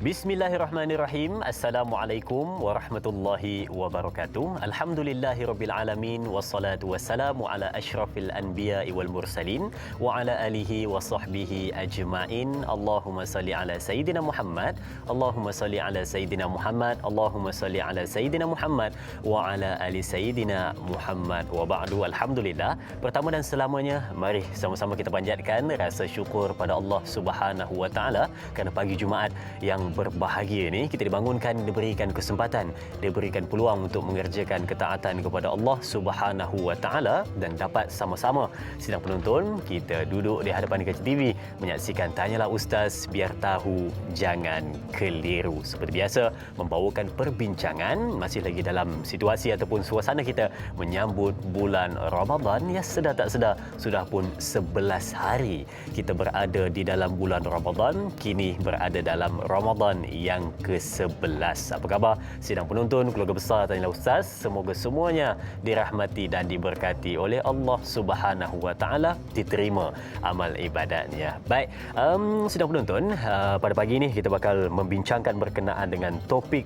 Bismillahirrahmanirrahim. Assalamualaikum warahmatullahi wabarakatuh. Alhamdulillahirabbil alamin wassalatu wassalamu ala asyrafil anbiya'i wal mursalin wa ala alihi wa sahbihi ajma'in. Allahumma salli ala sayidina Muhammad. Allahumma salli ala sayidina Muhammad. Allahumma salli ala sayidina Muhammad wa ala ali sayidina Muhammad. Wa ba'du. Alhamdulillah. Pertama dan selamanya, mari sama-sama kita panjatkan rasa syukur pada Allah Subhanahu wa taala kerana pagi Jumaat yang berbahagia ini kita dibangunkan, diberikan kesempatan, diberikan peluang untuk mengerjakan ketaatan kepada Allah Subhanahu wa taala dan dapat sama-sama sidang penonton kita duduk di hadapan kaca TV menyaksikan Tanyalah Ustaz biar tahu jangan keliru. Seperti biasa membawakan perbincangan masih lagi dalam situasi ataupun suasana kita menyambut bulan Ramadan. Ya, sedar tak sedar sudah pun 11 hari kita berada di dalam bulan Ramadan, kini berada dalam Ramadan yang ke-11. Apa khabar sidang penonton keluarga besar Tanyalah Ustaz? Semoga semuanya dirahmati dan diberkati oleh Allah Subhanahu wa taala, diterima amal ibadatnya. Baik, sidang penonton, pada pagi ini kita bakal membincangkan berkenaan dengan topik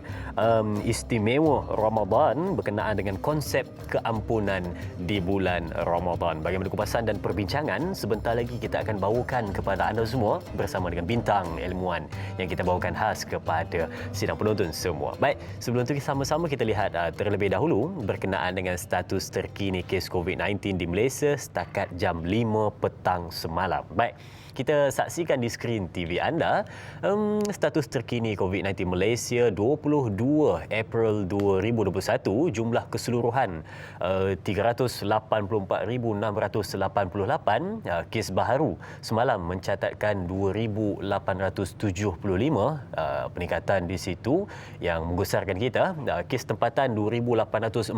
istimewa Ramadan berkenaan dengan konsep keampunan di bulan Ramadan. Bagaimana kupasan dan perbincangan sebentar lagi kita akan bawakan kepada anda semua bersama dengan bintang ilmuwan yang kita bawakan khas kepada sidang penonton semua. Baik, sebelum itu sama-sama kita lihat terlebih dahulu berkenaan dengan status terkini kes COVID-19 di Malaysia setakat jam 5 petang semalam. Baik, kita saksikan di skrin TV anda status terkini COVID-19 Malaysia 22 April 2021, jumlah keseluruhan 384,688, kes baharu semalam mencatatkan 2,875, peningkatan di situ yang menggusarkan kita. Kes tempatan 2,846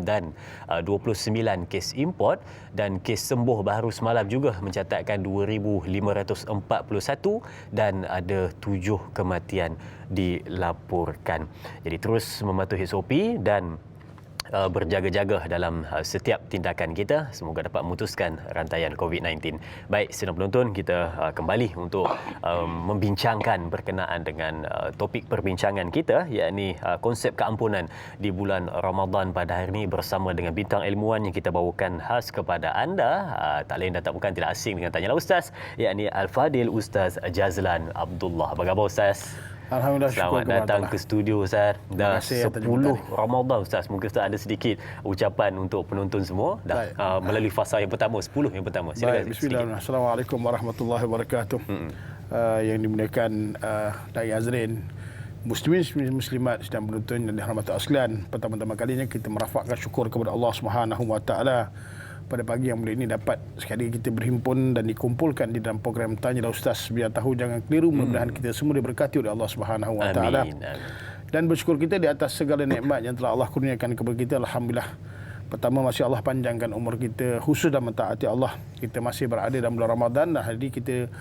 dan 29 kes import, dan kes sembuh baharu semalam juga mencatatkan 2,541 dan ada 7 kematian dilaporkan. Jadi terus mematuhi SOP dan berjaga-jaga dalam setiap tindakan kita, semoga dapat memutuskan rantaian COVID-19. Baik, sidang penonton, kita kembali untuk membincangkan berkenaan dengan topik perbincangan kita, yakni konsep keampunan di bulan Ramadan pada hari ini bersama dengan bintang ilmuwan yang kita bawakan khas kepada anda. Tak lain dan tak bukan, tidak asing dengan Tanyalah Ustaz, yakni Al-Fadil Ustaz Jazlan Abdullah. Apa khabar Ustaz? Alhamdulillah, selamat datang ke studio Ustaz. Dah 10 Ramadan Ustaz. Mungkin Ustaz ada sedikit ucapan untuk penonton semua dah melalui fasa yang pertama, 10 yang pertama. Silakan. Bismillah. Assalamualaikum warahmatullahi wabarakatuh. Yang dimuliakan Dai Azrin, muslimin muslimat sedang penonton yang dirahmati sekalian, pertama-tama kalinya kita merafakkan syukur kepada Allah Subhanahu wa taala pada pagi yang mulia ini dapat sekali kita berhimpun dan dikumpulkan di dalam program Tanyalah Ustaz biar tahu jangan keliru. Mudah-mudahan kita semua diberkati oleh Allah Subhanahu wa taala. Dan bersyukur kita di atas segala nikmat yang telah Allah kurniakan kepada kita. Alhamdulillah. Pertama, masih Allah panjangkan umur kita khusus dan mentaati Allah. Kita masih berada dalam bulan Ramadan dan hari ini kita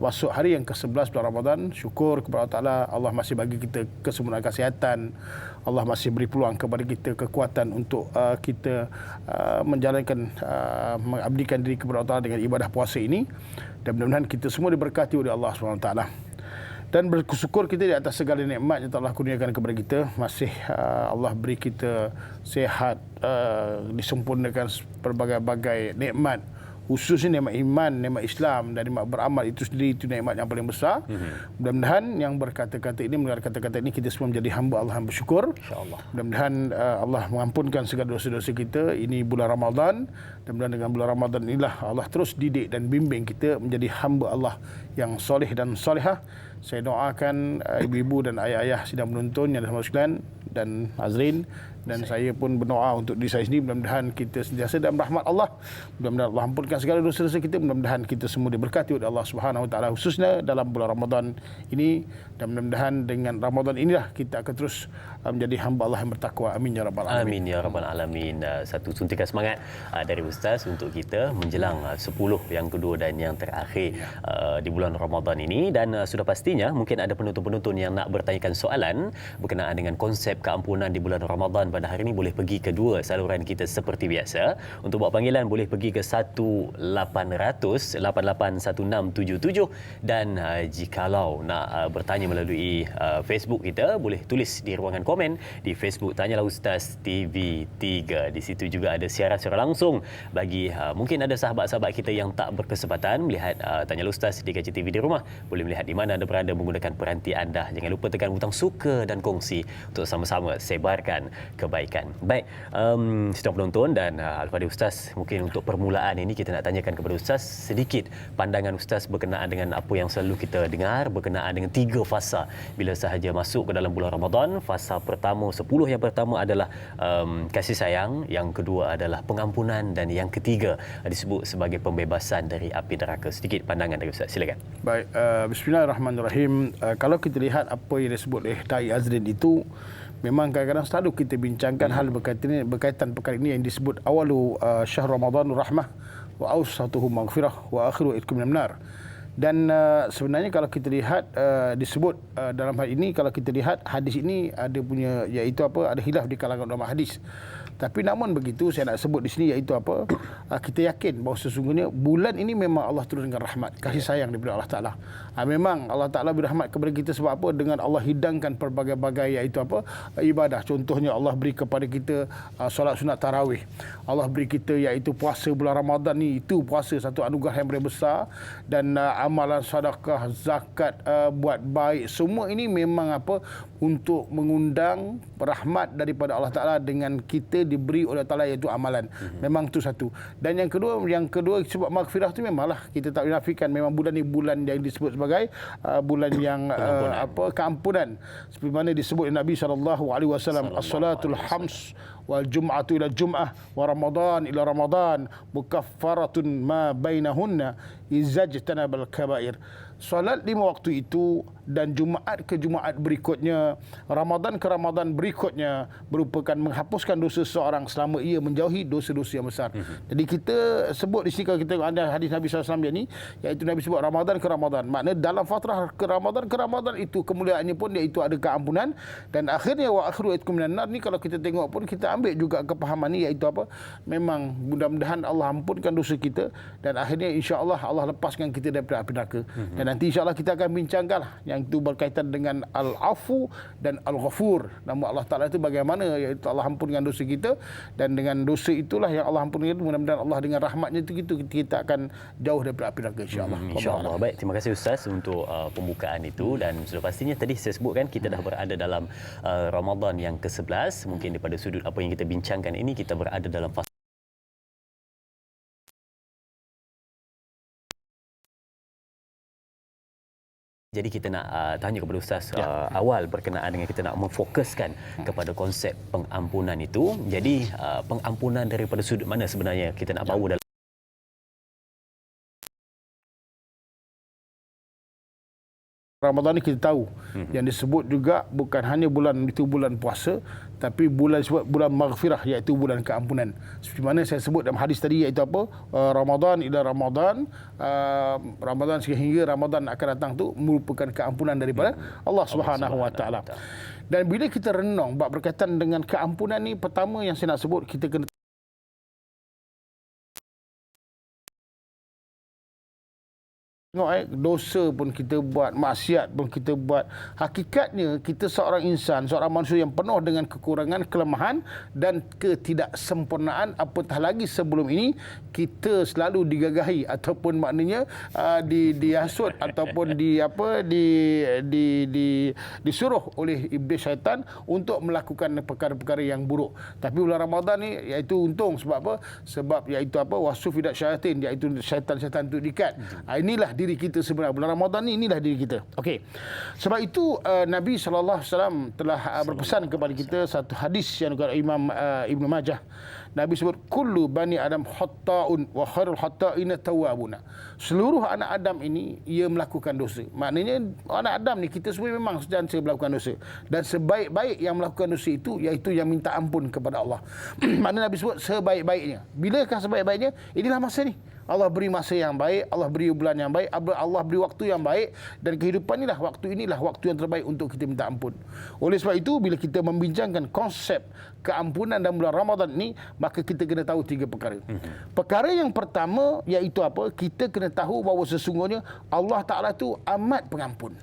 masuk hari yang ke-11 bulan Ramadan. Syukur kepada Allah Ta'ala, Allah masih bagi kita kesempurnaan kesihatan. Allah masih beri peluang kepada kita kekuatan untuk kita menjalankan, mengabdikan diri kepada Allah Ta'ala dengan ibadah puasa ini. Dan mudah-mudahan kita semua diberkati oleh Allah SWT. Dan bersyukur kita di atas segala nikmat yang telah kurniakan kepada kita. Masih Allah beri kita sihat, disempurnakan berbagai-bagai nikmat, khususnya nikmat iman, nikmat Islam dan nikmat beramal. Itu sendiri itu nikmat yang paling besar. Mudah-mudahan yang berkata-kata ini, mendengar kata-kata ini, kita semua menjadi hamba Allah yang bersyukur, insya-Allah. Mudah-mudahan Allah mengampunkan segala dosa-dosa kita. Ini bulan Ramadan, dan mudah-mudahan dengan bulan Ramadan inilah Allah terus didik dan bimbing kita menjadi hamba Allah yang soleh dan solehah. Saya doakan ibu-ibu dan ayah-ayah sidang penonton yang dirahmati sekalian dan Azrin, dan saya pun berdoa untuk diri saya sendiri, mudah-mudahan kita sentiasa dalam rahmat Allah. Mudah-mudahan Allah ampunkan segala dosa-dosa kita. Mudah-mudahan kita semua diberkati oleh Allah Subhanahu wa taala khususnya dalam bulan Ramadan ini, dan mudah-mudahan dengan Ramadan inilah kita akan terus menjadi hamba Allah yang bertakwa. Amin ya rabbal alamin. Amin ya rabbal alamin. Satu suntikan semangat dari Ustaz untuk kita menjelang 10 yang kedua dan yang terakhir di bulan Ramadan ini. Dan sudah pastinya mungkin ada penonton-penonton yang nak bertanyakan soalan berkenaan dengan konsep keampunan di bulan Ramadan pada hari ini boleh pergi ke dua saluran kita seperti biasa. Untuk buat panggilan boleh pergi ke 1800 881677 dan jikalau nak bertanya melalui Facebook kita boleh tulis di ruangan komen di Facebook Tanyalah Ustaz TV3. Di situ juga ada siaran secara langsung bagi mungkin ada sahabat-sahabat kita yang tak berkesempatan melihat Tanyalah Ustaz di KCTV di rumah, boleh melihat di mana anda berada menggunakan peranti anda. Jangan lupa tekan butang suka dan kongsi untuk sama-sama sebarkan kebaikan. Baik, sedang penonton dan Al-Fadhil Ustaz, mungkin untuk permulaan ini kita nak tanyakan kepada Ustaz sedikit pandangan Ustaz berkenaan dengan apa yang selalu kita dengar berkenaan dengan 3 fasa bila sahaja masuk ke dalam bulan Ramadan. Fasa pertama, 10 yang pertama adalah kasih sayang, yang kedua adalah pengampunan dan yang ketiga disebut sebagai pembebasan dari api neraka. Sedikit pandangan dari Ustaz, silakan. Baik, bismillahirrahmanirrahim. Kalau kita lihat apa yang disebut oleh Dai Azrin itu, memang kadang-kadang selalu kita bincangkan hal berkaitan perkara ini yang disebut awalu syahr Ramadan rahmah wa awsatuhu maghfirah wa akhiru itqum minan nar. Dan sebenarnya kalau kita lihat disebut dalam hal ini, kalau kita lihat hadis ini ada punya, iaitu apa, ada khilaf di kalangan ulama hadis. Tapi namun begitu saya nak sebut di sini, iaitu apa, kita yakin bahawa sesungguhnya bulan ini memang Allah turunkan rahmat, kasih sayang daripada Allah Ta'ala. Memang Allah Ta'ala berrahmat kepada kita sebab apa? Dengan Allah hidangkan pelbagai-bagai, iaitu apa, ibadah. Contohnya Allah beri kepada kita solat sunat tarawih. Allah beri kita iaitu puasa bulan Ramadan ni, itu puasa satu anugerah yang besar. Dan amalan sedekah, zakat, buat baik, semua ini memang apa, untuk mengundang rahmat daripada Allah Ta'ala dengan kita diberi oleh Ta'ala, iaitu amalan. Memang itu satu. Dan yang kedua sebab maghfirah tu memanglah kita tak menafikan, memang bulan ni bulan yang disebut sebagai bulan yang keampunan. Seperti mana disebut oleh Nabi SAW, as-salatul hams wal jum'atu ila jum'ah wa ramadan ila ramadan mukaffaratun ma bainahunna izajtanabal kabair. Solat 5 waktu itu dan Jumaat ke Jumaat berikutnya, Ramadan ke Ramadan berikutnya merupakan menghapuskan dosa seseorang selama ia menjauhi dosa-dosa yang besar. Jadi kita sebut di sini, kalau kita ada hadis Nabi SAW ni, iaitu Nabi sebut Ramadan ke Ramadan. Maknanya dalam fatrah ke Ramadan itu kemuliaannya pun iaitu ada keampunan. Dan akhirnya wa akhiru itqum minan nar ni, kalau kita tengok pun kita ambil juga kepahaman ni, iaitu apa? Memang mudah-mudahan Allah ampunkan dosa kita dan akhirnya insya-Allah Allah lepaskan kita daripada api neraka. Dan nanti insya-Allah kita akan bincangkan yang itu berkaitan dengan Al-Afu dan Al-Ghafur. Nama Allah Ta'ala itu bagaimana, iaitu Allah ampunkan dosa kita, dan dengan dosa itulah yang Allah ampunkan itu, mudah-mudahan Allah dengan rahmatnya itu kita akan jauh daripada api neraka, insya-Allah. Insya-Allah. Baik, terima kasih Ustaz untuk pembukaan itu. Dan sudah pastinya tadi saya sebutkan kita dah berada dalam Ramadan yang ke-11. Mungkin daripada sudut apa yang kita bincangkan ini, kita berada dalam fasa. Jadi kita nak tanya kepada Ustaz awal berkenaan dengan kita nak memfokuskan kepada konsep pengampunan itu. Jadi pengampunan daripada sudut mana sebenarnya kita nak bawa dalam Ramadan ni? Kita tahu yang disebut juga bukan hanya bulan itu bulan puasa, tapi bulan disebut bulan maghfirah, iaitu bulan keampunan. Seperti mana saya sebut dalam hadis tadi, iaitu apa? Ramadan ila Ramadan, Ramadan sehingga Ramadan akan datang tu merupakan keampunan daripada Allah Subhanahu Wa Taala. Dan bila kita renung bab berkaitan dengan keampunan ni, pertama yang saya nak sebut, kita kena tengok dosa pun kita buat, maksiat pun kita buat. Hakikatnya kita seorang insan, seorang manusia yang penuh dengan kekurangan, kelemahan dan ketidaksempurnaan. Apatah lagi sebelum ini kita selalu digagahi ataupun maknanya dihasut ataupun disuruh oleh iblis syaitan untuk melakukan perkara-perkara yang buruk. Tapi bulan Ramadan ni iaitu untung sebab apa? Sebab iaitu apa? Wasufidat syaitan, iaitu syaitan-syaitan itu diikat. Inilah diri kita sebenarnya. Bulan Ramadan ni, inilah diri kita. Okey. Sebab itu Nabi SAW telah berpesan kepada kita satu hadis yang dikatakan Imam Ibn Majah. Nabi sebut kullu bani Adam khata'un wa khairul khata'ina tawwabuna. Seluruh anak Adam ini ia melakukan dosa. Maknanya anak Adam ni kita semua memang sedang melakukan dosa. Dan sebaik-baik yang melakukan dosa itu iaitu yang minta ampun kepada Allah. Maknanya Nabi sebut sebaik-baiknya. Bilakah sebaik-baiknya? Inilah masa ni. Allah beri masa yang baik, Allah beri bulan yang baik, Allah beri waktu yang baik, dan kehidupan inilah waktu yang terbaik untuk kita minta ampun. Oleh sebab itu, bila kita membincangkan konsep keampunan dalam bulan Ramadan ini, maka kita kena tahu 3 perkara. Perkara yang pertama iaitu apa? Kita kena tahu bahawa sesungguhnya Allah Ta'ala itu amat pengampun,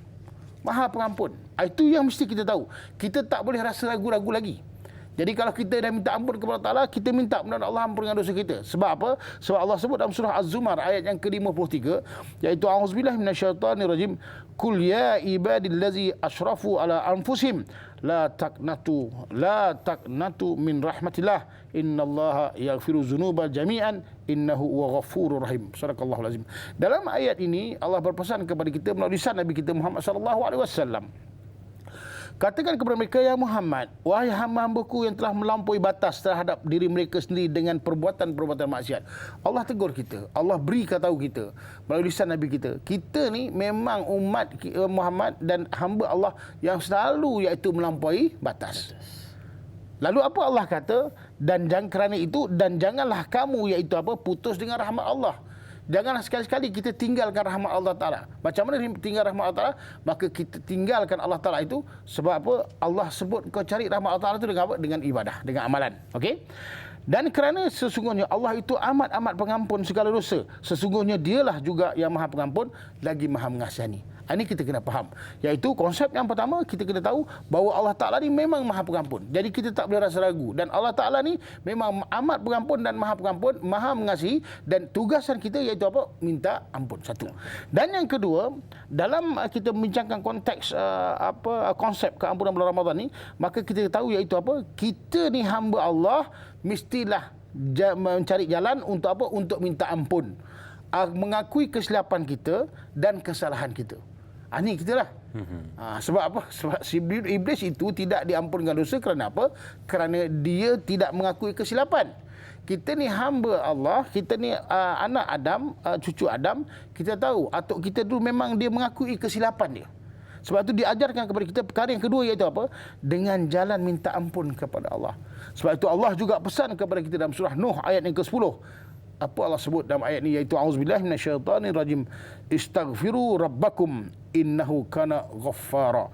Maha pengampun. Itu yang mesti kita tahu. Kita tak boleh rasa ragu-ragu lagi. Jadi kalau kita dah minta ampun kepada Allah Ta'ala, kita minta benar Allah ampunkan dosa kita. Sebab apa? Sebab Allah sebut dalam surah Az-Zumar ayat yang ke-53, iaitu a'udzubillahi minasyaitonirrajim, qul ya ibadillazi asyrafu ala anfusihim la taqnatu min rahmatillah innallaha yaghfiru dzunuba jami'an innahu huwa ghafurur rahim. Sadaqallahul azim. Dalam ayat ini Allah berpesan kepada kita melalui lisan Nabi kita Muhammad sallallahu alaihi wasallam. Katakan kepada mereka, ya Muhammad, wahai hamba-hambaku yang telah melampaui batas terhadap diri mereka sendiri dengan perbuatan-perbuatan maksiat. Allah tegur kita, Allah beri tahu kita melalui lisan Nabi kita. Kita ni memang umat Muhammad dan hamba Allah yang selalu iaitu melampaui batas. Lalu apa Allah kata? Dan kerana itu, dan janganlah kamu iaitu apa? Putus dengan rahmat Allah. Janganlah sekali-sekali kita tinggalkan rahmat Allah Ta'ala. Macam mana tinggal rahmat Allah Ta'ala? Maka kita tinggalkan Allah Ta'ala itu. Sebab apa? Allah sebut kau cari rahmat Allah Ta'ala itu dengan apa? Dengan ibadah, dengan amalan. Okey? Dan kerana sesungguhnya Allah itu amat-amat pengampun segala dosa. Sesungguhnya dialah juga yang maha pengampun lagi maha mengasihani. Ini kita kena faham. Iaitu konsep yang pertama, kita kena tahu bahawa Allah Ta'ala ni memang maha pengampun. Jadi kita tak boleh rasa ragu. Dan Allah Ta'ala ni memang amat pengampun dan maha pengampun, maha mengasihi. Dan tugasan kita iaitu apa? Minta ampun. Satu. Dan yang kedua, dalam kita membincangkan konteks konsep keampunan bulan Ramadan ni, maka kita tahu iaitu apa? Kita ni hamba Allah mestilah mencari jalan untuk apa? Untuk minta ampun. Mengakui kesilapan kita dan kesalahan kita. Ini kita lah. Sebab apa? Sebab iblis itu tidak diampunkan dosa kerana apa? Kerana dia tidak mengakui kesilapan. Kita ni hamba Allah, kita ni anak Adam, cucu Adam, kita tahu atuk kita dulu memang dia mengakui kesilapan dia. Sebab itu diajarkan kepada kita perkara yang kedua iaitu apa? Dengan jalan minta ampun kepada Allah. Sebab itu Allah juga pesan kepada kita dalam surah Nuh ayat yang ke-10. Apa Allah sebut dalam ayat ini iaitu auzubillahi minasyaitonirrajim, istaghfiru rabbakum innahu kana ghaffara.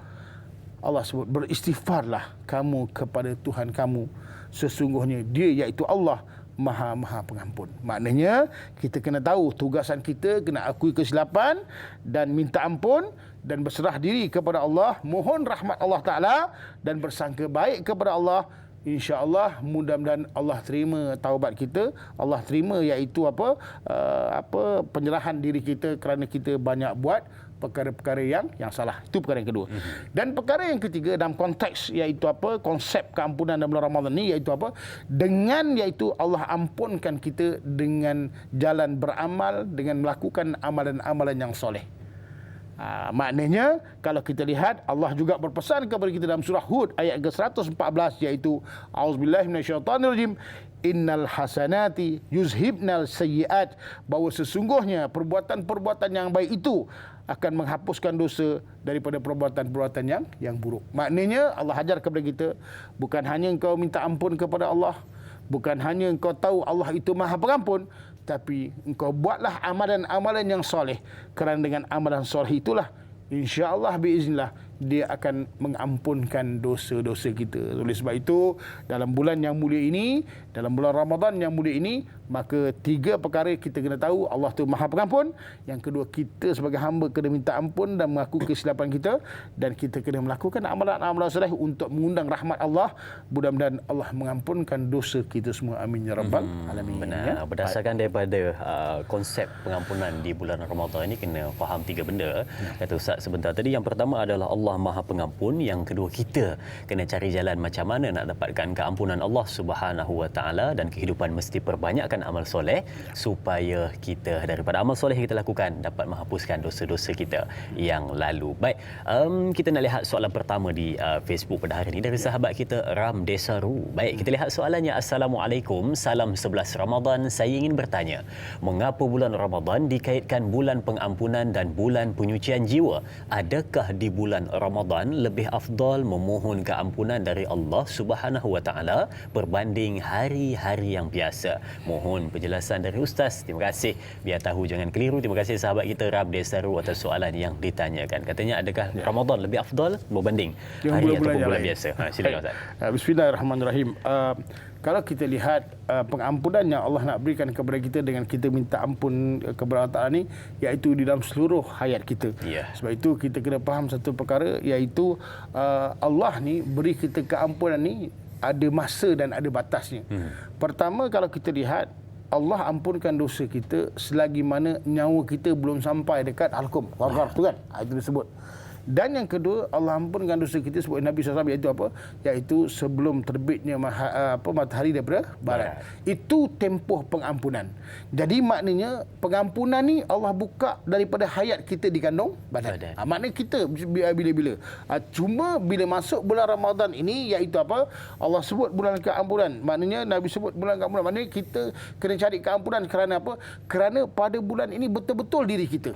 Allah sebut beristighfarlah kamu kepada Tuhan kamu, sesungguhnya dia iaitu Allah maha pengampun. Maknanya kita kena tahu tugasan kita, kena akui kesilapan dan minta ampun dan berserah diri kepada Allah, mohon rahmat Allah Ta'ala dan bersangka baik kepada Allah. InsyaAllah mudah-mudahan Allah terima taubat kita, Allah terima iaitu penyerahan diri kita kerana kita banyak buat perkara-perkara yang salah. Itu perkara yang kedua. Dan perkara yang ketiga dalam konteks iaitu apa? Konsep keampunan dalam bulan Ramadan ni iaitu apa? Dengan iaitu Allah ampunkan kita dengan jalan beramal, dengan melakukan amalan-amalan yang soleh. Maknanya kalau kita lihat Allah juga berpesan kepada kita dalam surah Hud ayat ke-114 iaitu auzubillahi minasyaitonirrajim innal hasanati yuzhibnal sayyiat, bahawa sesungguhnya perbuatan-perbuatan yang baik itu akan menghapuskan dosa daripada perbuatan-perbuatan yang buruk. Maknanya Allah ajar kepada kita bukan hanya engkau minta ampun kepada Allah, bukan hanya engkau tahu Allah itu maha pengampun, tapi engkau buatlah amalan-amalan yang soleh. Kerana dengan amalan soleh itulah insya-Allah biiznillah dia akan mengampunkan dosa-dosa kita. Oleh sebab itu dalam bulan yang mulia ini, dalam bulan Ramadan yang mulia ini, maka 3 perkara kita kena tahu Allah tu maha pengampun. Yang kedua, kita sebagai hamba kena minta ampun dan mengaku kesilapan kita, dan kita kena melakukan amalan-amalan soleh untuk mengundang rahmat Allah. Mudah-mudahan Allah mengampunkan dosa kita semua. Amin ya rabbal alamin. Benar. Berdasarkan daripada konsep pengampunan di bulan Ramadan ini, kena faham 3 benda. Kata Ustaz sebentar tadi. Yang pertama adalah Allah maha pengampun. Yang kedua, kita kena cari jalan macam mana nak dapatkan keampunan Allah Subhanahu wa taala, dan kehidupan mesti perbanyakkan amal soleh supaya kita daripada amal soleh kita lakukan dapat menghapuskan dosa-dosa kita yang lalu. Baik, kita nak lihat soalan pertama di Facebook pada hari ini dari sahabat kita Ram Desaru. Baik, kita lihat soalannya. Assalamualaikum, salam 11 Ramadan. Saya ingin bertanya, mengapa bulan Ramadan dikaitkan bulan pengampunan dan bulan penyucian jiwa? Adakah di bulan Ramadan lebih afdal memohon keampunan dari Allah Subhanahu wa taala berbanding hari-hari yang biasa? Mohon mohon penjelasan dari Ustaz. Terima kasih. Biar tahu jangan keliru. Terima kasih sahabat kita Rab Desaru atas soalan yang ditanyakan. Katanya adakah Ramadan lebih afdal berbanding hari ataupun bulan biasa? Silakan Ustaz. Bismillahirrahmanirrahim. Kalau kita lihat pengampunan yang Allah nak berikan kepada kita dengan kita minta ampun kepada Allah Ta'ala ni, iaitu di dalam seluruh hayat kita. Sebab itu kita kena faham satu perkara, iaitu Allah ni beri kita keampunan ni ada masa dan ada batasnya. Pertama, kalau kita lihat, Allah ampunkan dosa kita selagi mana nyawa kita belum sampai dekat halqum, gharghar tu kan, itu disebut. Dan yang kedua, Allah ampunkan dosa kita sebut Nabi SAW, iaitu apa? Iaitu sebelum terbitnya matahari daripada barat. Itu tempoh pengampunan. Jadi maknanya pengampunan ni Allah buka daripada hayat kita di kandung badan. Maknanya kita bila-bila. Cuma bila masuk bulan Ramadan ini, iaitu apa? Allah sebut bulan keampunan. Maknanya Nabi sebut bulan keampunan. Maknanya kita kena cari keampunan kerana apa? Kerana pada bulan ini betul-betul diri kita.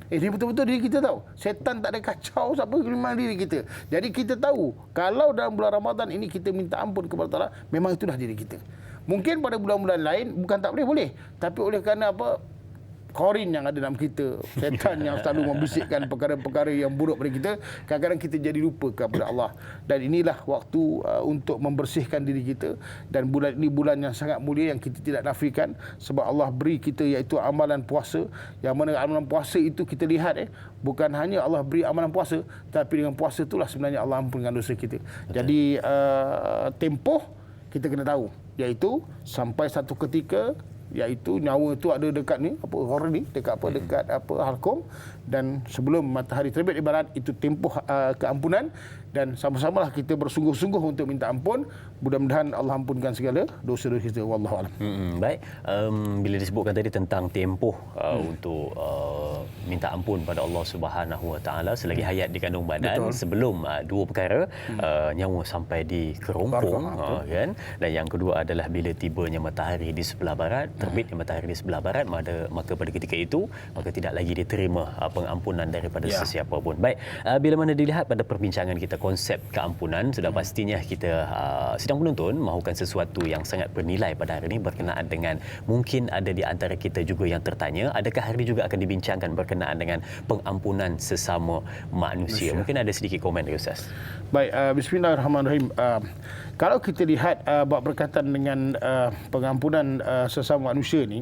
Ini betul-betul diri kita tahu. Setan tak ada kacau siapa, memang diri kita. Jadi kita tahu kalau dalam bulan Ramadan ini kita minta ampun kepada Allah, memang itulah diri kita. Mungkin pada bulan-bulan lain bukan tak boleh, tapi oleh kerana apa? Korin yang ada dalam kita, setan yang selalu membisikkan perkara-perkara yang buruk pada kita, kadang-kadang kita jadi lupa kepada Allah. Dan inilah waktu untuk membersihkan diri kita. Dan bulan ini bulan yang sangat mulia yang kita tidak nafikan, sebab Allah beri kita iaitu amalan puasa, yang mana amalan puasa itu kita lihat bukan hanya Allah beri amalan puasa, tapi dengan puasa itulah sebenarnya Allah ampunkan dosa kita. Jadi tempoh kita kena tahu, iaitu sampai satu ketika, iaitu nyawa itu ada dekat ni orang ni dekat halqum, dan sebelum matahari terbit di barat, itu tempoh keampunan. Dan sama-samalah kita bersungguh-sungguh untuk minta ampun. Mudah-mudahan Allah ampunkan segala dosa-dosa kita. Wallahu a'lam. Baik, bila disebutkan tadi tentang tempoh untuk minta ampun pada Allah Subhanahu Wa Taala selagi hayat di kandung badan, sebelum dua perkara, nyawa sampai di kerompong, kan, dan yang kedua adalah bila tibanya matahari di sebelah barat, terbitnya matahari di sebelah barat, maka pada ketika itu maka tidak lagi diterima pengampunan daripada sesiapa pun. Baik, bila mana dilihat pada perbincangan kita konsep keampunan, sudah pastinya kita sidang penonton mahukan sesuatu yang sangat bernilai pada hari ini berkenaan dengan, mungkin ada di antara kita juga yang tertanya, adakah hari ini juga akan dibincangkan berkenaan dengan pengampunan sesama manusia. Mungkin ada sedikit komen dari Ustaz. Baik, bismillahirrahmanirrahim. Kalau kita lihat berkaitan dengan pengampunan sesama manusia ni,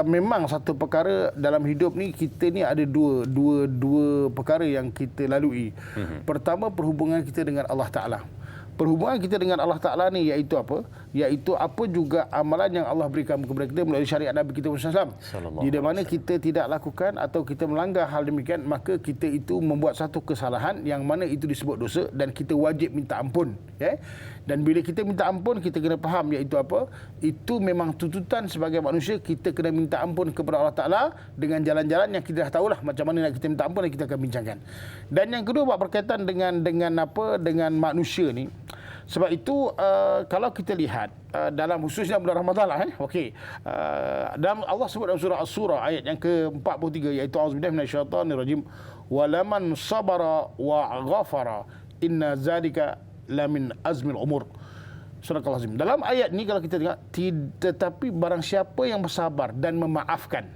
memang satu perkara dalam hidup ni, kita ni ada dua perkara yang kita lalui. Pertama, perhubungan kita dengan Allah Ta'ala. Perhubungan kita dengan Allah Ta'ala ni iaitu apa? Iaitu apa juga amalan yang Allah berikan kepada kita melalui syariat Nabi kita Muhammad SAW. Di mana kita tidak lakukan atau kita melanggar hal demikian, maka kita itu membuat satu kesalahan yang mana itu disebut dosa, dan kita wajib minta ampun. Dan bila kita minta ampun, kita kena faham iaitu apa? Itu memang tuntutan sebagai manusia, kita kena minta ampun kepada Allah Ta'ala dengan jalan-jalan yang kita dah tahulah macam mana nak kita minta ampun, dan kita akan bincangkan. Dan yang kedua, berkaitan dengan manusia ni. Sebab itu kalau kita lihat dalam khususnya bulan Ramadan lah, dalam Allah sebut dalam surah As-Surah ayat yang ke-43, iaitu auzubillahi minasyaitonirrajim, walaman sabara wa ghafara inna zalika lamin azmil umur. Surah Al-Azim. Dalam ayat ni kalau kita tengok, tetapi barang siapa yang bersabar dan memaafkan,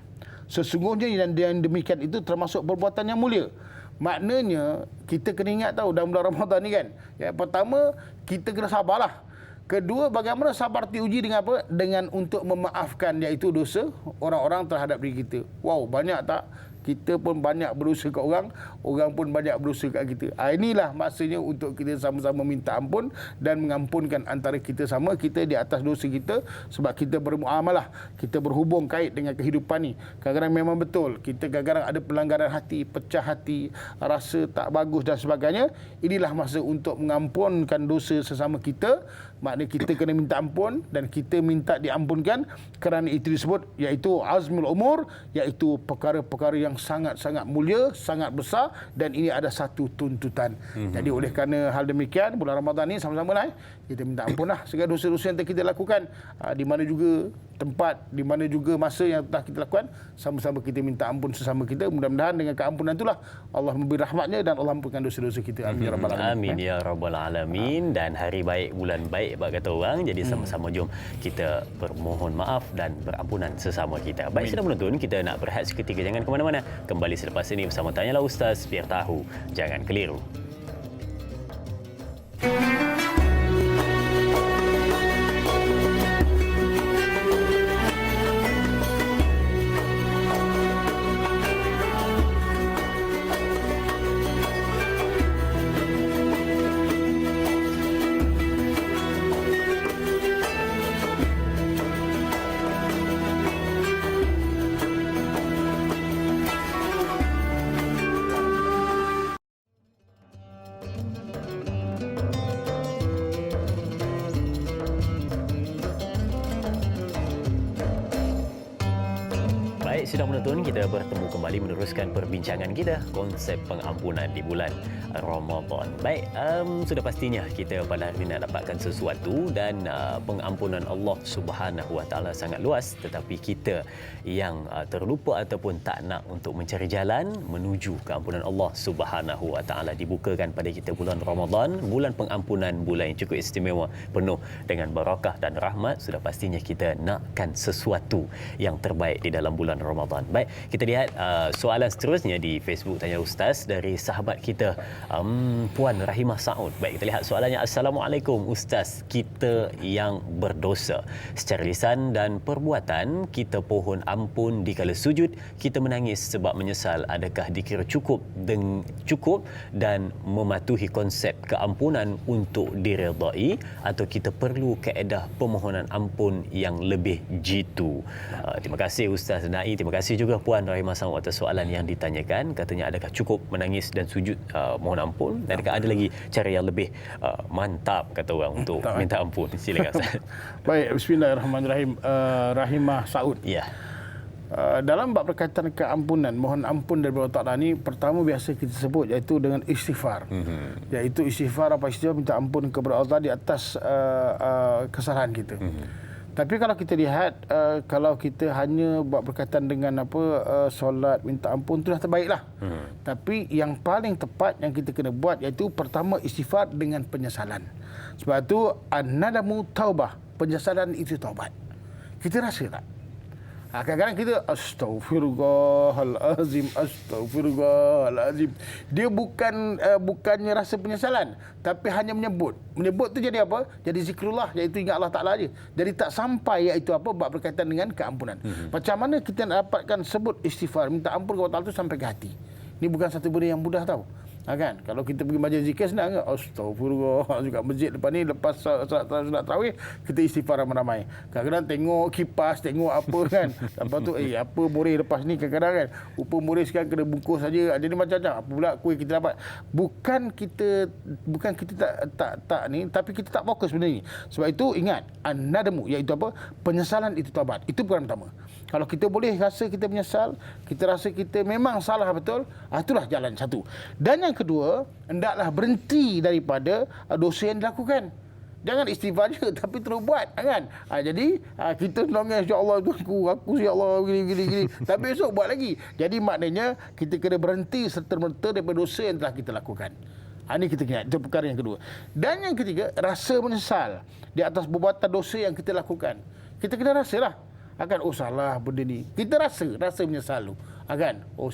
sesungguhnya yang demikian itu termasuk perbuatan yang mulia. Maknanya kita kena ingat tahu dalam bulan Ramadan ni kan, pertama kita kena sabarlah. Kedua, bagaimana sabar diuji dengan apa? Dengan untuk memaafkan iaitu dosa orang-orang terhadap diri kita. Wow, banyak tak? Kita pun banyak berdosa kat orang, orang pun banyak berdosa kat kita. Inilah maksudnya untuk kita sama-sama minta ampun dan mengampunkan antara kita sama, kita di atas dosa kita, sebab kita bermuamalah, kita berhubung kait dengan kehidupan ni. Kadang-kadang memang betul, kita kadang-kadang ada pelanggaran hati, pecah hati, rasa tak bagus dan sebagainya. Inilah masa untuk mengampunkan dosa sesama kita. Maknanya kita kena minta ampun dan kita minta diampunkan, kerana itu disebut iaitu azmul umur, iaitu perkara-perkara yang yang sangat-sangat mulia, sangat besar, dan ini ada satu tuntutan. Jadi oleh kerana hal demikian, bulan Ramadan ni sama-sama lah kita minta ampunlah segala dosa-dosa yang telah kita lakukan, di mana juga tempat, di mana juga masa yang telah kita lakukan, sama-sama kita minta ampun sesama kita. Mudah-mudahan dengan keampunan itulah Allah memberi rahmatnya dan Allah ampunkan dosa-dosa kita. Amin ya rabbal alamin. Amin ya rabbal alamin. Dan hari baik, bulan baik bagi kata orang. Jadi sama-sama jom kita bermohon maaf dan berampunan sesama kita. Baik, sedang menonton, kita nak berehat seketika, jangan ke mana-mana. Kembali selepas ini bersama Tanyalah Ustaz, biar tahu jangan keliru. Baik, sidang penonton, kita bertemu kembali meneruskan perbincangan kita konsep pengampunan di bulan Ramadan. Baik, sudah pastinya kita pada hari ini nak dapatkan sesuatu, dan pengampunan Allah Subhanahu Wa Taala sangat luas, tetapi kita yang terlupa ataupun tak nak untuk mencari jalan menuju keampunan Allah Subhanahu Wa Taala. Dibukakan pada kita bulan Ramadan, bulan pengampunan, bulan yang cukup istimewa, penuh dengan barakah dan rahmat. Sudah pastinya kita nakkan sesuatu yang terbaik di dalam bulan Ramadan. Baik, kita lihat soalan seterusnya di Facebook Tanya Ustaz dari sahabat kita, Puan Rahimah Saud. Baik, kita lihat soalannya. Assalamualaikum Ustaz, kita yang berdosa secara lisan dan perbuatan, kita pohon ampun dikala sujud, kita menangis sebab menyesal, adakah dikira cukup dan mematuhi konsep keampunan untuk diredai, atau kita perlu kaedah permohonan ampun yang lebih jitu? Terima kasih Ustaz Nai. Terima kasih juga Puan Rahimah Saud atas soalan yang ditanyakan. Katanya adakah cukup menangis dan sujud mohon ampun, dan adakah ada lagi cara yang lebih mantap kata orang untuk minta ampun? Silakan Ustaz. Baik, bismillahirrahmanirrahim. Rahimah Saud. Ya. Dalam bab berkaitan keampunan, mohon ampun dari Allah Ta'ala ni, pertama biasa kita sebut iaitu dengan istighfar. Iaitu istighfar, apa istighfar, minta ampun kepada Allah di atas kesalahan kita. Tapi kalau kita lihat, kalau kita hanya buat berkaitan dengan solat, minta ampun, itu dah terbaiklah. Tapi yang paling tepat yang kita kena buat iaitu pertama istighfar dengan penyesalan. Sebab itu an-nadamu taubah, penyesalan itu taubat. Kita rasa tak? Kadang-kadang kita astagfirullahalazim. Dia bukannya rasa penyesalan, tapi hanya menyebut. Menyebut tu jadi apa? Jadi zikrullah, iaitu ingat Allah Taala aja. Jadi tak sampai iaitu apa bab berkaitan dengan keampunan. Macam mana kita nak dapatkan sebut istighfar, minta ampun kepada Allah tu sampai ke hati? Ini bukan satu benda yang mudah tau. Kan? Kalau kita pergi majlis zikir senang ke? Astagfirullah, juga masjid lepas ni, lepas solat tarawih, kita istighfar ramai-ramai. Kadang-kadang tengok kipas, tengok apa kan. Lepas tu, apa boreh lepas ni kadang-kadang kan. Rupa boreh sekarang kena bungkus saja. Jadi macam-macam. Apa pula kuih kita dapat. Bukan kita tak ni, tapi kita tak fokus benda ni. Sebab itu ingat, an-nadamu, iaitu apa? Penyesalan itu taubat. Itu perkara pertama. Kalau kita boleh rasa kita menyesal, kita rasa kita memang salah betul, itulah jalan satu. Dan yang kedua, hendaklah berhenti daripada dosa yang dilakukan. Jangan istighfar je, tapi terus buat, kan? Jadi kita nangis, ya Allah, aku ya Allah gini. Tapi esok buat lagi. Jadi maknanya kita kena berhenti serta-merta daripada dosa yang telah kita lakukan. Ini kita ingat, itu perkara yang kedua. Dan yang ketiga, rasa menyesal di atas perbuatan dosa yang kita lakukan. Kita kena rasalah. Salah benda ni. Kita rasa menyesal tu.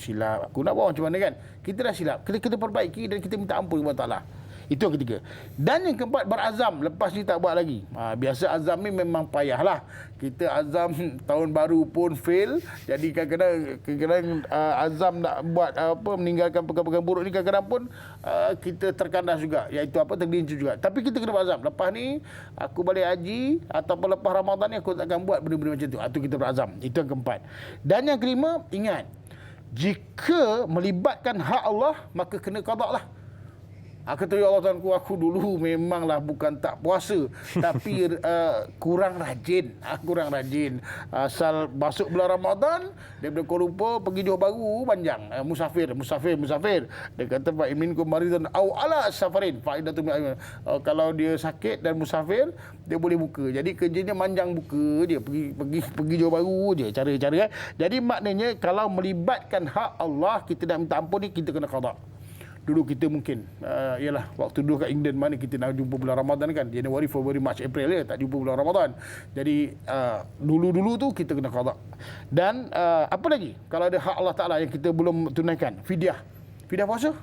Silap. Aku nak buat macam mana kan? Kita dah silap. Kita perbaiki dan kita minta ampun kepada Allah. Itu yang ketiga. Dan yang keempat, berazam. Lepas ni tak buat lagi. Biasa azam ni memang payahlah. Kita azam tahun baru pun fail. Jadi kadang-kadang azam nak buat meninggalkan perkara-perkara buruk ni kadang-kadang pun kita terkandas juga. Iaitu tergelincir juga. Tapi kita kena berazam. Lepas ni aku balik haji ataupun lepas Ramadan ni aku tak akan buat benda-benda macam tu. Itu kita berazam. Itu yang keempat. Dan yang kelima, ingat. Jika melibatkan hak Allah, maka kena qada lah. Kata ya Allah Tuanku, aku dulu memanglah bukan tak puasa, tapi kurang rajin. Kurang rajin. Asal masuk bulan Ramadan, daripada Kuala Lumpur pergi Johor Bahru panjang. Musafir. Dia kata Pak Imin maridun au ala safarin. Faidatu kalau dia sakit dan musafir, dia boleh buka. Jadi kerjanya manjang buka dia, pergi Johor Bahru je cara-cara. Jadi maknanya kalau melibatkan hak Allah, kita nak minta ampun ni, kita kena qada. Dulu kita mungkin ialah waktu dulu kat England, mana kita nak jumpa bulan Ramadan kan, Januari, Februari, Mac, April ya, tak jumpa bulan Ramadan. Jadi dulu-dulu tu kita kena qada. Dan apa lagi kalau ada hak Allah Taala yang kita belum tunaikan, fidyah puasa,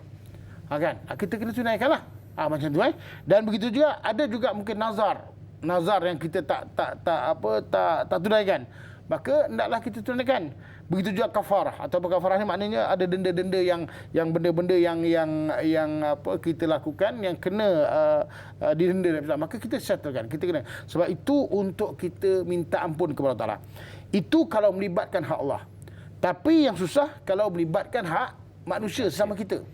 kan kita kena tunaikanlah, macam tu. Dan begitu juga ada juga mungkin nazar yang kita tak tunaikan, maka hendaklah kita tunaikan. Begitu juga kafarah. Atau kafarah ni maknanya ada denda-denda yang benda-benda yang kita lakukan yang kena didenda, maka kita settlekan, kita kena. Sebab itu untuk kita minta ampun kepada Allah Taala. Itu kalau melibatkan hak Allah. Tapi yang susah kalau melibatkan hak manusia sesama kita.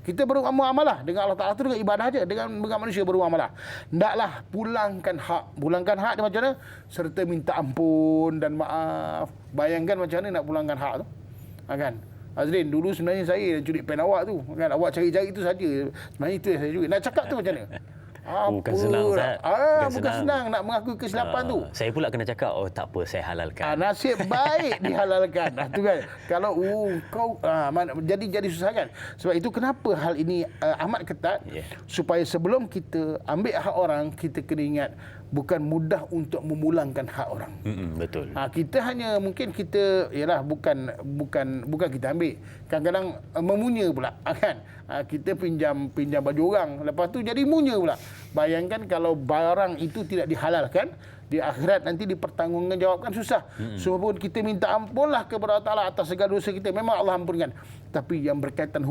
Kita bermuamalah dengan Allah Ta'ala tu dengan ibadah aja, dengan manusia bermuamalah. Hendaklah pulangkan hak dia macam mana? Serta minta ampun dan maaf. Bayangkan macam mana nak pulangkan hak tu. Kan? Azrin, dulu sebenarnya saya curi pen awak tu. Kan? Awak cari-cari tu saja. Sebenarnya itu yang saya curi. Nak cakap tu macam mana? Bukan senang, Ustaz. Bukan senang nak mengakui kesilapan tu. Saya pula kena cakap, oh tak apa, saya halalkan. Nasib baik dihalalkan. Tu kan. Kalau kau jadi susah kan. Sebab itu kenapa hal ini amat ketat, supaya sebelum kita ambil hak orang, kita kena ingat bukan mudah untuk memulangkan hak orang. Betul. Kita hanya mungkin kita ialah bukan kita ambil. Kadang-kadang memunya pula, kan. Kita pinjam baju orang, lepas tu jadi munya pula. Bayangkan kalau barang itu tidak dihalalkan, di akhirat nanti dipertanggungjawabkan, susah. So pun kita minta ampunlah kepada Allah Taala atas segala dosa kita, memang Allah ampunkan. Tapi yang berkaitan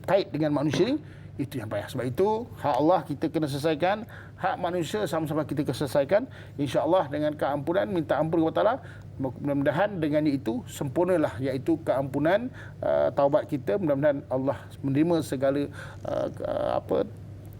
kait dengan manusia ni, itu yang payah. Sebab itu hak Allah kita kena selesaikan, hak manusia sama-sama kita kena selesaikan. InsyaAllah dengan keampunan, minta ampun kepada Allah, mudah-mudahan dengan itu sempurnalah, iaitu keampunan, taubat kita. Mudah-mudahan Allah menerima segala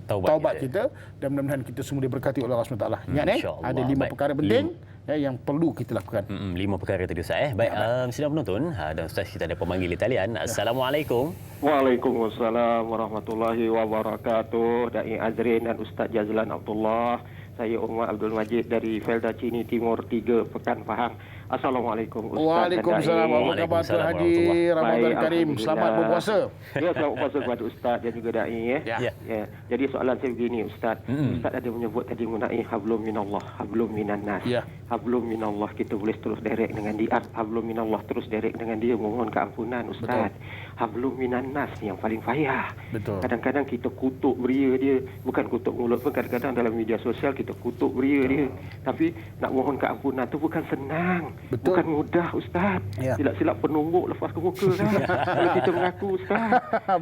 taubat kita, dan mudah-mudahan kita semua diberkati oleh Allah SWT. Ingat ada 5 perkara penting yang perlu kita lakukan. 5 perkara tadi Ustaz. Baik, sidang penonton, dan Ustaz kita ada pemanggil di talian. Assalamualaikum. Waalaikumsalam warahmatullahi wabarakatuh. Da'i Azrin dan Ustaz Jazlan Abdullah. Saya Umar Abdul Majid dari Felda Cini Timur 3, Pekan Pahang. Assalamualaikum Ustaz. Waalaikumsalam. Apa khabar Tuan Haji? Ramadan Karim. Selamat berpuasa. Ya, selamat berpuasa kepada Ustaz dan juga Da'i. Ya. Jadi soalan saya begini Ustaz. Ustaz ada menyebut tadi mengenai hablum minallah, hablum minan nas. Hablum minallah, kita boleh terus direct dengan dia. Hablum minallah, terus direct dengan dia, mohon keampunan Ustaz. Hablum minan nas yang paling payah. Betul. Kadang-kadang kita kutuk beria dia, bukan kutuk mulut pun, kadang-kadang dalam media sosial kita kutuk beria dia. Tapi nak mohon keampunan tu bukan senang. Betul. Bukan mudah Ustaz. Silap-silap penumbuk lepas ke muka kan. Kalau kita mengaku Ustaz.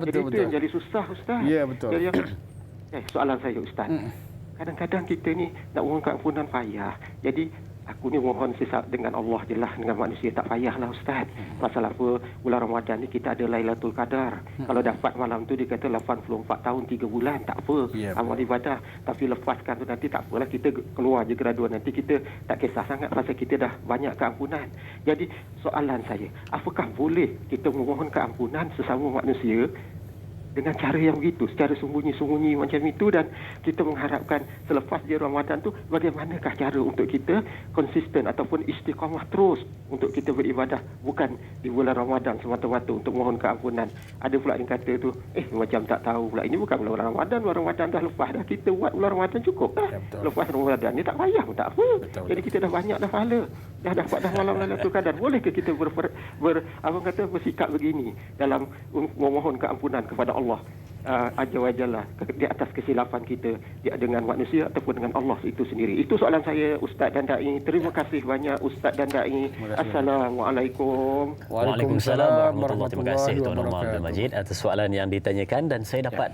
Jadi itu yang jadi susah Ustaz. Ya, betul. Jadi soalan saya Ustaz. Kadang-kadang kita ni nak mohon keampunan payah. Jadi aku ni mohon sesat dengan Allah je lah, dengan manusia tak payahlah Ustaz. Pasal apa? Bulan Ramadan ni kita ada Lailatul Qadar. Kalau dapat malam tu dia kata 84 tahun 3 bulan, tak apa. Amal ibadah. Tapi lepaskan tu nanti tak apalah, kita keluar je graduan, nanti kita tak kisah sangat pasal kita dah banyak keampunan. Jadi soalan saya, apakah boleh kita memohon keampunan sesama manusia dengan cara yang begitu, secara sembunyi-sembunyi macam itu, dan kita mengharapkan selepas dia Ramadan tu bagaimanakah cara untuk kita konsisten ataupun istiqamah terus untuk kita beribadah, bukan di bulan Ramadan semata-mata untuk mohon keampunan. Ada pula yang kata tu, macam tak tahu pula, ini bukan bulan Ramadan dah lepas dah, kita buat bulan Ramadan cukup dah. Lepas Ramadan ni tak payah pun tak apa. Jadi kita dah banyak dah pahala, dah dapat dah malam Lailatul Qadar. Bolehkah kita bersikap begini dalam memohon keampunan kepada Allah Azza wa Jalla di atas kesilapan kita dengan manusia ataupun dengan Allah itu sendiri? Itu soalan saya Ustaz dan Da'i. Terima kasih banyak Ustaz dan Da'i. Assalamualaikum. Waalaikumsalam warahmatullahi. Terima kasih Tuan Umar Abdul Majid atas soalan yang ditanyakan, dan saya dapat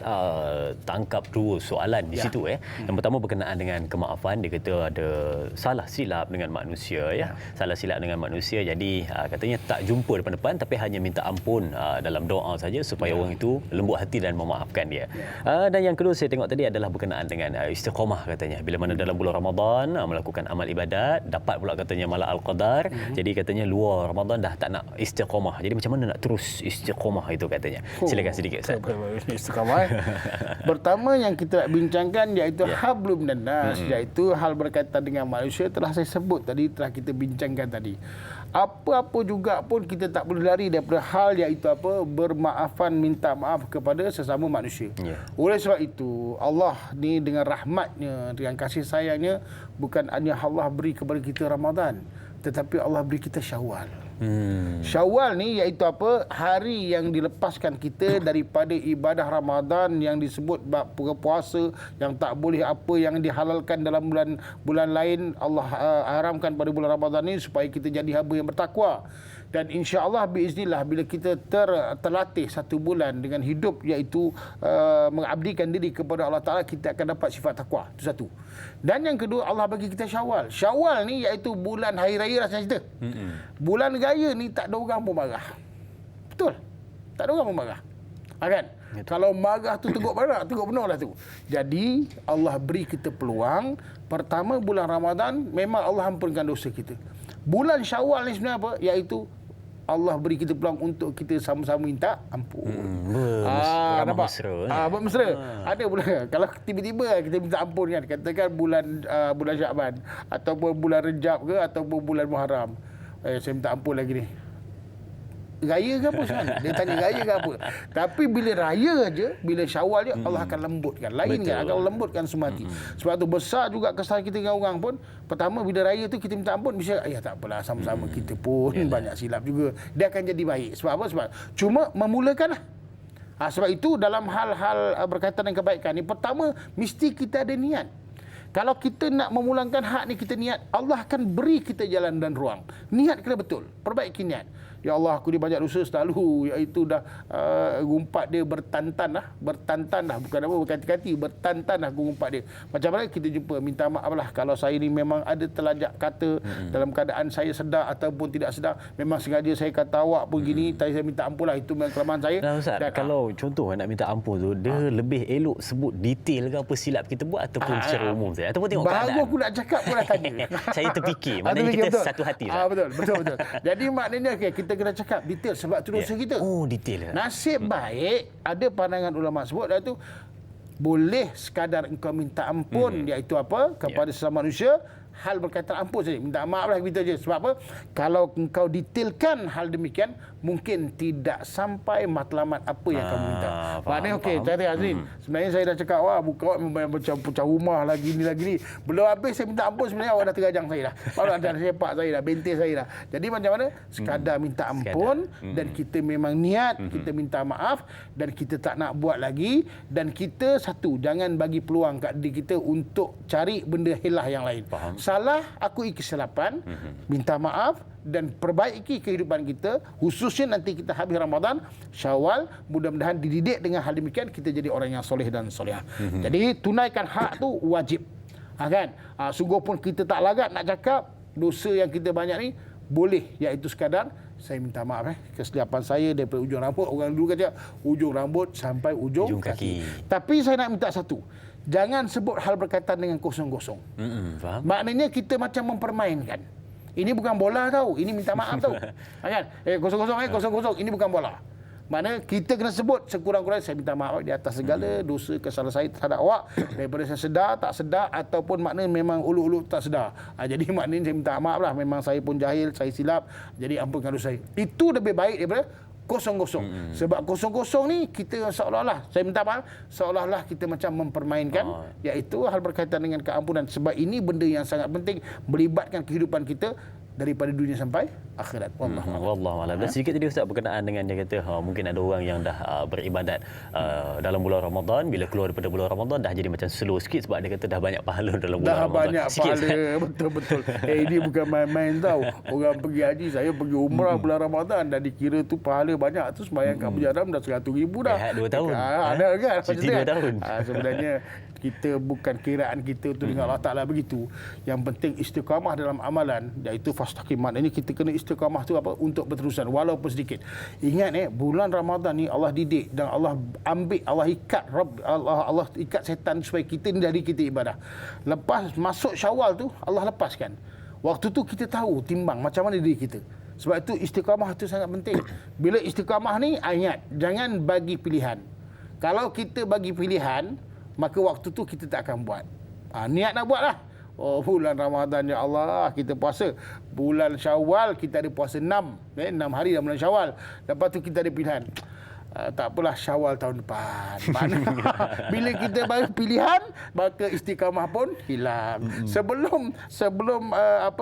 tangkap 2 soalan di situ. Yang pertama berkenaan dengan kemaafan. Dia kata ada salah silap dengan manusia, salah silap dengan manusia. Jadi katanya tak jumpa depan-depan, tapi hanya minta ampun dalam doa saja supaya orang itu lembut hati dan memaafkan. memaafkan dia. Dan yang kedua saya tengok tadi adalah berkenaan dengan istiqamah katanya. Bila mana dalam bulan Ramadan melakukan amal ibadat, dapat pula katanya malah al-qadar. Jadi katanya luar Ramadan dah tak nak istiqamah. Jadi macam mana nak terus istiqamah itu katanya. Silakan sedikit Ustaz. Istiqamah. Pertama yang kita nak bincangkan iaitu hablum minan nas, iaitu hal berkaitan dengan manusia telah saya sebut tadi, telah kita bincangkan tadi. Apa-apa juga pun kita tak boleh lari daripada hal iaitu apa? Bermaafan, minta maaf kepada sesama manusia. Oleh sebab itu, Allah ni dengan rahmatnya, dengan kasih sayangnya, bukan hanya Allah beri kepada kita Ramadan, tetapi Allah beri kita Syawal. Syawal ni iaitu apa? Hari yang dilepaskan kita daripada ibadah Ramadan yang disebut bab puasa, yang tak boleh apa yang dihalalkan dalam bulan lain Allah haramkan pada bulan Ramadan ni supaya kita jadi hamba yang bertakwa. Dan insya-Allah biiznillah bila kita terlatih 1 bulan dengan hidup iaitu mengabdikan diri kepada Allah Taala, kita akan dapat sifat takwa. Itu satu. Dan yang kedua, Allah bagi kita Syawal. Syawal ni iaitu bulan hari raya rasa cerita. Bulan raya ni tak ada orang pun marah. Betul? Tak ada orang pun marah. Kan? Kalau marah tu teguk benar, teguk benar lah tu. Jadi Allah beri kita peluang. Pertama bulan Ramadan memang Allah ampunkan dosa kita. Bulan Syawal ni sebenarnya apa? Iaitu Allah beri kita peluang untuk kita sama-sama minta ampun. Nampak? Mesra. Ada pula kalau tiba-tiba kita minta ampun kan, katakan bulan Syakban ataupun bulan Rejab ke ataupun bulan Muharram. Saya minta ampun lagi ni. Raya ke apa sebenarnya? Dia tanya raya ke apa. Tapi bila raya aja, bila Syawal je, Allah akan lembutkan. Lain kan, akan lembutkan semua hati. Sebab tu besar juga kesalahan kita dengan orang pun. Pertama bila raya tu kita minta ampun, bisa tak apalah, sama-sama kita pun banyak silap juga. Dia akan jadi baik. Sebab apa? Sebab cuma memulakanlah. Sebab itu dalam hal-hal berkaitan dengan kebaikan ni, pertama mesti kita ada niat. Kalau kita nak memulangkan hak ni, kita niat, Allah akan beri kita jalan dan ruang. Niat kena betul. Perbaiki niat. Ya Allah, aku ni banyak dosa selalu, iaitu dah gumpat dia bertantan dah, bukan apa berkati-kati, bertantan dah gumpat dia. Macam mana kita jumpa, minta maaf lah kalau saya ni memang ada terlajak kata dalam keadaan saya sedar ataupun tidak sedar, memang sengaja saya kata awak pun gini, tapi saya minta ampun lah, itu memang kelemahan saya. Nah, Ustaz, kalau contoh nak minta ampun tu, dia lebih elok sebut detail ke apa silap kita buat ataupun secara umum saja, ataupun tengok keadaan. Baru aku nak cakap pun dah tanya. Saya terfikir, maknanya kita betul. satu hati. Betul. Jadi maknanya kita kena cakap detail sebab tu dosa kita. Oh, detail. Nasib baik ada pandangan ulama sebut iaitu boleh sekadar engkau minta ampun iaitu apa? Kepada sesama manusia, hal berkaitan ampun saja. Minta maaf lah gitu je. Sebab apa? Kalau engkau detailkan hal demikian, mungkin tidak sampai matlamat apa yang kamu minta. Maknanya okey, cari Azrin. Sebenarnya saya dah cakap, buka awak macam pecah rumah lagi ni. Belum habis saya minta ampun, sebenarnya awak dah terajang saya dah. Baru dah sepak saya dah, bentil saya dah. Jadi macam mana? Sekadar minta ampun dan kita memang niat, kita minta maaf dan kita tak nak buat lagi, dan kita satu, jangan bagi peluang kat diri kita untuk cari benda helah yang lain. Salah, akui kesilapan, minta maaf dan perbaiki kehidupan kita, khususnya nanti kita habis Ramadan, Syawal, mudah-mudahan dididik dengan hal demikian, kita jadi orang yang soleh dan solehah. Jadi tunaikan hak tu wajib. Kan? Sungguh pun kita tak larat nak cakap dosa yang kita banyak ni, boleh iaitu sekadar saya minta maaf kesilapan saya daripada ujung rambut, orang dulu kata ujung rambut sampai ujung kaki. Tapi saya nak minta satu, jangan sebut hal berkaitan dengan kosong-kosong. Faham? Maknanya kita macam mempermainkan. Ini bukan bola tau, ini minta maaf tau. Kan? Kosong-kosong, ini bukan bola. Mana kita kena sebut sekurang-kurangnya saya minta maaf di atas segala dosa kesalahan saya terhadap awak, daripada saya sedar, tak sedar, ataupun maknanya memang ulu-ulu tak sedar. Jadi maknanya saya minta maaf lah, memang saya pun jahil, saya silap, jadi ampunkan dosa saya. Itu lebih baik daripada kosong-kosong. Sebab kosong-kosong ni kita seolah-olah, saya minta maaf, seolah-olah kita macam mempermainkan, iaitu hal berkaitan dengan keampunan. Sebab ini benda yang sangat penting, melibatkan kehidupan kita daripada dunia sampai akhirat. Wallahualam. Dan sedikit tadi Ustaz berkenaan dengan dia kata mungkin ada orang yang dah beribadat dalam bulan Ramadan, bila keluar daripada bulan Ramadan dah jadi macam slow sikit sebab dia kata dah banyak pahala dalam bulan Ramadan. Dah banyak pahala, betul-betul. Ini bukan main-main tau. Orang pergi haji, saya pergi umrah bulan Ramadan dan dikira tu pahala banyak tu, sembahyang kat Jaram dah 100,000 dah. 2 tahun. Ada kan? Cuti 2 tahun. Sebenarnya kita bukan kiraan kita tu dengan Allah Ta'ala begitu. Yang penting istiqamah dalam amalan, iaitu mustaqim. Maknanya kita kena istiqamah tu apa? Untuk berterusan walaupun sedikit. Ingat bulan Ramadan ni Allah didik dan Allah ambil, Allah ikat Allah ikat setan supaya kita ni dari kita ibadah. Lepas masuk Syawal tu Allah lepaskan. Waktu tu kita tahu timbang macam mana diri kita. Sebab itu istiqamah tu sangat penting. Bila istiqamah ni ingat, jangan bagi pilihan. Kalau kita bagi pilihan, maka waktu tu kita tak akan buat. Niat nak buat lah. Oh, bulan Ramadan, ya Allah, kita puasa. Bulan Syawal, kita ada puasa 6 hari dalam bulan Syawal. Lepas tu kita ada pilihan. Tak apalah, Syawal tahun depan. Bila kita bagi pilihan, maka istiqamah pun hilang. Sebelum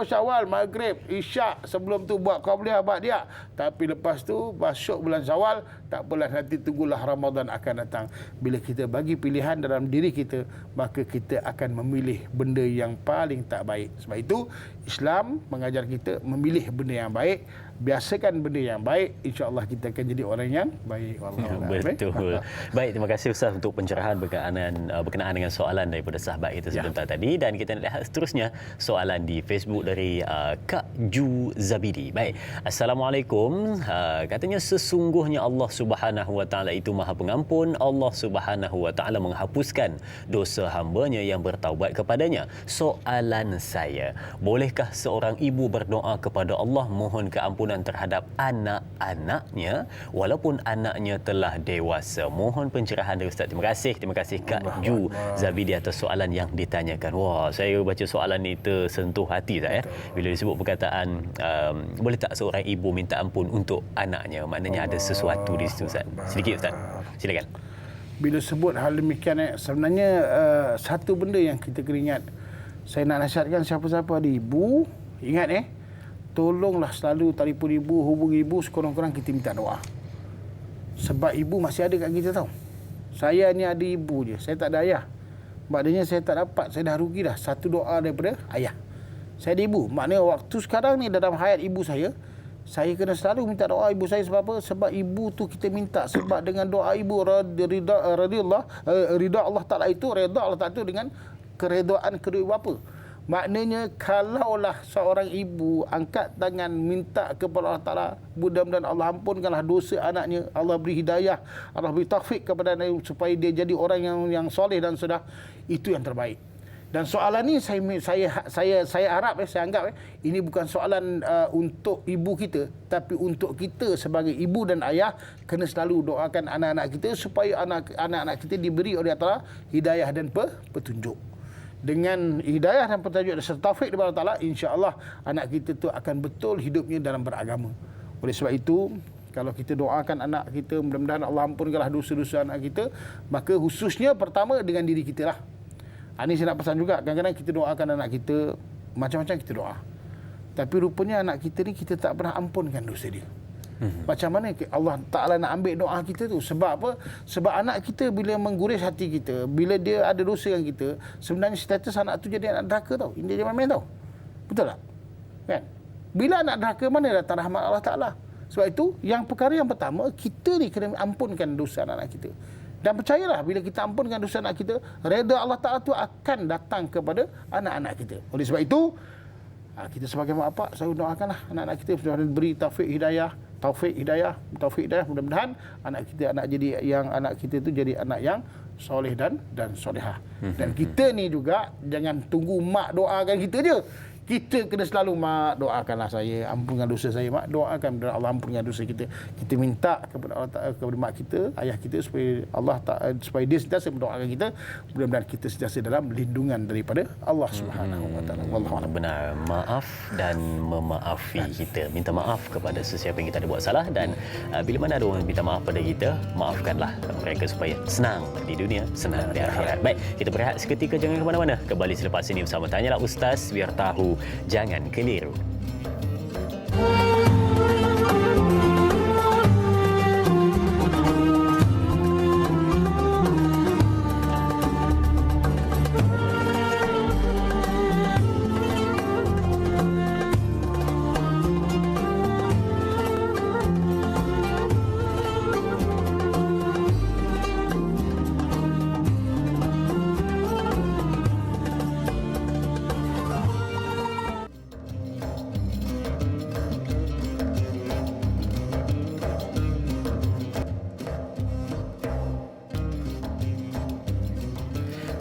Syawal, Maghrib, Isyak, sebelum tu buat qabliyah, ba'diyah. Tapi lepas tu masuk bulan Syawal, tak apalah, nanti tunggulah Ramadan akan datang. Bila kita bagi pilihan dalam diri kita, maka kita akan memilih benda yang paling tak baik. Sebab itu Islam mengajar kita memilih benda yang baik. Biasakan benda yang baik, insya-Allah kita akan jadi orang yang baik. Betul. Baik, terima kasih Ustaz untuk pencerahan berkenaan dengan soalan daripada sahabat kita sebentar tadi, dan kita nak lihat seterusnya soalan di Facebook dari Kak Ju Zabidi. Baik. Assalamualaikum. Katanya sesungguhnya Allah Subhanahu Wa Taala itu Maha Pengampun. Allah Subhanahu Wa Taala menghapuskan dosa hamba-Nya yang bertaubat kepadanya. Soalan saya, bolehkah seorang ibu berdoa kepada Allah mohon keampunan terhadap anak-anaknya walaupun anaknya telah dewasa? Mohon pencerahan dari Ustaz. Terima kasih Kak Ju Zabidi atas soalan yang ditanyakan. Wah, saya baca soalan ni tersentuh hati Ustaz bila disebut perkataan boleh tak seorang ibu minta ampun untuk anaknya? Maknanya ada sesuatu di situ Ustaz. Sedikit Ustaz. Silakan. Bila sebut hal demikian sebenarnya satu benda yang kita kena ingat. Saya nak nasihatkan siapa-siapa ada ibu, ingat tolonglah selalu telefon ibu, hubungi ibu, sekurang-kurang kita minta doa. Sebab ibu masih ada kat kita tahu. Saya ni ada ibu je, saya tak ada ayah. Maknanya saya tak dapat, saya dah rugi dah satu doa daripada ayah. Saya ada ibu. Maknanya waktu sekarang ni dalam hayat ibu saya kena selalu minta doa ibu saya. Sebab apa? Sebab ibu tu kita minta. Sebab dengan doa ibu, ridha Allah Ta'ala itu, redha Allah Ta'ala itu dengan keredaan kedua ibu bapa. Maknanya kalaulah seorang ibu angkat tangan minta kepada Allah Ta'ala, mudah-mudahan Allah ampunkanlah dosa anaknya, Allah beri hidayah, Allah beri taufik kepada anaknya supaya dia jadi orang yang soleh dan sudah, itu yang terbaik. Dan soalan ni saya harap saya anggap ini bukan soalan untuk ibu kita, tapi untuk kita sebagai ibu dan ayah kena selalu doakan anak-anak kita supaya anak-anak kita diberi oleh Allah Ta'ala hidayah dan petunjuk. Dengan hidayah dan petunjuk dan serta taufik daripada Allah Ta'ala, insya-Allah anak kita tu akan betul hidupnya dalam beragama. Oleh sebab itu, kalau kita doakan anak kita, mudah-mudahan Allah ampunkanlah dosa-dosa anak kita, maka khususnya pertama dengan diri kita lah. Ini saya nak pesan juga, kadang-kadang kita doakan anak kita, macam-macam kita doa. Tapi rupanya anak kita ni kita tak pernah ampunkan dosa dia. Macam mana Allah Ta'ala nak ambil doa kita tu? Sebab apa? Sebab anak kita bila mengguris hati kita, bila dia ada dosa dengan kita, sebenarnya status anak tu jadi anak derhaka tau. Ini dia main-main tau. Betul tak? Kan? Bila anak derhaka, mana datang rahmat Allah Ta'ala? Sebab itu, perkara yang pertama, kita ni kena ampunkan dosa anak-anak kita. Dan percayalah, bila kita ampunkan dosa anak kita, redha Allah Ta'ala tu akan datang kepada anak-anak kita. Oleh sebab itu, kita sebagai mak bapak, saya doakanlah anak-anak kita beri taufik hidayah, mudah-mudahan anak kita tu jadi anak yang soleh dan solehah. Dan kita ni juga jangan tunggu mak doakan kita je. Kita kena selalu, mak doakanlah saya, ampunkan dosa saya, mak doakan Allah ampunkan dosa kita. Kita minta kepada Allah Ta'ala, kepada mak kita, ayah kita supaya dia sentiasa mendoakan kita, mudah-mudahan kita sentiasa dalam lindungan daripada Allah Subhanahu Wa Ta'ala. Wallahu a'lam. Benar, maaf dan memaafi kita. Minta maaf kepada sesiapa yang kita ada buat salah, dan bila mana ada orang minta maaf pada kita, maafkanlah mereka supaya senang di dunia, senang di akhirat. Baik, kita berehat seketika, jangan ke mana-mana. Kembali selepas ini bersama Tanyalah Ustaz, biar tahu jangan keliru.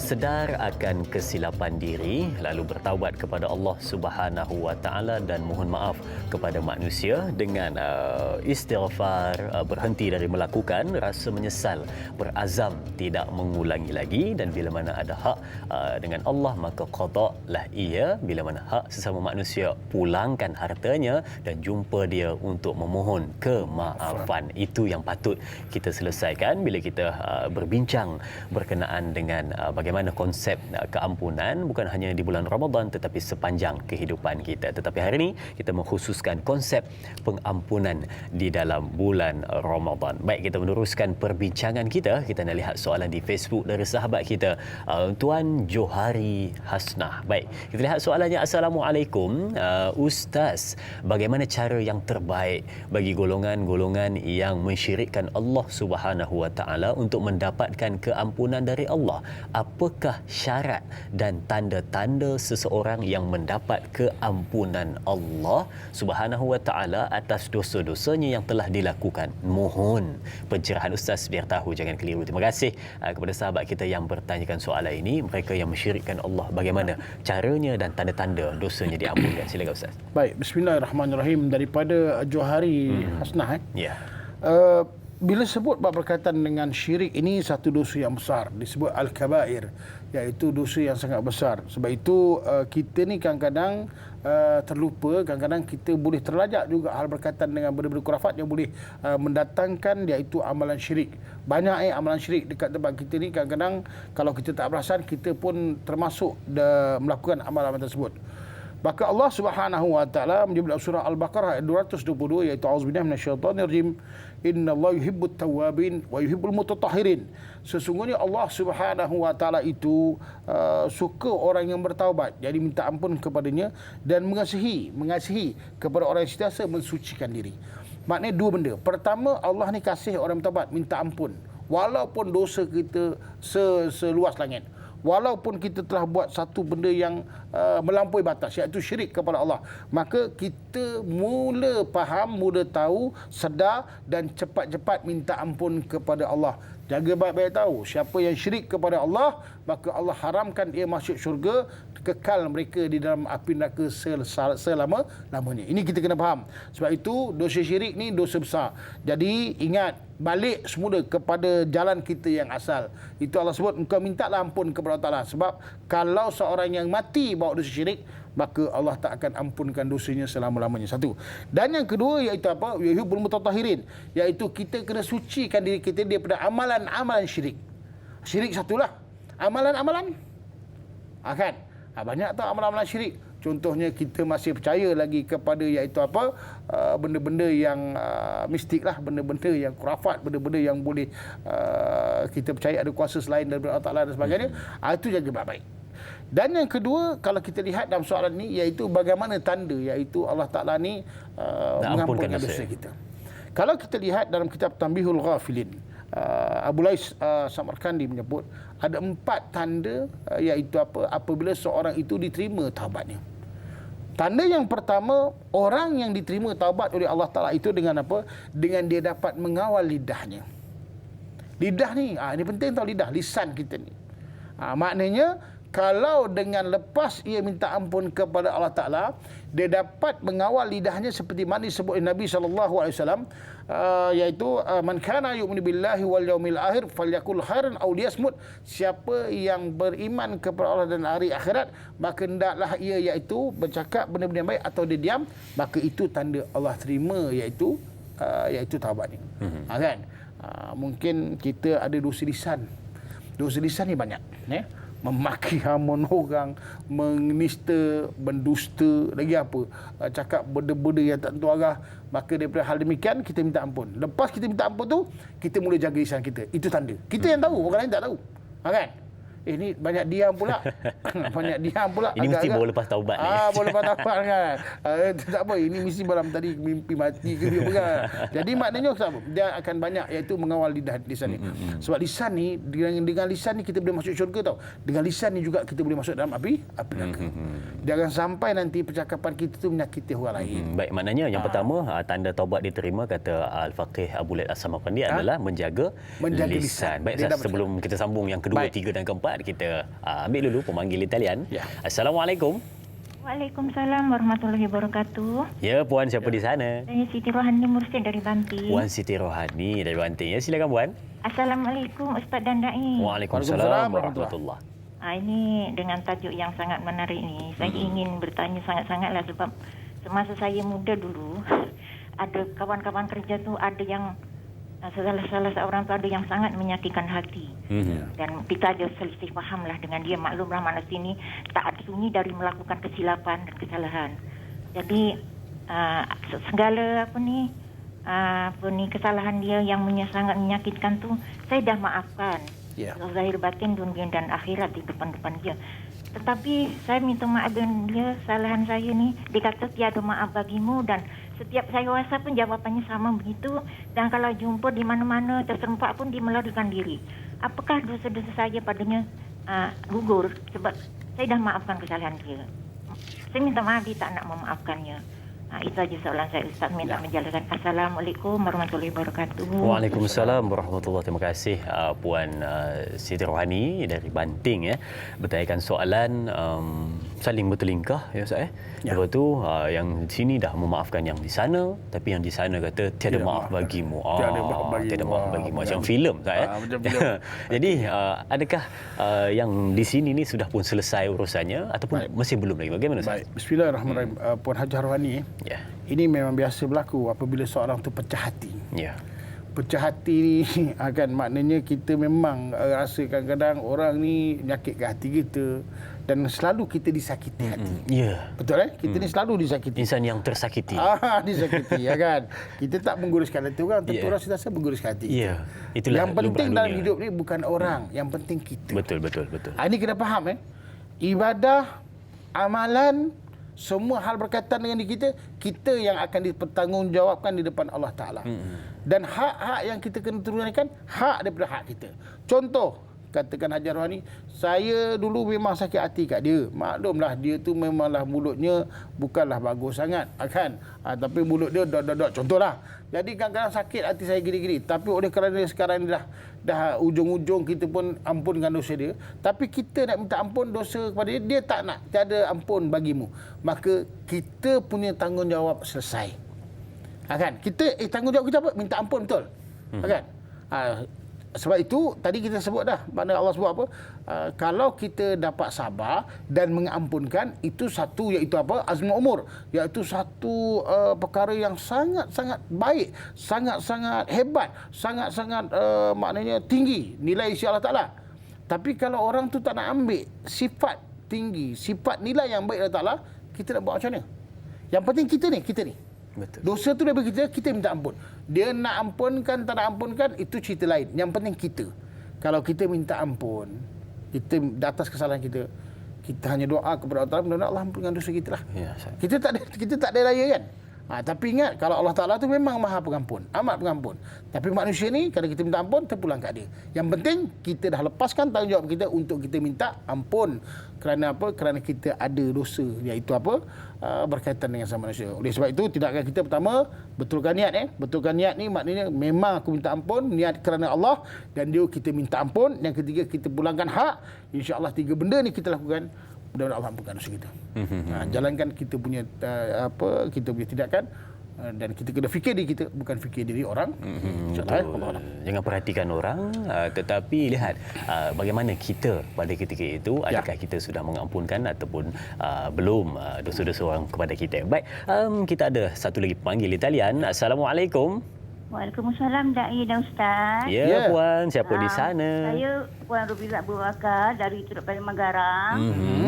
sedar akan kesilapan diri lalu bertaubat kepada Allah Subhanahu Wa Taala dan mohon maaf kepada manusia dengan istighfar, berhenti dari melakukan, rasa menyesal, berazam tidak mengulangi lagi, dan bila mana ada hak dengan Allah maka qada'lah ia, bila mana hak sesama manusia pulangkan hartanya dan jumpa dia untuk memohon kemaafan. Itu yang patut kita selesaikan bila kita berbincang berkenaan dengan bagaimana konsep keampunan bukan hanya di bulan Ramadan tetapi sepanjang kehidupan kita. Tetapi hari ini kita mengkhususkan konsep pengampunan di dalam bulan Ramadan. Baik, kita meneruskan perbincangan kita. Kita nak lihat soalan di Facebook dari sahabat kita, Tuan Johari Hasnah. Baik, kita lihat soalannya. Assalamualaikum, Ustaz, bagaimana cara yang terbaik bagi golongan-golongan yang mensyirikkan Allah Subhanahu Wa Taala untuk mendapatkan keampunan dari Allah? Apakah syarat dan tanda-tanda seseorang yang mendapat keampunan Allah Subhanahu Wa Taala atas dosa-dosanya yang telah dilakukan? Mohon pencerahan Ustaz biar tahu, jangan keliru. Terima kasih kepada sahabat kita yang bertanyakan soalan ini. Mereka yang mensyirikkan Allah, bagaimana caranya dan tanda-tanda dosanya diampunkan? Silakan Ustaz. Baik, bismillahirrahmanirrahim. Daripada Johari Hasnah. Ya. Bila sebut bab berkaitan dengan syirik, ini satu dosa yang besar, disebut al-kabair, iaitu dosa yang sangat besar. Sebab itu kita ni kadang-kadang terlupa, kadang-kadang kita boleh terlajak juga hal berkaitan dengan benda-benda khurafat yang boleh mendatangkan, iaitu amalan syirik. Banyak amalan syirik dekat tempat kita ni, kadang-kadang kalau kita tak perasan kita pun termasuk melakukan amalan tersebut. Maka Allah Subhanahu Wa Taala menyebut dalam surah Al-Baqarah ayat 222, iaitu auzubillahi minasyaitonirrajim, innallaha yuhibbut tawwabin wa yuhibbul mutatahhirin. Sesungguhnya Allah Subhanahu Wa Taala itu suka orang yang bertaubat, jadi minta ampun kepadanya, dan mengasihi kepada orang yang sentiasa mensucikan diri. Maknanya dua benda. Pertama, Allah ni kasih orang bertaubat, minta ampun walaupun dosa kita seluas langit. Walaupun kita telah buat satu benda yang melampaui batas, iaitu syirik kepada Allah, maka kita mula faham, mula tahu, sedar dan cepat-cepat minta ampun kepada Allah. Jaga baik-baik tahu, siapa yang syirik kepada Allah, maka Allah haramkan dia masuk syurga, kekal mereka di dalam api neraka selama-lamanya. Ini kita kena faham. Sebab itu dosa syirik ni dosa besar. Jadi ingat, balik semula kepada jalan kita yang asal. Itu Allah sebut, engkau mintalah ampun kepada Allah Ta'ala. Sebab kalau seorang yang mati bawa dosa syirik, maka Allah tak akan ampunkan dosanya selama-lamanya. Satu. Dan yang kedua iaitu apa? Yuhibbul mutatahhirin, iaitu kita kena sucikan diri kita daripada amalan-amalan syirik. Syirik satulah. Amalan-amalan. Kan? Banyak tak amalan-amalan syirik. Contohnya kita masih percaya lagi kepada iaitu apa? Benda-benda yang mistik lah, benda-benda yang khurafat, benda-benda yang boleh kita percaya ada kuasa selain daripada Allah Ta'ala dan sebagainya. Itu jaga baik-baik. Dan yang kedua, kalau kita lihat dalam soalan ni, iaitu bagaimana tanda iaitu Allah Ta'ala ni mengampunkan dosa kita. Kalau kita lihat dalam kitab Tanbihul Ghafilin, Abu Lais Samarkandi menyebut ada 4 tanda iaitu apa? Apabila seorang itu diterima taubatnya. Tanda yang pertama, orang yang diterima taubat oleh Allah Ta'ala itu dengan apa? Dengan dia dapat mengawal lidahnya. Lidah ni, ini penting tahu lidah, lisan kita ni. Maknanya kalau dengan lepas ia minta ampun kepada Allah Ta'ala, dia dapat mengawal lidahnya seperti mana disebut oleh Nabi SAW, iaitu man kana yu'minu billahi wal yaumil akhir falyakul khairan aw liyasmut. Siapa yang beriman kepada Allah dan hari akhirat, maka hendaklah ia iaitu bercakap benda-benda yang baik atau dia diam, maka itu tanda Allah terima iaitu taubat ni. Kan? Mungkin kita ada dosa lisan. Dosa lisan ni banyak, memaki hamun orang, menista, mendusta, lagi apa, cakap benda-benda yang tak tentu arah. Maka daripada hal demikian kita minta ampun. Lepas kita minta ampun tu, kita mula jaga lisan kita. Itu tanda. Kita yang tahu, orang lain tak tahu. Kan? Ini banyak diam pula. Banyak diam pula. Ini mesti baru lepas taubat ni. Baru lepas taubat kan. Tak apa, ini mesti malam tadi mimpi mati ke dia kan. Jadi maknanya dia akan banyak iaitu mengawal lisan ni. Sebab lisan ni, dengan lisan ni kita boleh masuk syurga tau. Dengan lisan ni juga kita boleh masuk dalam api neraka. Jangan sampai nanti percakapan kita tu menyakiti orang lain. Baik, maknanya yang pertama, tanda taubat diterima kata Al-Faqih Abu Lais As-Samarkandi adalah menjaga lisan. Baik, sebelum kita sambung yang kedua, tiga dan keempat, Ustaz kita. Ambil dulu pemanggil talian. Ya. Assalamualaikum. Waalaikumsalam warahmatullahi wabarakatuh. Ya, Puan siapa di sana? Saya Siti Rohani Mursyid dari Banting. Puan Siti Rohani dari Banting. Ya, silakan Puan. Assalamualaikum Ustaz dan Dai. Waalaikumsalam warahmatullahi. Ini dengan tajuk yang sangat menarik ni. Saya ingin bertanya sangat-sangatlah sebab semasa saya muda dulu ada kawan-kawan kerja tu ada yang salah seorang tu ada yang sangat menyakitkan hati. Dan kita ada selisih fahamlah dengan dia. Maklumlah mana sini tak sunyi dari melakukan kesilapan dan kesalahan. Jadi segala kesalahan dia yang sangat menyakitkan tu saya dah maafkan. Zahir batin dunia dan akhirat di depan dia. Tetapi saya minta maaf dengan dia, kesalahan saya ni dia kata tiada maaf bagimu, dan setiap saya WhatsApp pun jawapannya sama begitu, dan kalau jumpa di mana-mana terserempak pun dia melarikan diri. Apakah dosa-dosa saya padanya gugur sebab saya dah maafkan kesalahan dia. Saya minta maaf dia tak nak memaafkannya. Itu saja soalan saya, Ustaz. Minta menjalankan. Assalamualaikum warahmatullahi wabarakatuh. Waalaikumsalam warahmatullahi. Terima kasih Puan Siti Rohani dari Banting bertanyakan soalan saling bertelingkah ya Ustaz Lepas tu yang sini dah memaafkan yang di sana, tapi yang di sana kata tiada maaf bagimu. Tiada maaf bagimu. Macam filem Ustaz Macam filem. Jadi adakah yang di sini ni sudah pun selesai urusannya ataupun masih belum lagi? Bagaimana Ustaz? Baik. Bismillahirrahmanirrahim. Puan Hajah Rohani, Ya. ini memang biasa berlaku apabila seorang tu pecah hati. Ya. Pecah hati ni akan maknanya kita memang rasa kadang-kadang orang ni menyakitkan hati kita dan selalu kita disakiti hati. Ya. Betul Kita ni selalu disakiti. Insan yang tersakiti. Disakiti ya kan. Kita tak mengguruskan hati orang, tentu orang sentiasa mengguruskan hati kita. Ya. Itulah Yang penting lumrah dalam dunia. hidup ni bukan orang, yang penting kita. Betul. Ini kena faham Ibadah, amalan, semua hal berkaitan dengan diri kita yang akan dipertanggungjawabkan di depan Allah Ta'ala. Dan hak-hak yang kita kena turunkan, hak daripada hak kita. Contoh, katakan Hajar Rohani, saya dulu memang sakit hati kat dia. Maklumlah dia tu memanglah mulutnya bukanlah bagus sangat, kan? Tapi mulut dia dot. Contohlah. Jadi kadang-kadang sakit hati saya gini-gini. Tapi oleh kerana sekarang ni dah ujung-ujung kita pun ampunkan dosa dia. Tapi kita nak minta ampun dosa kepada dia, dia tak nak. Tiada ampun bagimu. Maka kita punya tanggungjawab selesai. Kan? Kita tanggungjawab kita apa? Minta ampun, betul? Kan? Sebab itu tadi kita sebut dah, mana Allah sebut apa? Kalau kita dapat sabar dan mengampunkan, itu satu, iaitu apa? Azmul umur, iaitu satu perkara yang sangat-sangat baik, sangat-sangat hebat, sangat-sangat maknanya tinggi nilai isi Allah Ta'ala. Tapi kalau orang tu tak nak ambil sifat tinggi, sifat nilai yang baik Allah Ta'ala, kita nak buat macam mana? Yang penting kita ni. Betul. Dosa tu daripada kita minta ampun. Dia nak ampunkan, tak nak ampunkan, itu cerita lain. Yang penting kita. Kalau kita minta ampun, kita di atas kesalahan kita hanya doa kepada Allah Ta'ala, mudah-mudahan Allah ampunkan dosa kita lah. Ya, kita tak ada raya kan? Tapi ingat, kalau Allah Ta'ala tu memang maha pengampun, amat pengampun. Tapi manusia ni, kalau kita minta ampun, terpulang kat dia. Yang penting, kita dah lepaskan tanggungjawab kita untuk kita minta ampun. Kerana apa? Kerana kita ada dosa, iaitu apa? Berkaitan dengan sama manusia. Oleh sebab itu, tindakan kita pertama, betulkan niat. Betulkan niat ni maknanya memang aku minta ampun, niat kerana Allah, dan dia kita minta ampun. Yang ketiga, kita pulangkan hak. InsyaAllah 3 benda ni kita lakukan. Mudah-mudahan Allah ampunkan dosa kita. Jalankan kita punya kita punya tindakan, dan kita kena fikir diri kita, bukan fikir diri orang. Betul. Jangan perhatikan orang, tetapi lihat bagaimana kita pada ketika itu, adakah kita sudah mengampunkan ataupun belum dosa-dosa orang kepada kita. Baik, kita ada satu lagi panggil di talian. Assalamualaikum. Waalaikumsalam Dai dan Ustaz. Ya, Puan, siapa di sana? Saya Puan Rubilah Abu Bakar dari Teluk Paling Manggaram.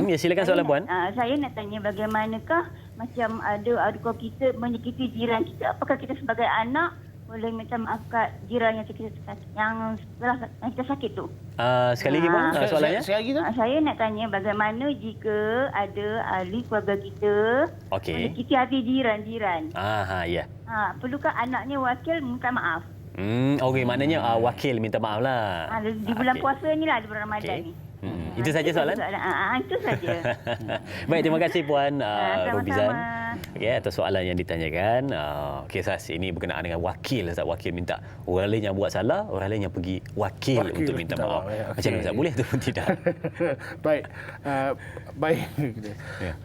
Ya, silakan soalan Puan. Saya nak tanya bagaimanakah macam ada kita menyakiti jiran kita, apakah kita sebagai anak boleh minta maaf kat jiran yang kita sakit tu? Sekali lagi Puan soalannya. Saya nak tanya bagaimana jika ada ahli keluarga kita menyakiti hati jiran-jiran. Ya. Perlukah anaknya wakil minta maaf? Okey, maknanya wakil minta maaf lah. Di bulan puasa ni lah, di bulan Ramadan ni. Itu saja soalan? Itu saja. Baik, terima kasih Puan Robizan. Sama-sama. Okay, atas soalan yang ditanyakan. Okey, Sas, ini berkenaan dengan wakil. Ustaz, wakil minta orang lain yang buat salah, orang lain yang pergi wakil untuk minta maaf. Macam mana Ustaz? Boleh ataupun tidak? Baik. Baik.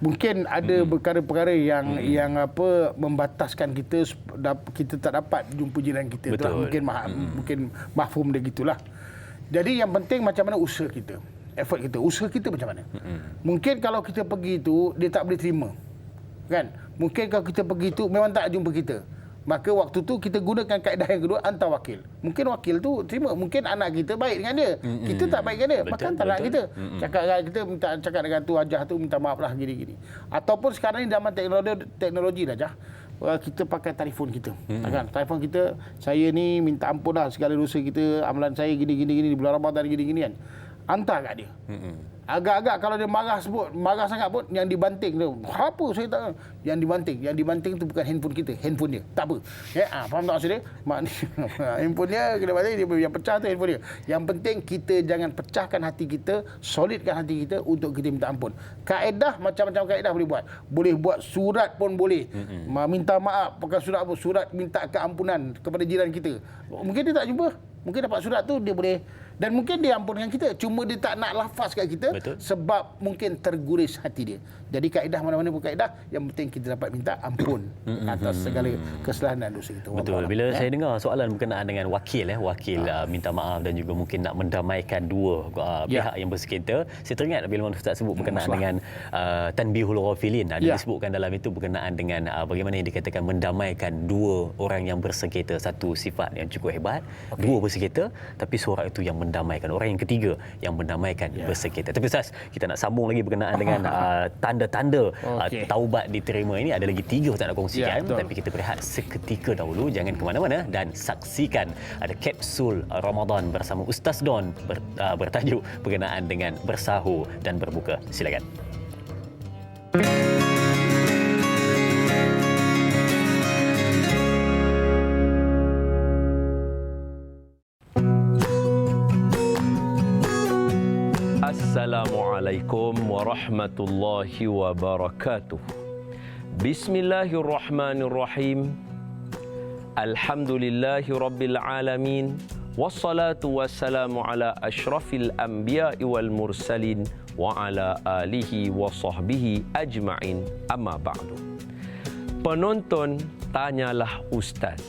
Mungkin ada perkara-perkara yang membataskan kita tak dapat jumpa jiran kita. Betul. Mungkin mafhum dia gitulah. Jadi yang penting macam mana usaha kita. Effort kita, usaha kita macam mana. Mungkin kalau kita pergi itu dia tak boleh terima. Kan? Mungkin kalau kita pergi itu memang tak jumpa kita. Maka waktu tu kita gunakan kaedah yang kedua, hantar wakil. Mungkin wakil tu terima, mungkin anak kita baik dengan dia. Kita tak baik dengan dia, maka hantar anak kita. Cakap dengan tu Hajah tu minta maaf lah gini-gini. Ataupun sekarang ni zaman teknologi dah Jah. Kita pakai telefon kita. Kan? Telefon kita, saya ni minta ampun lah segala dosa kita, amalan saya gini-gini di bulan Ramadan gini-gini kan. Hantar kat dia. Agak-agak kalau dia marah sangat pun yang dibanting tu. Apa saya tak yang dibanting tu bukan handphone kita, handphone dia. Tak apa. Faham tak maksud dia? Handphone dia kena banting, dia yang pecah tu handphone dia. Yang penting kita jangan pecahkan hati kita, solidkan hati kita untuk kita minta ampun. Kaedah macam-macam kaedah boleh buat. Boleh buat surat pun boleh. Minta maaf pakai surat apa? Surat minta keampunan kepada jiran kita. Mungkin dia tak jumpa. Mungkin dapat surat tu dia boleh, dan mungkin dia ampun dengan kita, cuma dia tak nak lafaz kat kita. Betul. Sebab mungkin terguris hati dia. Jadi kaedah mana-mana pun kaedah, yang penting kita dapat minta ampun atas segala kesalahan dan dosa kita. Betul. Bila saya dengar soalan berkenaan dengan wakil minta maaf dan juga mungkin nak mendamaikan dua pihak yang bersengketa, saya teringat bila Ustaz sebut berkenaan dengan tanbihul ghafilin. Disebutkan dalam itu berkenaan dengan bagaimana yang dikatakan mendamaikan dua orang yang bersengketa. Satu sifat yang cukup hebat, dua bersengketa, tapi seorang itu yang mendamaikan, orang yang ketiga yang mendamaikan bersengketa. Tapi Ustaz, kita nak sambung lagi berkenaan dengan tanda-tanda taubat diterima ini. Ada lagi 3 tak nak kongsikan, tapi kita berehat seketika dahulu. Jangan ke mana-mana dan saksikan ada kapsul Ramadan bersama Ustaz Don bertajuk berkenaan dengan bersahur dan berbuka. Silakan. Assalamualaikum warahmatullahi wabarakatuh. Bismillahirrahmanirrahim. Alhamdulillahi rabbil alamin. Wassalatu wassalamu ala asyrafil anbiya'i wal mursalin wa ala alihi wa sahbihi ajma'in. Amma ba'du. Penonton tanyalah Ustaz.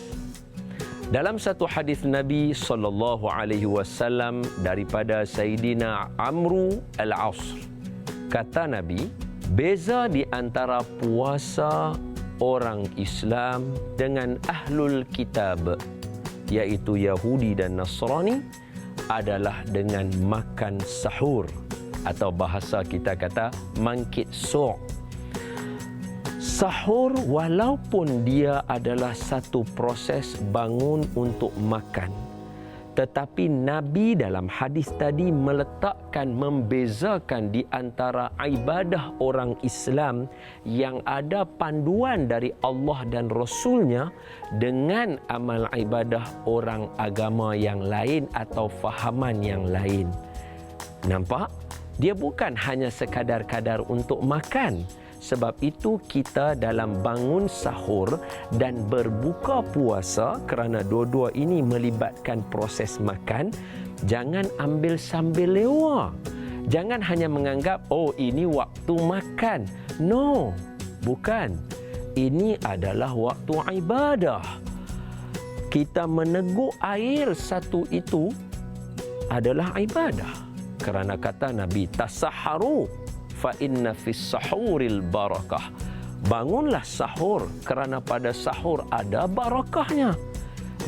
Dalam satu hadis Nabi sallallahu alaihi wasallam daripada Sayyidina Amru al-As, kata Nabi, beza di antara puasa orang Islam dengan ahlul kitab, iaitu Yahudi dan Nasrani, adalah dengan makan sahur, atau bahasa kita kata mangkit su'. Sahur walaupun dia adalah satu proses bangun untuk makan, tetapi Nabi dalam hadis tadi meletakkan, membezakan di antara ibadah orang Islam yang ada panduan dari Allah dan Rasulnya dengan amal ibadah orang agama yang lain atau fahaman yang lain. Nampak? Dia bukan hanya sekadar-kadar untuk makan. Sebab itu kita dalam bangun sahur dan berbuka puasa, kerana dua-dua ini melibatkan proses makan, jangan ambil sambil lewa. Jangan hanya menganggap, oh ini waktu makan. No, bukan. Ini adalah waktu ibadah. Kita meneguk air satu itu adalah ibadah. Kerana kata Nabi, tasaharu fa inna fis sahuril barakah. Bangunlah sahur, kerana pada sahur ada barakahnya.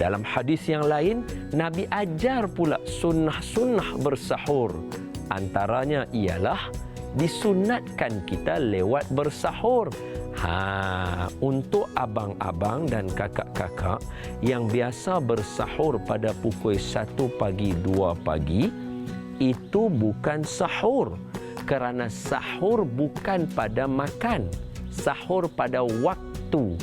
Dalam hadis yang lain, Nabi ajar pula sunnah-sunnah bersahur. Antaranya ialah disunatkan kita lewat bersahur. Untuk abang-abang dan kakak-kakak yang biasa bersahur pada pukul 1 pagi, 2 pagi, itu bukan sahur. Kerana sahur bukan pada makan, sahur pada waktu.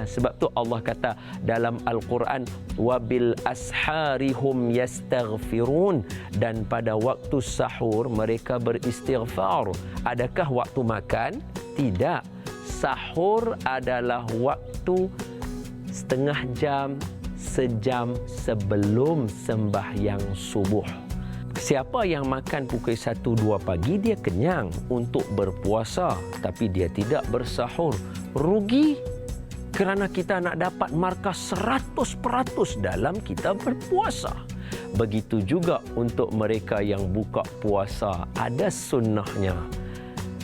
Sebab tu Allah kata dalam Al-Quran, wabil asharihum yastaghfirun, dan pada waktu sahur mereka beristighfar. Adakah waktu makan? Tidak. Sahur adalah waktu setengah jam, sejam sebelum sembahyang subuh. Siapa yang makan pukul 1-2 pagi, dia kenyang untuk berpuasa, tapi dia tidak bersahur. Rugi, kerana kita nak dapat markah 100% dalam kita berpuasa. Begitu juga untuk mereka yang buka puasa, ada sunnahnya.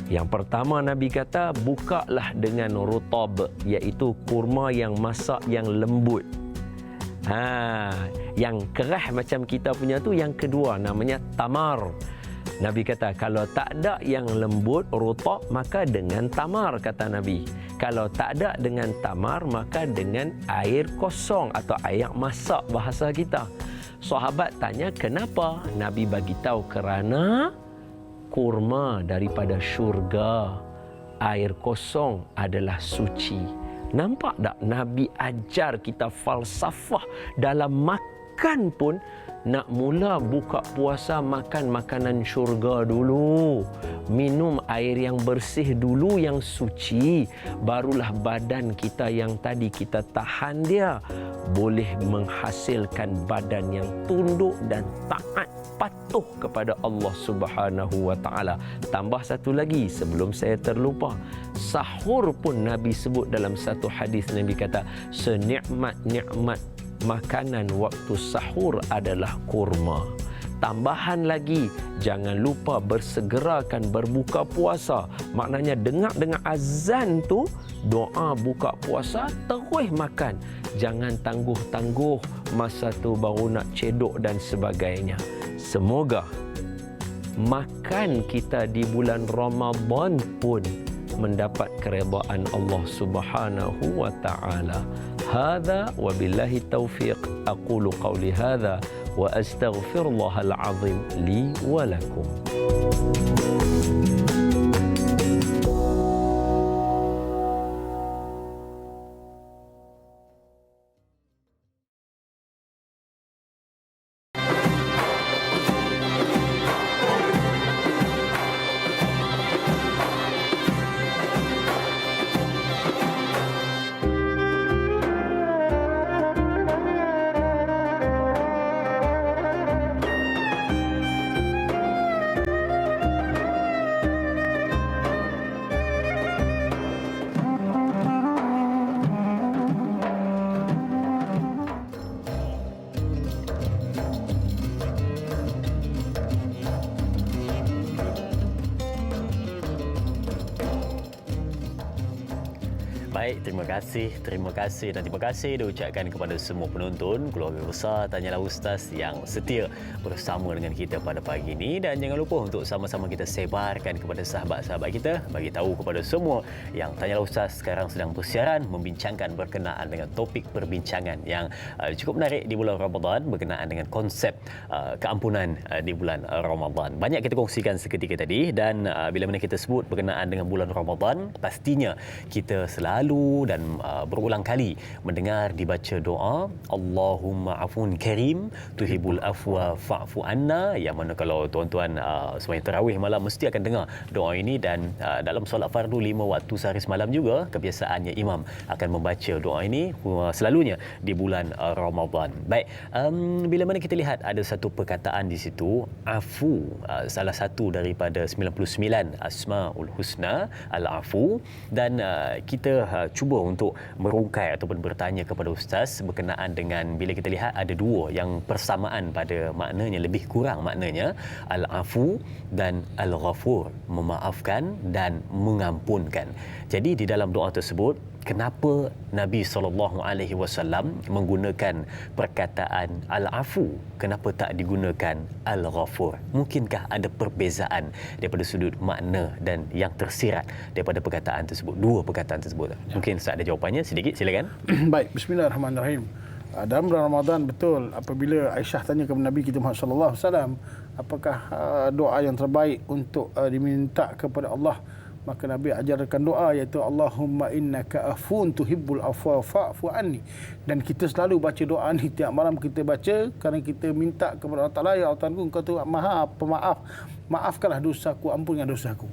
Yang pertama, Nabi kata, bukalah dengan rutab, iaitu kurma yang masak yang lembut. Yang kerah macam kita punya tu yang kedua, namanya tamar. Nabi kata kalau tak ada yang lembut, rutab, maka dengan tamar, kata Nabi. Kalau tak ada dengan tamar, maka dengan air kosong atau air masak bahasa kita. Sahabat tanya kenapa? Nabi bagi tahu kerana kurma daripada syurga, air kosong adalah suci. Nampak tak Nabi ajar kita falsafah dalam makan pun? Nak mula buka puasa, makan makanan syurga dulu, minum air yang bersih dulu, yang suci, barulah badan kita yang tadi kita tahan dia boleh menghasilkan badan yang tunduk dan taat patuh kepada Allah Subhanahu wa taala. Tambah satu lagi sebelum saya terlupa, sahur pun Nabi sebut dalam satu hadis. Nabi kata senikmat-nikmat makanan waktu sahur adalah kurma. Tambahan lagi, jangan lupa bersegerakan berbuka puasa. Maknanya dengar azan tu, doa buka puasa, terus makan. Jangan tangguh-tangguh masa tu baru nak cedok dan sebagainya. Semoga makan kita di bulan Ramadan pun mendapat keredaan Allah Subhanahu wa taala. Hadza wa billahi taufiq, aqulu qawli hadza wa astaghfirullahal azim li wa lakum. Baik, terima kasih dan terima kasih diucapkan kepada semua penonton, keluarga besar Tanyalah Ustaz yang setia bersama dengan kita pada pagi ini. Dan jangan lupa untuk sama-sama kita sebarkan kepada sahabat-sahabat kita, bagi tahu kepada semua yang Tanyalah Ustaz sekarang sedang bersiaran membincangkan berkenaan dengan topik perbincangan yang cukup menarik di bulan Ramadan, berkenaan dengan konsep keampunan di bulan Ramadan. Banyak kita kongsikan seketika tadi, dan bila mana kita sebut berkenaan dengan bulan Ramadan, pastinya kita selalu dan berulang kali mendengar dibaca doa Allahumma afun karim tuhibul afwa fa'fu anna, yang mana kalau tuan-tuan sembahyang tarawih malam mesti akan dengar doa ini. Dan dalam solat fardu 5 waktu sehari semalam juga kebiasaannya imam akan membaca doa ini selalunya di bulan Ramadan. Baik, bila mana kita lihat ada satu perkataan di situ, afu, salah satu daripada 99 Asmaul Husna, al-afu, dan kita cuba untuk merungkai ataupun bertanya kepada Ustaz berkenaan dengan, bila kita lihat ada dua yang persamaan pada maknanya, lebih kurang maknanya, al-afu dan al-ghafur, memaafkan dan mengampunkan. Jadi di dalam doa tersebut, kenapa Nabi SAW menggunakan perkataan al-afu? Kenapa tak digunakan al-ghafur? Mungkinkah ada perbezaan daripada sudut makna dan yang tersirat daripada perkataan tersebut, dua perkataan tersebut? Mungkin Ustaz ada jawapannya, sedikit silakan. Baik, bismillahirrahmanirrahim. Dalam bulan Ramadan, betul, apabila Aisyah tanya kepada Nabi kita Muhammad SAW, apakah doa yang terbaik untuk diminta kepada Allah maka Nabi ajarkan doa iaitu Allahumma innaka afun tuhibbul afwa fa'fu anni. Dan kita selalu baca doa ni tiap malam kita baca kerana kita minta kepada Allah Taala, ya Allah Engkau tu Maha Pemaaf, maafkanlah dosaku, ampunkan dosaku.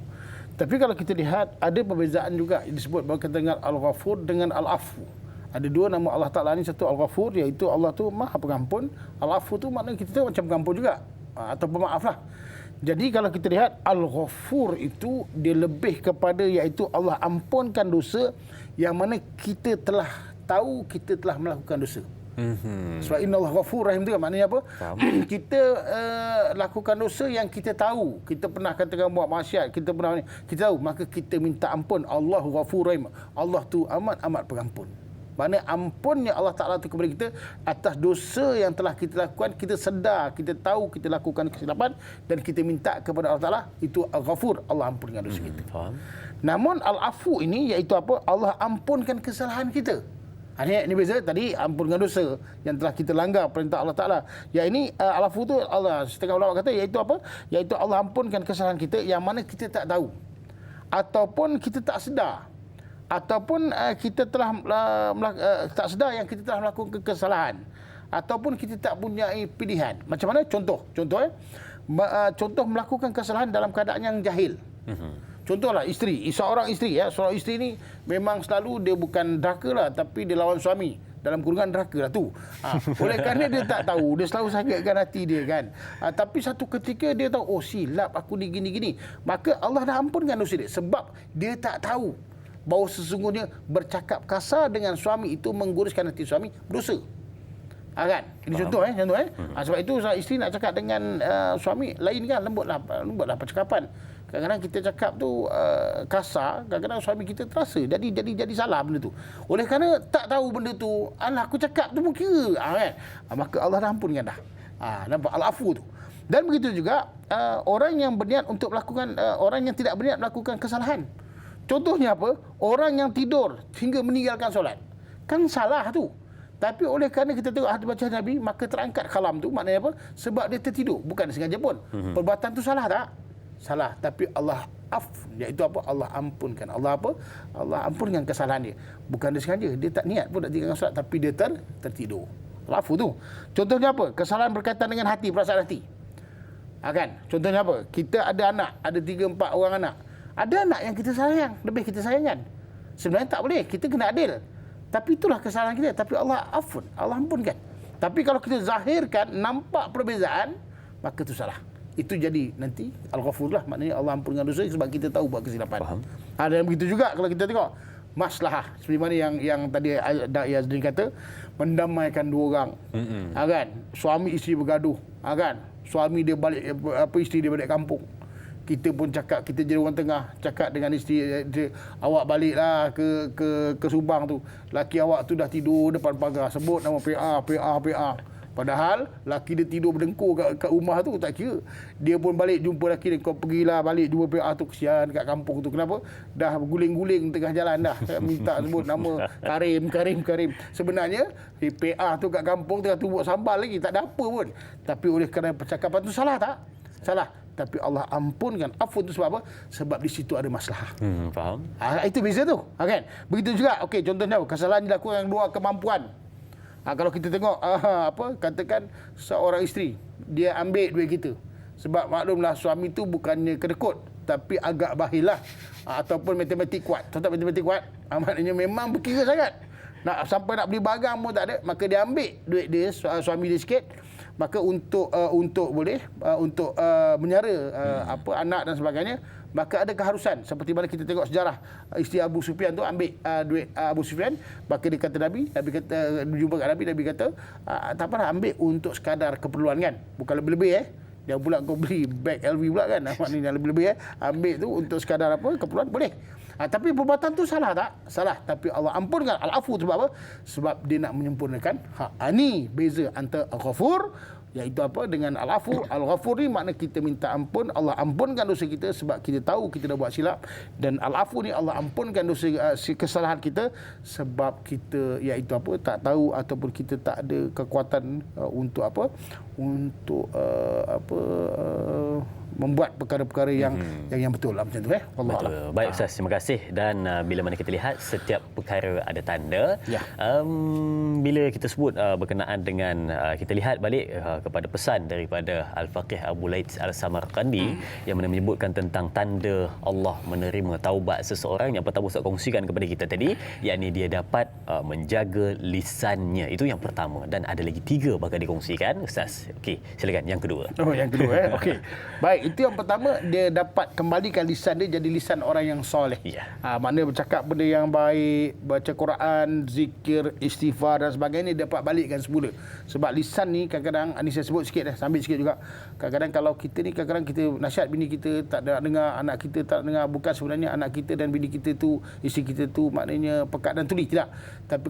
Tapi kalau kita lihat ada perbezaan juga disebut berkaitan dengan Al-Ghafur dengan Al-Afu. Ada dua nama Allah Taala ni, satu Al-Ghafur iaitu Allah tu Maha Pengampun, Al-Afu tu maknanya kita tu macam pengampun juga atau pemaaf lah. Jadi kalau kita lihat Al-Ghafur itu dia lebih kepada iaitu Allah ampunkan dosa yang mana kita telah tahu kita telah melakukan dosa. Sebab innallaha ghafur rahim tu maknanya apa? Kita lakukan dosa yang kita tahu. Kita pernah katakan buat maksiat, kita tahu, maka kita minta ampun. Allahu ghafur rahim. Allah tu amat pengampun. Maknanya ampunnya Allah Ta'ala itu kepada kita atas dosa yang telah kita lakukan. Kita sedar, kita tahu kita lakukan kesilapan dan kita minta kepada Allah Ta'ala, itu Al-Ghafur, Allah ampunkan dosa kita. Namun Al-Afu ini iaitu apa? Allah ampunkan kesalahan kita. Ini beza tadi ampunkan dosa yang telah kita langgar perintah Allah Ta'ala. Yang ini Al-Afu tu Allah, setengah ulama kata iaitu apa? Iaitu Allah ampunkan kesalahan kita yang mana kita tak tahu ataupun kita tak sedar, ataupun kita telah tak sedar yang kita telah melakukan kesalahan, ataupun kita tak punya pilihan. Macam mana? Contoh melakukan kesalahan dalam keadaan yang jahil. Contohlah seorang isteri ni memang selalu dia bukan deraka lah, tapi dia lawan suami. Dalam kurungan deraka lah tu. Oleh kerana dia tak tahu, dia selalu sakitkan hati dia kan. Tapi satu ketika dia tahu, oh silap aku ni gini-gini. Maka Allah dah ampunkan dosa dia. Sebab dia tak tahu bahawa sesungguhnya bercakap kasar dengan suami itu mengguruskan hati suami berdosa. Kan? Ini contoh sebab itu isteri nak cakap dengan suami lain kan, lembutlah percakapan. Kadang-kadang kita cakap tu kasar, kadang-kadang suami kita terasa jadi salah benda tu. Oleh kerana tak tahu benda tu, alah aku cakap tu pun kira kan. Maka Allah dah ampunkan dah. Nampak Al-Afu tu. Dan begitu juga orang yang berniat untuk melakukan orang yang tidak berniat melakukan kesalahan. Contohnya apa? Orang yang tidur hingga meninggalkan solat. Kan salah tu. Tapi oleh kerana kita tengok hadis baca Nabi, maka terangkat kalam tu. Maknanya apa? Sebab dia tertidur. Bukan sengaja pun. Perbuatan tu salah tak? Salah. Tapi Allah iaitu apa? Allah ampunkan. Allah ampunkan kesalahan dia. Bukan dia sengaja. Dia tak niat pun nak tinggalkan solat. Tapi dia tertidur. Afu tu. Contohnya apa? Kesalahan berkaitan dengan hati, perasaan hati. Kan? Contohnya apa? Kita ada anak. Ada 3-4 orang anak. Ada anak yang kita sayang, lebih kita sayangkan. Sebenarnya tak boleh, kita kena adil. Tapi itulah kesalahan kita. Tapi Allah ampunkan. Tapi kalau kita zahirkan, nampak perbezaan, maka itu salah. Itu jadi nanti Al-Ghafur lah. Maknanya Allah ampunkan dosa sebab kita tahu buat kesilapan. Dan begitu juga kalau kita tengok maslahah. Seperti mana yang tadi Da'i Azrin kata, mendamaikan dua orang. Kan? Suami isteri bergaduh. Kan? Suami dia balik, isteri dia balik kampung. Kita pun cakap, kita jadi orang tengah, cakap dengan isteri, awak baliklah ke Subang tu. Laki awak tu dah tidur depan pagar, sebut nama PA. Padahal laki dia tidur berdengkur kat rumah tu, tak kira. Dia pun balik jumpa laki dia, kau pergilah balik jumpa PA tu, kesian kat kampung tu. Kenapa? Dah berguling-guling tengah jalan dah. Minta sebut nama Karim. Sebenarnya PA tu kat kampung tengah tumbuk sambal lagi, tak ada apa pun. Tapi oleh kerana percakapan tu salah tak? Salah. Tapi Allah ampunkan. Afu itu sebab apa? Sebab di situ ada masalah. Faham? Itu beza tu. Kan? Begitu juga. Okey, contohnya kesalahan dilakukan dengan luar kemampuan. Kalau kita tengok katakan seorang isteri dia ambil duit kita. Sebab maklumlah suami tu bukannya kedekut, tapi agak bahilah ataupun matematik kuat. Contoh matematik kuat, maknanya memang berkira sangat. Sampai nak beli barang pun tak ada, maka dia ambil duit dia, suami dia sikit. Maka untuk menyara anak dan sebagainya, maka ada keharusan. Seperti mana kita tengok sejarah isteri Abu Sufyan tu ambil duit Abu Sufyan, maka dia kata Nabi kata, jumpa kat Nabi kata tak apalah, ambil untuk sekadar keperluan kan, bukan lebih-lebih Dia pula kau beli beg LV pula kan, maknanya lebih-lebih ambil tu untuk sekadar keperluan boleh. Tapi perbuatan tu salah tak? Salah. Tapi Allah ampunkan. Al-Afu sebab apa? Sebab dia nak menyempurnakan hak. Ini beza antara Al-Ghafur iaitu apa dengan Al-Afu. Al-Ghafur ni makna kita minta ampun, Allah ampunkan dosa kita sebab kita tahu kita dah buat silap. Dan Al-Afu ni Allah ampunkan dosa kesalahan kita sebab kita iaitu apa tak tahu ataupun kita tak ada kekuatan untuk membuat perkara-perkara yang betul macam tu Allah betul. Baik Ustaz, terima kasih. Dan bila mana kita lihat setiap perkara ada tanda. Bila kita sebut berkenaan dengan kita lihat balik kepada pesan daripada Al-Faqih Abu Laits Al-Samarqandi yang mana menyebutkan tentang tanda Allah menerima taubat seseorang. Yang pertama Ustaz kongsikan kepada kita tadi, yakni dia dapat menjaga lisannya. Itu yang pertama, dan ada lagi 3 bakal dikongsikan Ustaz. Okey, silakan yang kedua. Yang kedua okey. Baik, itu yang pertama, dia dapat kembalikan lisan dia jadi lisan orang yang soleh. Maknanya bercakap benda yang baik, baca Quran, zikir, istighfar dan sebagainya, dapat balikkan semula. Sebab lisan ni kadang-kadang, ini saya sebut sikit sambil sikit juga. Kadang-kadang kalau kita ni, kadang-kadang kita nasihat bini kita tak nak dengar, anak kita tak dengar, bukan sebenarnya anak kita dan bini kita tu, isteri kita tu maknanya pekat dan tuli, tidak. Tapi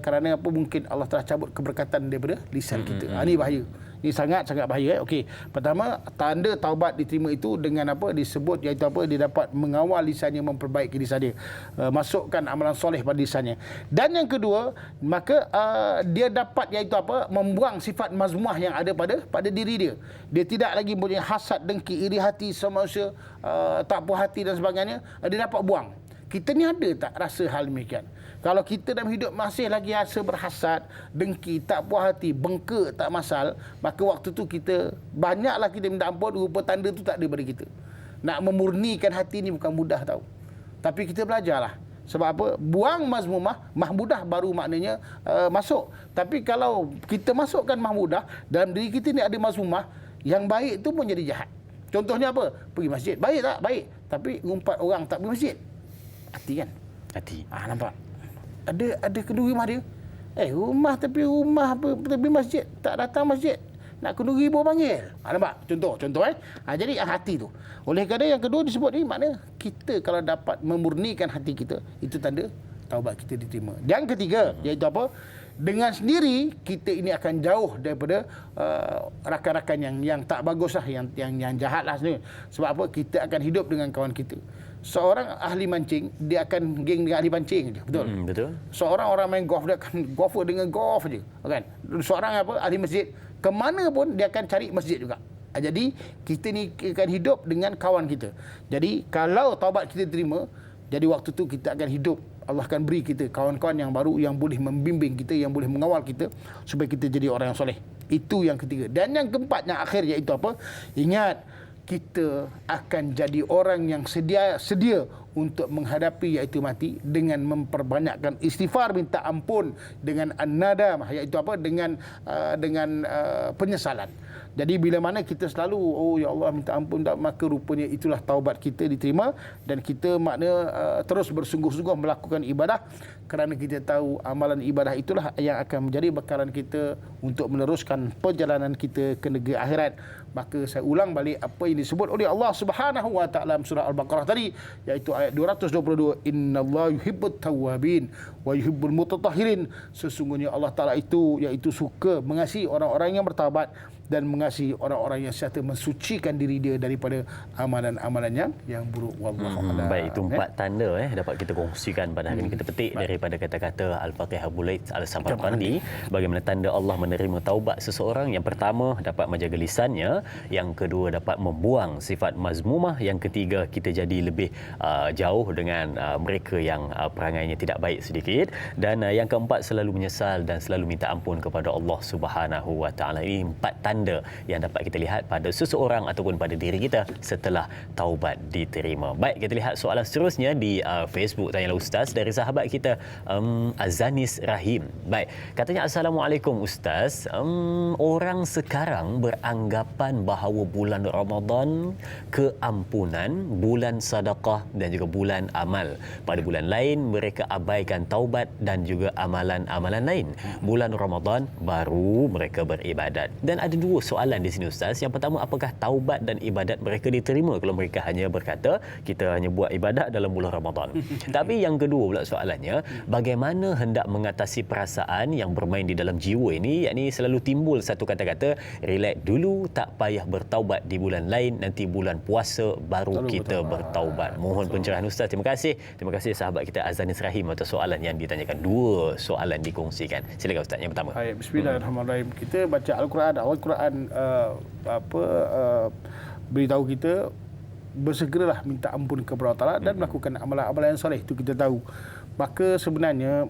kerana apa, mungkin Allah telah cabut keberkatan daripada lisan kita. Ini bahaya. Ini sangat-sangat bahaya. Okey. Pertama, tanda taubat diterima itu dengan apa disebut, iaitu apa, dia dapat mengawal lisannya, memperbaiki lisan dia, masukkan amalan soleh pada lisannya. Dan yang kedua, maka dia dapat, iaitu apa, membuang sifat mazmumah yang ada pada diri dia. Dia tidak lagi punya hasad, dengki, iri hati sama manusia, tak puas hati dan sebagainya. Dia dapat buang. Kita ni ada tak rasa hal demikian? Kalau kita dalam hidup masih lagi rasa berhasad, dengki, tak puas hati, bengkak, tak masal, maka waktu tu kita banyaklah kita minta ampun, rupa tanda tu tak ada pada kita. Nak memurnikan hati ni bukan mudah tau. Tapi kita belajarlah. Sebab apa? Buang mazmumah, mahmudah baru maknanya masuk. Tapi kalau kita masukkan mahmudah, dalam diri kita ni ada mazmumah, yang baik tu pun jadi jahat. Contohnya apa? Pergi masjid. Baik tak? Baik. Tapi ngumpat orang tak pergi masjid. Hati kan? Hati. Nampak? Ada kenduri rumah dia. Rumah tepi masjid, tak datang masjid. Nak kenduri bawa panggil. Nampak? Contoh. Jadi hati tu. Oleh kerana yang kedua disebut ni, makna kita kalau dapat memurnikan hati kita, itu tanda taubat kita diterima. Yang ketiga, iaitu apa? Dengan sendiri kita ini akan jauh daripada rakan-rakan yang tak baguslah, yang jahatlah sebenarnya. Sebab apa? Kita akan hidup dengan kawan kita. Seorang ahli mancing, dia akan geng dengan ahli pancing je. Betul? Betul. Seorang orang main golf, dia akan golfer dengan golf je. Kan? Seorang ahli masjid, ke mana pun dia akan cari masjid juga. Jadi kita ni akan hidup dengan kawan kita. Jadi kalau taubat kita terima, jadi waktu tu kita akan hidup. Allah akan beri kita kawan-kawan yang baru, yang boleh membimbing kita, yang boleh mengawal kita supaya kita jadi orang yang soleh. Itu yang ketiga. Dan yang keempat, yang akhir, iaitu apa? Ingat, kita akan jadi orang yang sedia untuk menghadapi iaitu mati dengan memperbanyakkan istighfar, minta ampun, dengan an-nadam, iaitu apa, dengan penyesalan. Jadi bila mana kita selalu ya Allah minta ampun, maka rupanya itulah taubat kita diterima, dan kita terus bersungguh-sungguh melakukan ibadah, kerana kita tahu amalan ibadah itulah yang akan menjadi bekalan kita untuk meneruskan perjalanan kita ke negeri akhirat. Maka saya ulang balik apa yang disebut oleh Allah Subhanahu wa taala dalam surah Al-Baqarah tadi, iaitu ayat 222, innallaha yuhibbut tawwabin wa yuhibbul mutatahhirin. Sesungguhnya Allah Taala itu iaitu suka mengasihi orang-orang yang bertaubat dan mengasihi orang-orang yang sentiasa mensucikan diri dia daripada amalan-amalan yang buruk. Wallahu a'lam. Baik, itu 4 tanda dapat kita kongsikan pada hari ini. Kita petik daripada kata-kata Al-Faqih Abu Laits Al-Samarqandi bagaimana tanda Allah menerima taubat seseorang. Yang pertama, dapat menjaga lisannya. Yang kedua, dapat membuang sifat mazmumah. Yang ketiga, kita jadi lebih jauh dengan mereka yang perangainya tidak baik sedikit. Dan yang keempat, selalu menyesal dan selalu minta ampun kepada Allah Subhanahu wa taala. Ini 4 tanda yang dapat kita lihat pada seseorang ataupun pada diri kita setelah taubat diterima. Baik, kita lihat soalan seterusnya di Facebook. Tanyalah Ustaz dari sahabat kita Azanis Rahim. Baik, katanya Assalamualaikum Ustaz. Orang sekarang beranggapan bahawa bulan Ramadan keampunan, bulan sedekah dan juga bulan amal. Pada bulan lain mereka abaikan taubat dan juga amalan-amalan lain. Bulan Ramadan baru mereka beribadat. Dan ada 2 soalan di sini Ustaz. Yang pertama, apakah taubat dan ibadat mereka diterima kalau mereka hanya berkata kita hanya buat ibadat dalam bulan Ramadan? Tapi yang kedua pula soalannya, bagaimana hendak mengatasi perasaan yang bermain di dalam jiwa ini, yakni selalu timbul satu kata-kata, relax dulu, tak payah bertaubat di bulan lain, nanti bulan puasa baru kita bertaubat. Mohon pencerahan Ustaz. Terima kasih sahabat kita Azanis Rahim atas soalan yang ditanyakan. 2 soalan dikongsikan. Silakan Ustaz yang pertama. Baik, bismillahirrahmanirrahim. Kita baca Al-Quran beritahu kita bersegeralah minta ampun kepada Allah Taala dan melakukan amalan-amalan yang soleh. Itu kita tahu. Maka sebenarnya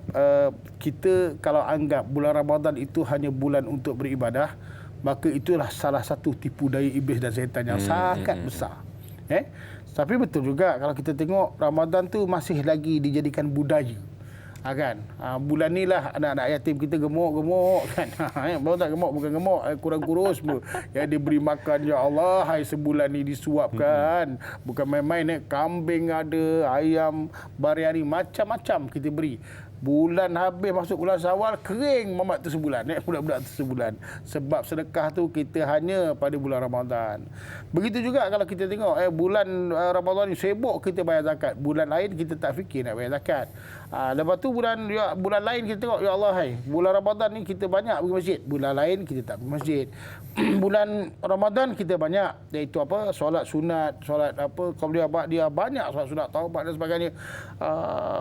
kita kalau anggap bulan Ramadan itu hanya bulan untuk beribadah, maka itulah salah satu tipu daya iblis dan syaitan yang sangat besar. Tapi betul juga kalau kita tengok Ramadan tu masih lagi dijadikan budaya. Kan? Bulan ni lah anak-anak yatim kita gemuk-gemuk kan. Baru tak gemuk, bukan gemuk, kurang kurus pun. Ya, diberi makan, ya Allah, hai sebulan ni disuapkan. Bukan main-main, kambing ada, ayam, biryani, macam-macam kita beri. Bulan habis masuk bulan Syawal, kering mamat tu sebulan, budak-budak tu sebulan. Sebab sedekah tu kita hanya pada bulan Ramadan. Begitu juga kalau kita tengok bulan Ramadan ni sibuk kita bayar zakat. Bulan lain kita tak fikir nak bayar zakat. Lepas tu bulan lain kita tengok, ya Allah, hai, bulan Ramadan ni kita banyak pergi masjid. Bulan lain kita tak pergi masjid. Bulan Ramadan kita banyak, iaitu apa, solat sunat, solat apa, qabliyah ba'diyah, banyak solat sunat, taubat dan sebagainya.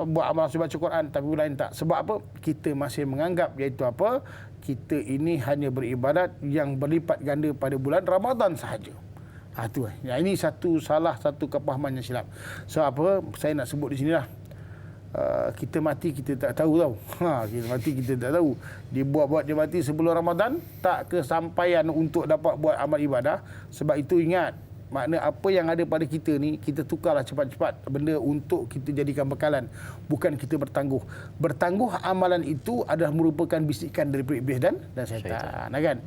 Buat amal baca Quran, tapi bulan lain tak. Sebab apa? Kita masih menganggap iaitu apa? Kita ini hanya beribadat yang berlipat ganda pada bulan Ramadan sahaja. Itu. Ini salah satu kepahaman yang silap. Sebab apa? Saya nak sebut di sinilah. Kita mati kita tak tahu tau. Kita mati kita tak tahu. Dia mati sebelum Ramadan, tak kesampaian untuk dapat buat amal ibadah. Sebab itu ingat, makna apa yang ada pada kita ni, kita tukarlah cepat-cepat benda untuk kita jadikan bekalan. Bukan kita bertangguh. Bertangguh amalan itu adalah merupakan bisikan daripada iblis dan syaitan. Kan?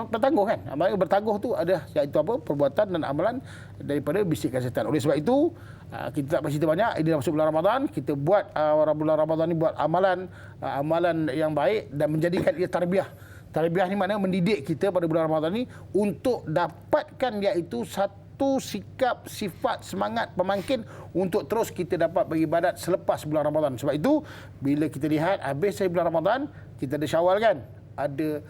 Bertangguh kan? Bertangguh tu adalah iaitu apa? Perbuatan dan amalan daripada bisikan syaitan. Oleh sebab itu, kita tak bercerita banyak. Ini dah masuk bulan Ramadan, kita buat bulan Ramadan ni buat amalan yang baik dan menjadikan ia tarbiyah. Tarbiyah ni maknanya mendidik kita pada bulan Ramadan ni untuk dapatkan iaitu satu sikap, sifat, semangat pemangkin untuk terus kita dapat beribadat selepas bulan Ramadan. Sebab itu bila kita lihat habis dari bulan Ramadan, kita ada Syawal kan? Ada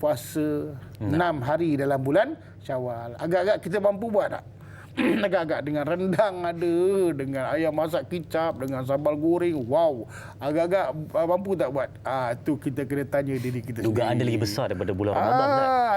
puasa 6 hari dalam bulan Syawal. Agak-agak kita mampu buat tak? Agak-agak dengan rendang ada, dengan ayam masak kicap, dengan sambal goreng. Wow, agak-agak mampu tak buat? Tu kita kena tanya diri kita sendiri. Dugaan dia lagi besar daripada bulan Ramadan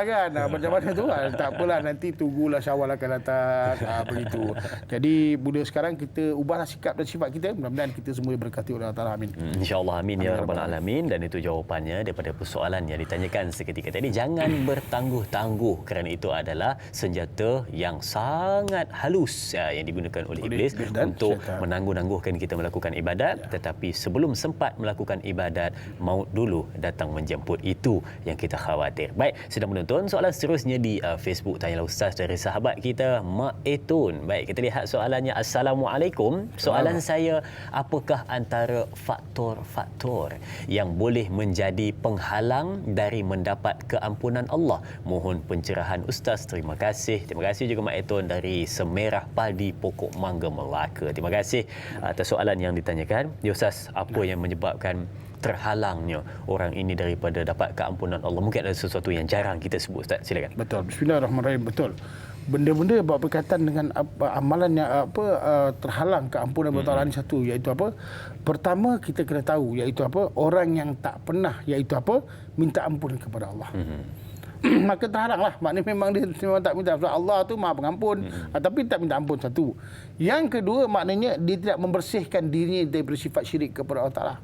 kan? Macam mana tu kan? Tak apalah, nanti tunggulah Syawal akan datang. Begitu. Jadi mula sekarang kita ubahlah sikap dan sifat kita. Mudah-mudahan kita semua diberkati oleh Allah Taala. Amin. InsyaAllah amin ya rabbal alamin. Dan itu jawapannya daripada persoalan yang ditanyakan seketika tadi. Jangan bertangguh-tangguh, kerana itu adalah senjata yang sangat halus yang digunakan oleh iblis untuk menangguh-nangguhkan kita melakukan ibadat. Tetapi sebelum sempat melakukan ibadat, maut dulu datang menjemput. Itu yang kita khawatir. Baik, sedang menonton soalan seterusnya di Facebook Tanyalah Ustaz dari sahabat kita Mak Etun. Baik, kita lihat soalannya. Assalamualaikum. Soalan saya, apakah antara faktor-faktor yang boleh menjadi penghalang dari mendapat keampunan Allah? Mohon pencerahan Ustaz. Terima kasih. Terima kasih juga Mak Etun dari Semerah Padi Pokok Mangga Melaka. Terima kasih atas soalan yang ditanyakan. Ya Ustaz, apa yang menyebabkan terhalangnya orang ini daripada dapat keampunan Allah? Mungkin ada sesuatu yang jarang kita sebut, Ustaz. Silakan. Betul. Bismillahirrahmanirrahim. Betul. Benda-benda berkaitan dengan amalan yang terhalang keampunan Allah Taala ni satu, iaitu apa? Pertama kita kena tahu iaitu apa? Orang yang tak pernah iaitu apa? Minta ampun kepada Allah. Maka terhalanglah. Maknanya memang dia memang tak minta. Sebab Allah tu Maha Pengampun, tapi tak minta ampun, satu. Yang kedua, maknanya dia tidak membersihkan dirinya daripada sifat syirik kepada Allah Taala.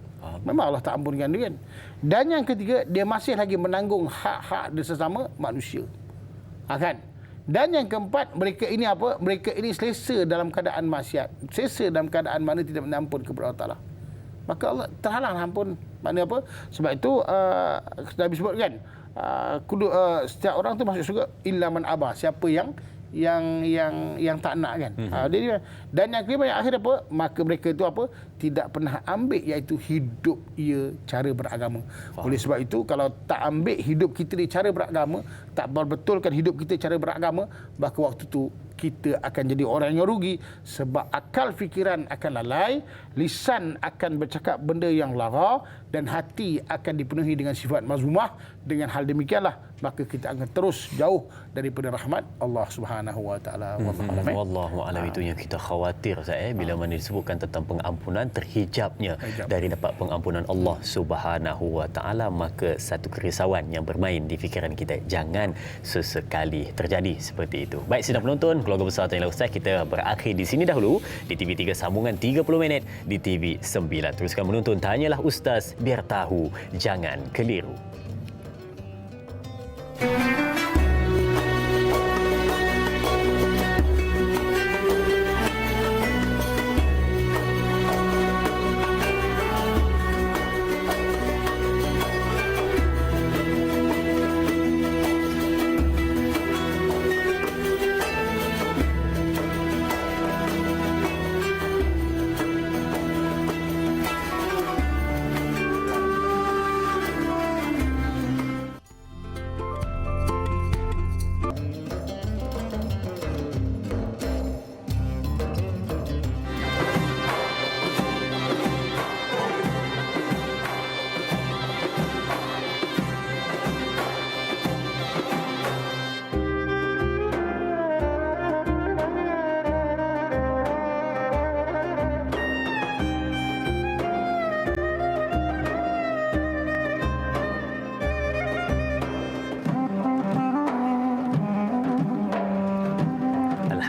Memang Allah tak ampunkan dia kan. Dan yang ketiga, dia masih lagi menanggung hak-hak dia sesama manusia. Kan? Dan yang keempat, mereka ini apa? Mereka ini selesa dalam keadaan maksiat. Selesa dalam keadaan mana tidak minta ampun kepada Allah Taala. Maka Allah terhalang ampun. Maknanya apa? Sebab itu Nabi sebut kan, setiap orang tu masuk syurga illa man aba, siapa yang tak nak kan. Dan yang kelima yang akhir apa? Maka mereka itu apa? Tidak pernah ambil iaitu hidup ia cara beragama. Oleh sebab itu kalau tak ambil hidup kita di cara beragama, tak berbetulkan hidup kita cara beragama, maka waktu tu kita akan jadi orang yang rugi. Sebab akal fikiran akan lalai, lisan akan bercakap benda yang lara, dan hati akan dipenuhi dengan sifat mazmumah, dengan hal demikianlah maka kita akan terus jauh daripada rahmat Allah Subhanahu wa taala. Wallahu a'lam. Itu yang kita khawatir bila mana disebutkan tentang pengampunan, terhijabnya dari dapat pengampunan Allah Subhanahu wa taala, maka satu kerisauan yang bermain di fikiran kita, jangan sesekali terjadi seperti itu. Baik sidang penonton, keluarga besar Tanyalah Ustaz, kita berakhir di sini dahulu di TV3 sambungan 30 minit di TV9. Teruskan menonton Tanyalah Ustaz, biar tahu jangan keliru.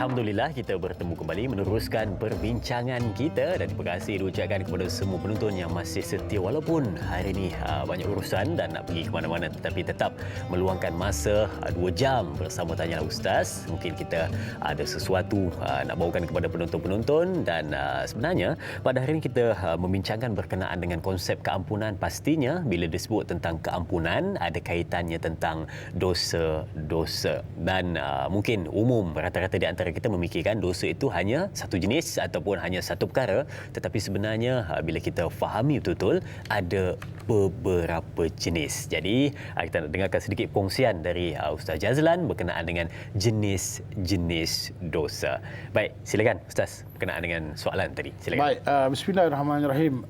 Alhamdulillah, kita bertemu kembali meneruskan perbincangan kita, dan terima kasih diucapkan kepada semua penonton yang masih setia walaupun hari ini banyak urusan dan nak pergi ke mana-mana, tetapi tetap meluangkan masa 2 jam bersama Tanyalah Ustaz. Mungkin kita ada sesuatu nak bawakan kepada penonton-penonton, dan sebenarnya pada hari ini kita membincangkan berkenaan dengan konsep keampunan. Pastinya bila disebut tentang keampunan ada kaitannya tentang dosa-dosa, dan mungkin umum rata-rata di antara kita memikirkan dosa itu hanya satu jenis ataupun hanya satu perkara, tetapi sebenarnya bila kita fahami betul-betul ada beberapa jenis. Jadi kita nak dengarkan sedikit kongsian dari Ustaz Jazlan berkenaan dengan jenis-jenis dosa. Baik, silakan Ustaz berkenaan dengan soalan tadi. Silakan. Baik, bismillahirrahmanirrahim.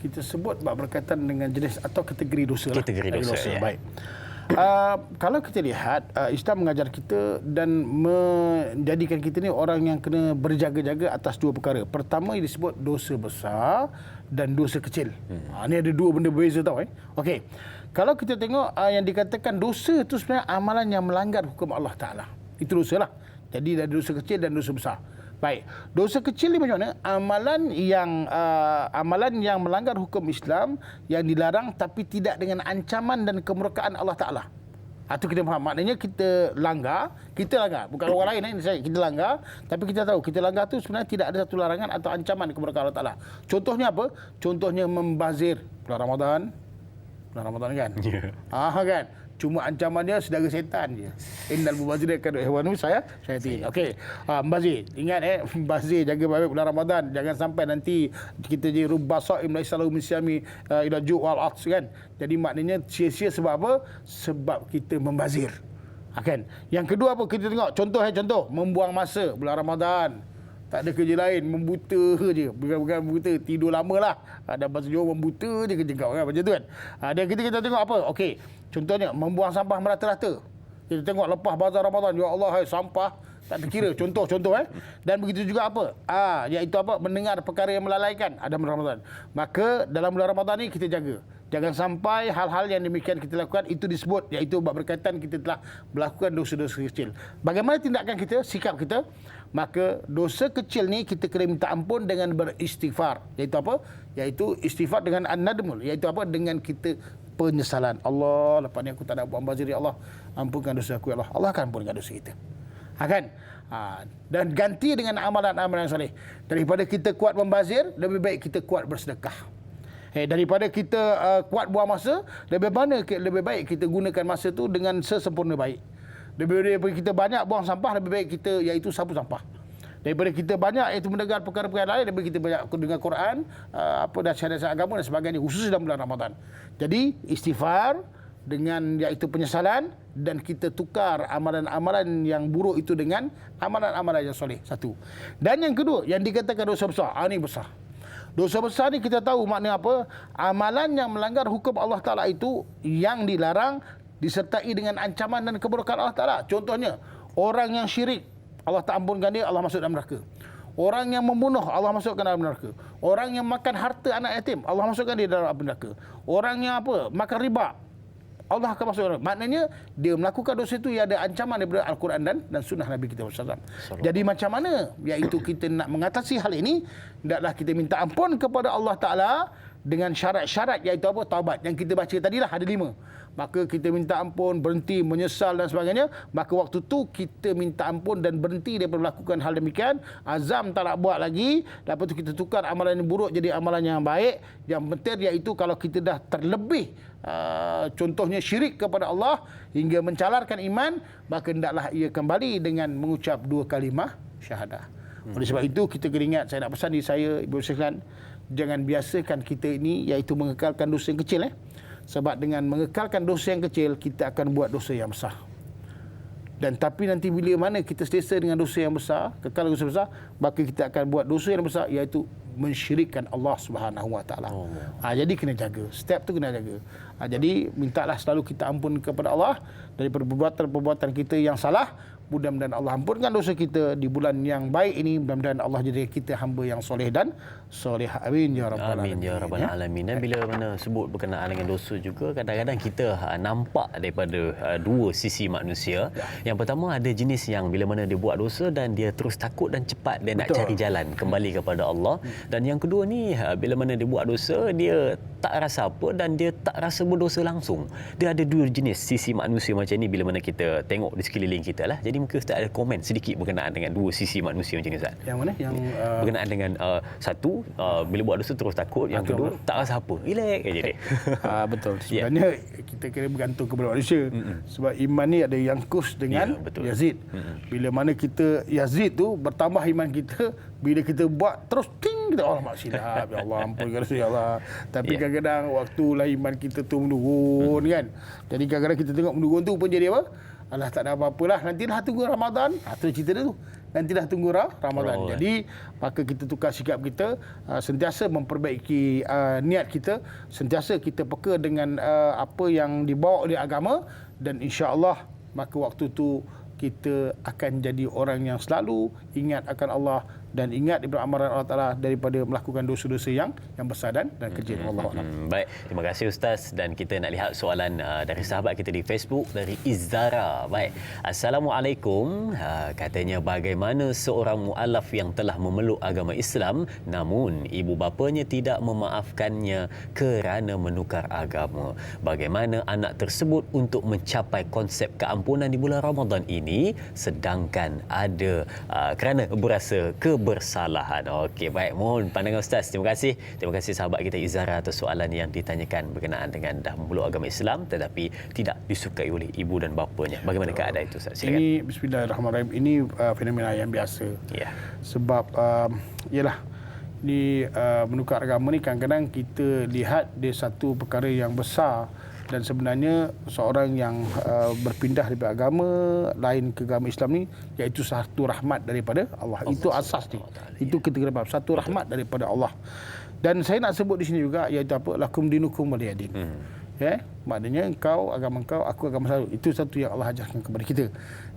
Kita sebut berkaitan dengan jenis atau kategori dosa. Kategori dosa. Ya. Baik. Kalau kita lihat, Islam mengajar kita dan menjadikan kita ni orang yang kena berjaga-jaga atas 2 perkara. Pertama yang disebut dosa besar dan dosa kecil. Ini ada 2 benda berbeza tau. Okey. Kalau kita tengok yang dikatakan dosa itu sebenarnya amalan yang melanggar hukum Allah Ta'ala. Itu dosa lah. Jadi ada dosa kecil dan dosa besar. Baik, dosa kecil ni macam mana? Amalan yang melanggar hukum Islam, yang dilarang tapi tidak dengan ancaman dan kemurkaan Allah Ta'ala. Itu kita faham. Maknanya kita langgar, bukan orang lain kita langgar, tapi kita tahu kita langgar tu sebenarnya tidak ada satu larangan atau ancaman kemurkaan Allah Ta'ala. Contohnya apa? Contohnya membazir bulan Ramadan kan? Kan? Cuma ancamannya saudara setan je. Innal mubazir kadu ihwanu syaitan. Okey. Membazir. Ingat membazir, jaga baik bulan Ramadan. Jangan sampai nanti kita jadi rubasaim laisa lahu misyami ila ju' wal ats kan. Jadi maknanya sia-sia sebab apa? Sebab kita membazir. Kan? Yang kedua apa? Kita tengok contoh membuang masa bulan Ramadan. Tak ada kerja lain, membuta je. Bukan membuta, tidur lama lah. Ada bahasa Johor membuta je kerja kau kan, macam tu kan. Dan kita tengok apa? Okey, contohnya membuang sampah merata-rata. Kita tengok lepas bazar Ramadan, ya Allah, sampah tak terkira. Contoh. Dan begitu juga apa? Iaitu apa? Mendengar perkara yang melalaikan ada bulan Ramadan. Maka dalam bulan Ramadan ni kita jaga. Jangan sampai hal-hal yang demikian kita lakukan itu disebut, iaitu berkaitan kita telah melakukan dosa-dosa kecil. Bagaimana tindakan kita, sikap kita? Maka dosa kecil ni kita kena minta ampun dengan beristighfar. Iaitu apa? Iaitu istighfar dengan an-nadmul. Iaitu apa? Dengan kita penyesalan. Allah, lepas ni aku tak nak buat bazir, ya Allah, ampunkan dosa aku, ya Allah. Allah akan ampunkan dosa kita. Kan? Dan ganti dengan amalan-amalan soleh. Daripada kita kuat membazir, lebih baik kita kuat bersedekah. Daripada kita kuat buang masa, lebih baik kita gunakan masa tu dengan sesempurna baik. Daripada kita banyak buang sampah, lebih baik kita iaitu sapu sampah. Daripada kita banyak iaitu mendengar perkara-perkara lain, lebih baik kita banyak dengar Quran, dan syahadat agama dan sebagainya, khusus dalam bulan Ramadan. Jadi istighfar dengan iaitu penyesalan, dan kita tukar amalan-amalan yang buruk itu dengan amalan-amalan yang soleh. Satu. Dan yang kedua, yang dikatakan dosa besar. Ini besar. Dosa besar ni kita tahu makna apa? Amalan yang melanggar hukum Allah Ta'ala itu yang dilarang disertai dengan ancaman dan keburukan Allah Ta'ala. Contohnya, orang yang syirik, Allah tak ampunkan dia, Allah masuk dalam neraka. Orang yang membunuh, Allah masukkan dalam neraka. Orang yang makan harta anak yatim, Allah masukkan dia dalam neraka. Orang yang makan riba, Allah akan masuk neraka. Maknanya dia melakukan dosa itu, ia ada ancaman daripada Al-Quran dan sunnah Nabi kita SAW. Jadi macam mana? Iaitu kita nak mengatasi hal ini, hendaklah kita minta ampun kepada Allah Ta'ala dengan syarat-syarat, iaitu apa? Taubat. Yang kita baca tadilah ada 5. Maka kita minta ampun, berhenti, menyesal dan sebagainya. Maka waktu tu kita minta ampun dan berhenti daripada melakukan hal demikian. Azam tak nak buat lagi. Lepas tu kita tukar amalan yang buruk jadi amalan yang baik. Yang penting iaitu kalau kita dah terlebih contohnya syirik kepada Allah hingga mencalarkan iman, maka hendaklah ia kembali dengan mengucap 2 kalimah syahadah. Oleh sebab itu kita kena ingat, saya nak pesan di saya, Ibu sekalian, jangan biasakan kita ini iaitu mengekalkan dosa yang kecil. Sebab dengan mengekalkan dosa yang kecil, kita akan buat dosa yang besar. Dan tapi nanti bila mana kita selesa dengan dosa yang besar, kekal dosa besar, maka kita akan buat dosa yang besar, iaitu mensyirikkan Allah Subhanahu Wa Taala. Jadi kena jaga. Step tu kena jaga. Jadi mintalah selalu kita ampun kepada Allah daripada perbuatan-perbuatan kita yang salah. Mudah-mudahan Allah ampunkan dosa kita di bulan yang baik ini. Mudah-mudahan Allah jadi kita hamba yang soleh dan solehah. Amin ya rabbal alamin. Amin ya rabbal alamin. Dan bila mana sebut berkenaan dengan dosa juga, kadang-kadang kita nampak daripada dua sisi manusia. Yang pertama, ada jenis yang bila mana dia buat dosa dan dia terus takut dan cepat dia nak cari jalan kembali kepada Allah. Dan yang kedua ni, bila mana dia buat dosa, dia tak rasa apa dan dia tak rasa berdosa langsung. Dia ada dua jenis sisi manusia macam ni bila mana kita tengok di sekeliling kita lah. Jadi mungkin Ustaz ada komen sedikit berkenaan dengan dua sisi manusia macam ni, Ustaz. Yang mana? Yang berkenaan dengan satu, bila buat dosa terus takut. Yang kedua, tak rasa apa. Relax aja dia. Betul. Sebenarnya kita kena bergantung kepada manusia. Sebab iman ni ada Yankus dengan Yazid. Bila mana kita Yazid tu bertambah iman kita, bila kita buat terus ting, kita Allah silap, ya Allah ampunkan ya Allah. Tapi kadang-kadang waktulah iman kita tu menurun kan. Jadi kadang-kadang kita tengok menurun tu pun jadi apa? Alah, tak ada apa-apalah, nantilah tunggu Ramadan. Itu cerita dia tu. Nantilah tunggu Ramadan. Jadi maka kita tukar sikap kita, sentiasa memperbaiki niat kita, sentiasa kita peka dengan apa yang dibawa oleh agama, dan insya-Allah maka waktu tu kita akan jadi orang yang selalu ingat akan Allah dan ingat daripada amaran Allah Ta'ala daripada melakukan dosa-dosa yang besar dan kecil. Wallahualam. Baik, terima kasih Ustaz. Dan kita nak lihat soalan dari sahabat kita di Facebook, dari Izzara. Baik, Assalamualaikum. Katanya, bagaimana seorang mu'alaf yang telah memeluk agama Islam namun ibu bapanya tidak memaafkannya kerana menukar agama? Bagaimana anak tersebut untuk mencapai konsep keampunan di bulan Ramadan ini sedangkan ada kerana berasa kebersalahan? Okey, baik, mohon pandangan Ustaz. Terima kasih. Terima kasih sahabat kita Izara atas soalan yang ditanyakan berkenaan dengan dah memeluk agama Islam tetapi tidak disukai oleh ibu dan bapanya. Bagaimana keadaan itu, Ustaz? Silakan. Ini bismillahirrahmanirrahim. Ini fenomena yang biasa. Ya. Sebab ialah di menukar agama ni kadang-kadang kita lihat dia satu perkara yang besar, dan sebenarnya seorang yang berpindah daripada agama lain ke agama Islam ni iaitu satu rahmat daripada Allah. Itu asas ni. Itu kita kena faham, satu rahmat daripada Allah. Dan saya nak sebut di sini juga iaitu apa? Lakum dinukum waliyadin. Maknanya engkau agama engkau, aku agama saya. Itu satu yang Allah ajarkan kepada kita.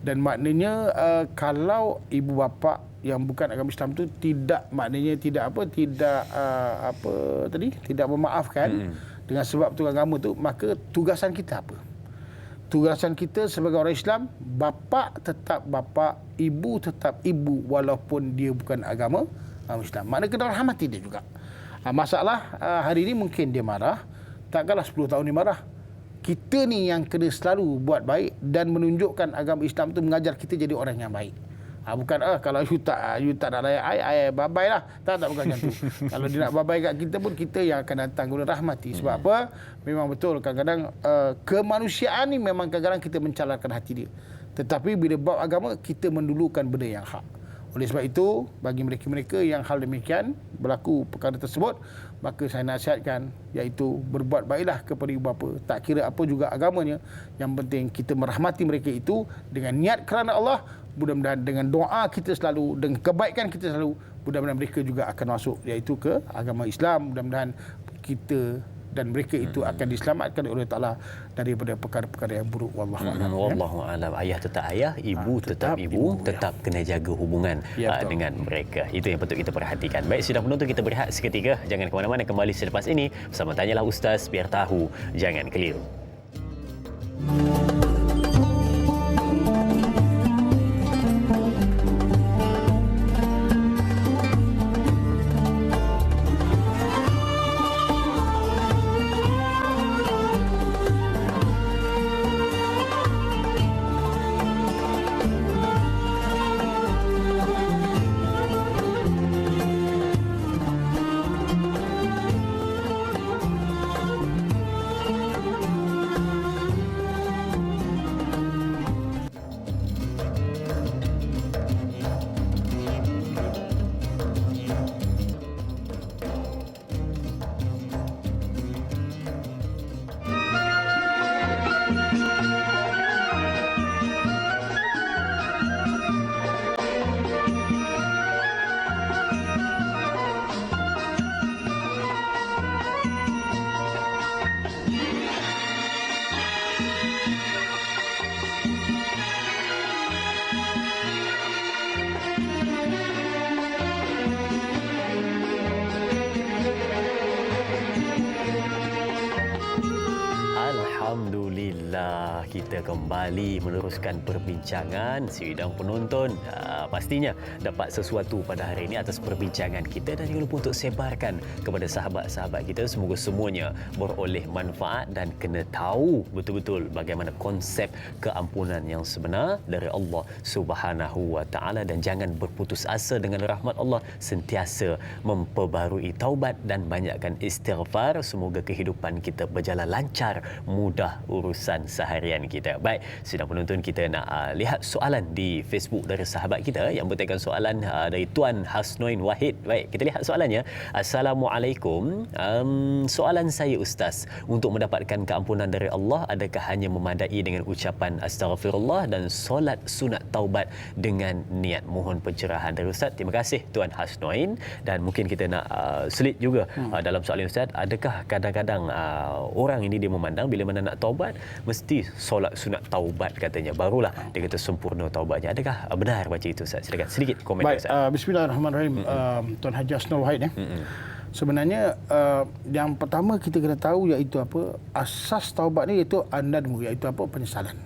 Dan maknanya kalau ibu bapa yang bukan agama Islam tu tidak, maknanya tidak tidak memaafkan dengan sebab tu agama tu, maka tugasan kita apa? Tugasan kita sebagai orang Islam, bapa tetap bapa, ibu tetap ibu walaupun dia bukan agama Islam. Maknanya kena rahmati dia juga. Masalah hari ini mungkin dia marah, takkanlah 10 tahun dia marah. Kita ni yang kena selalu buat baik dan menunjukkan agama Islam tu mengajar kita jadi orang yang baik. Bukan kalau you tak nak layak I babai lah. Tak bukan macam tu. Kalau dia nak babai kat kita pun, kita yang akan datang guna rahmati. Sebab apa? Memang betul kadang-kadang kemanusiaan ni memang kadang-kadang kita mencalarkan hati dia. Tetapi bila bab agama, kita mendulukan benda yang hak. Oleh sebab itu, bagi mereka-mereka yang hal demikian berlaku perkara tersebut, maka saya nasihatkan iaitu berbuat baiklah kepada ibu bapa. Tak kira apa juga agamanya, yang penting kita merahmati mereka itu dengan niat kerana Allah. Mudah-mudahan dengan doa kita selalu, dengan kebaikan kita selalu, mudah-mudahan mereka juga akan masuk iaitu ke agama Islam. Mudah-mudahan kita dan mereka itu akan diselamatkan oleh Allah daripada perkara-perkara yang buruk. Wallahu a'lam. Wallahu a'lam. Ayah tetap ayah, ibu tetap ibu, tetap kena jaga hubungan dengan mereka. Itu yang patut kita perhatikan. Baik, sidang penonton, kita berehat seketika. Jangan ke mana-mana, kembali selepas ini bersama Tanyalah Ustaz, biar tahu jangan keliru. Alhamdulillah, kita kembali meneruskan perbincangan. Sidang penonton pastinya dapat sesuatu pada hari ini atas perbincangan kita, dan juga lupa untuk sebarkan kepada sahabat-sahabat kita. Semoga semuanya beroleh manfaat dan kena tahu betul-betul bagaimana konsep keampunan yang sebenar dari Allah Subhanahu wa taala, dan jangan berputus asa dengan rahmat Allah. Sentiasa memperbarui taubat dan banyakkan istighfar. Semoga kehidupan kita berjalan lancar, mudah urusan seharian kita. Baik, sidang penonton, kita nak lihat soalan di Facebook dari sahabat kita yang bertanya soalan dari Tuan Hasnoin Wahid. Baik, kita lihat soalannya. Assalamualaikum. Soalan saya, Ustaz, untuk mendapatkan keampunan dari Allah, adakah hanya memadai dengan ucapan astaghfirullah dan solat sunat taubat dengan niat? Mohon pencerahan dari Ustaz. Terima kasih Tuan Hasnoin. Dan mungkin kita nak selit juga dalam soalan Ustaz, adakah kadang-kadang orang ini dia memandang bila mana nak taubat mesti solat sunat taubat katanya, barulah dia kata sempurna taubatnya. Adakah benar baca itu, Ustaz? Silakan sedikit komen. Baik, bismillahirrahmanirrahim. Tuan Haji Hasnul Wahid sebenarnya yang pertama kita kena tahu iaitu apa, asas taubat ni iaitu an-nadmu, iaitu apa, penyesalan.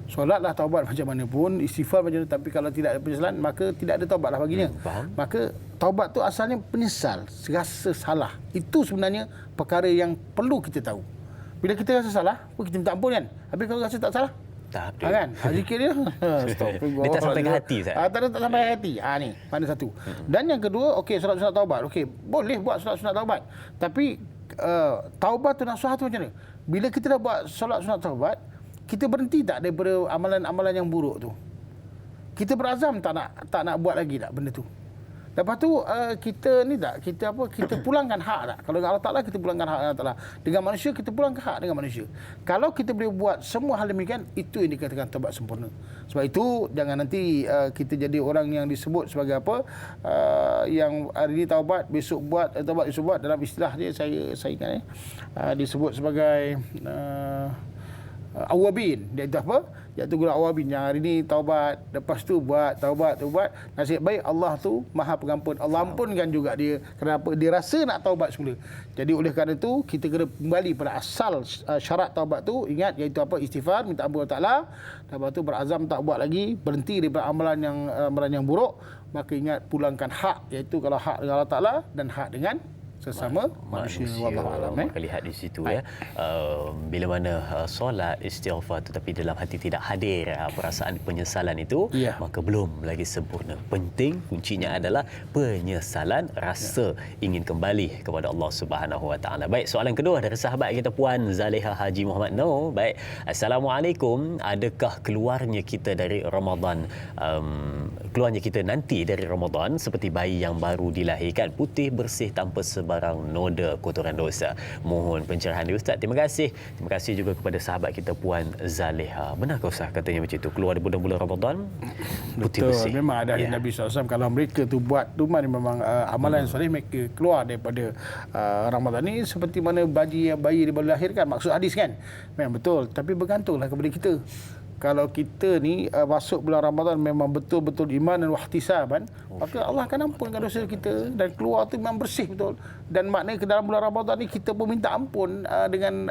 Solatlah taubat macam mana pun, istighfar macam mana, tapi kalau tidak ada penyesalan maka tidak ada taubatlah baginya. Maka taubat tu asalnya penyesal, rasa salah. Itu sebenarnya perkara yang perlu kita tahu. Bila kita rasa salah, kita minta ampun kan. Habis kalau rasa tak salah, tak kan? Zikir dia dia tak sampai ke hati, Ustaz. Tak sampai ke hati. Ni mana satu. Dan yang kedua, okey, solat sunat taubat. Okey, boleh buat solat sunat taubat. Tapi taubat tu nasuhah tu macam mana? Bila kita dah buat solat sunat taubat, kita berhenti tak daripada amalan-amalan yang buruk tu? Kita berazam tak nak buat lagi tak benda tu? Lepas tu kita pulangkan hak tak? Kalau dengan Allah Taala kita pulangkan hak Allah Taala. Dengan manusia kita pulangkan hak dengan manusia. Kalau kita boleh buat semua hal demikian, itu yang dikatakan taubat sempurna. Sebab itu jangan nanti kita jadi orang yang disebut sebagai apa, yang hari ini taubat, besok buat taubat, besok buat. Dalam istilah dia saya ingat disebut sebagai awabin. Dia itu apa? Iaitu guna awabin, yang hari ini taubat, lepas tu buat taubat. Nasib baik Allah tu Maha Pengampun. Allah ampunkan juga dia. Kenapa? Dia rasa nak taubat semula. Jadi oleh kerana itu kita kena kembali pada asal syarat taubat tu. Ingat, iaitu apa? Istighfar, minta ampun Allah Taala. Lepas tu berazam tak buat lagi, berhenti daripada amalan yang buruk. Maka ingat, pulangkan hak, iaitu kalau hak dengan Allah Taala dan hak dengan sesama manusia. Wallahu a'lam. Maka lihat di situ bila mana solat, istighfar, tetapi dalam hati tidak hadir perasaan penyesalan itu, maka belum lagi sempurna. Penting, kuncinya adalah penyesalan, rasa ingin kembali kepada Allah Subhanahu wa taala. Baik, soalan kedua dari sahabat kita Puan Zaleha Haji Muhammad No. Baik, Assalamualaikum. Adakah keluarnya kita dari Ramadan, keluarnya kita nanti dari Ramadan seperti bayi yang baru dilahirkan, putih bersih tanpa sebarang noda kotoran dosa. Mohon pencerahan dia Ustaz. Terima kasih. Terima kasih juga kepada sahabat kita Puan Zaleha. Benarkah Ustaz katanya macam itu? Keluar di bulan-bulan Ramadan putih bersih. Betul. Memang ada hadis Nabi SAW, kalau mereka tu buat tu memang amalan yang soleh, mereka keluar daripada Ramadan ni seperti mana bayi yang baru dilahirkan. Maksud hadis kan? Memang betul. Tapi bergantunglah kepada kita. Kalau kita ni masuk bulan Ramadan memang betul-betul iman dan wahtisaban, maka Allah akan ampunkan dosa kita dan keluar tu memang bersih betul. Dan maknanya ke dalam bulan Ramadan ni kita pun minta ampun dengan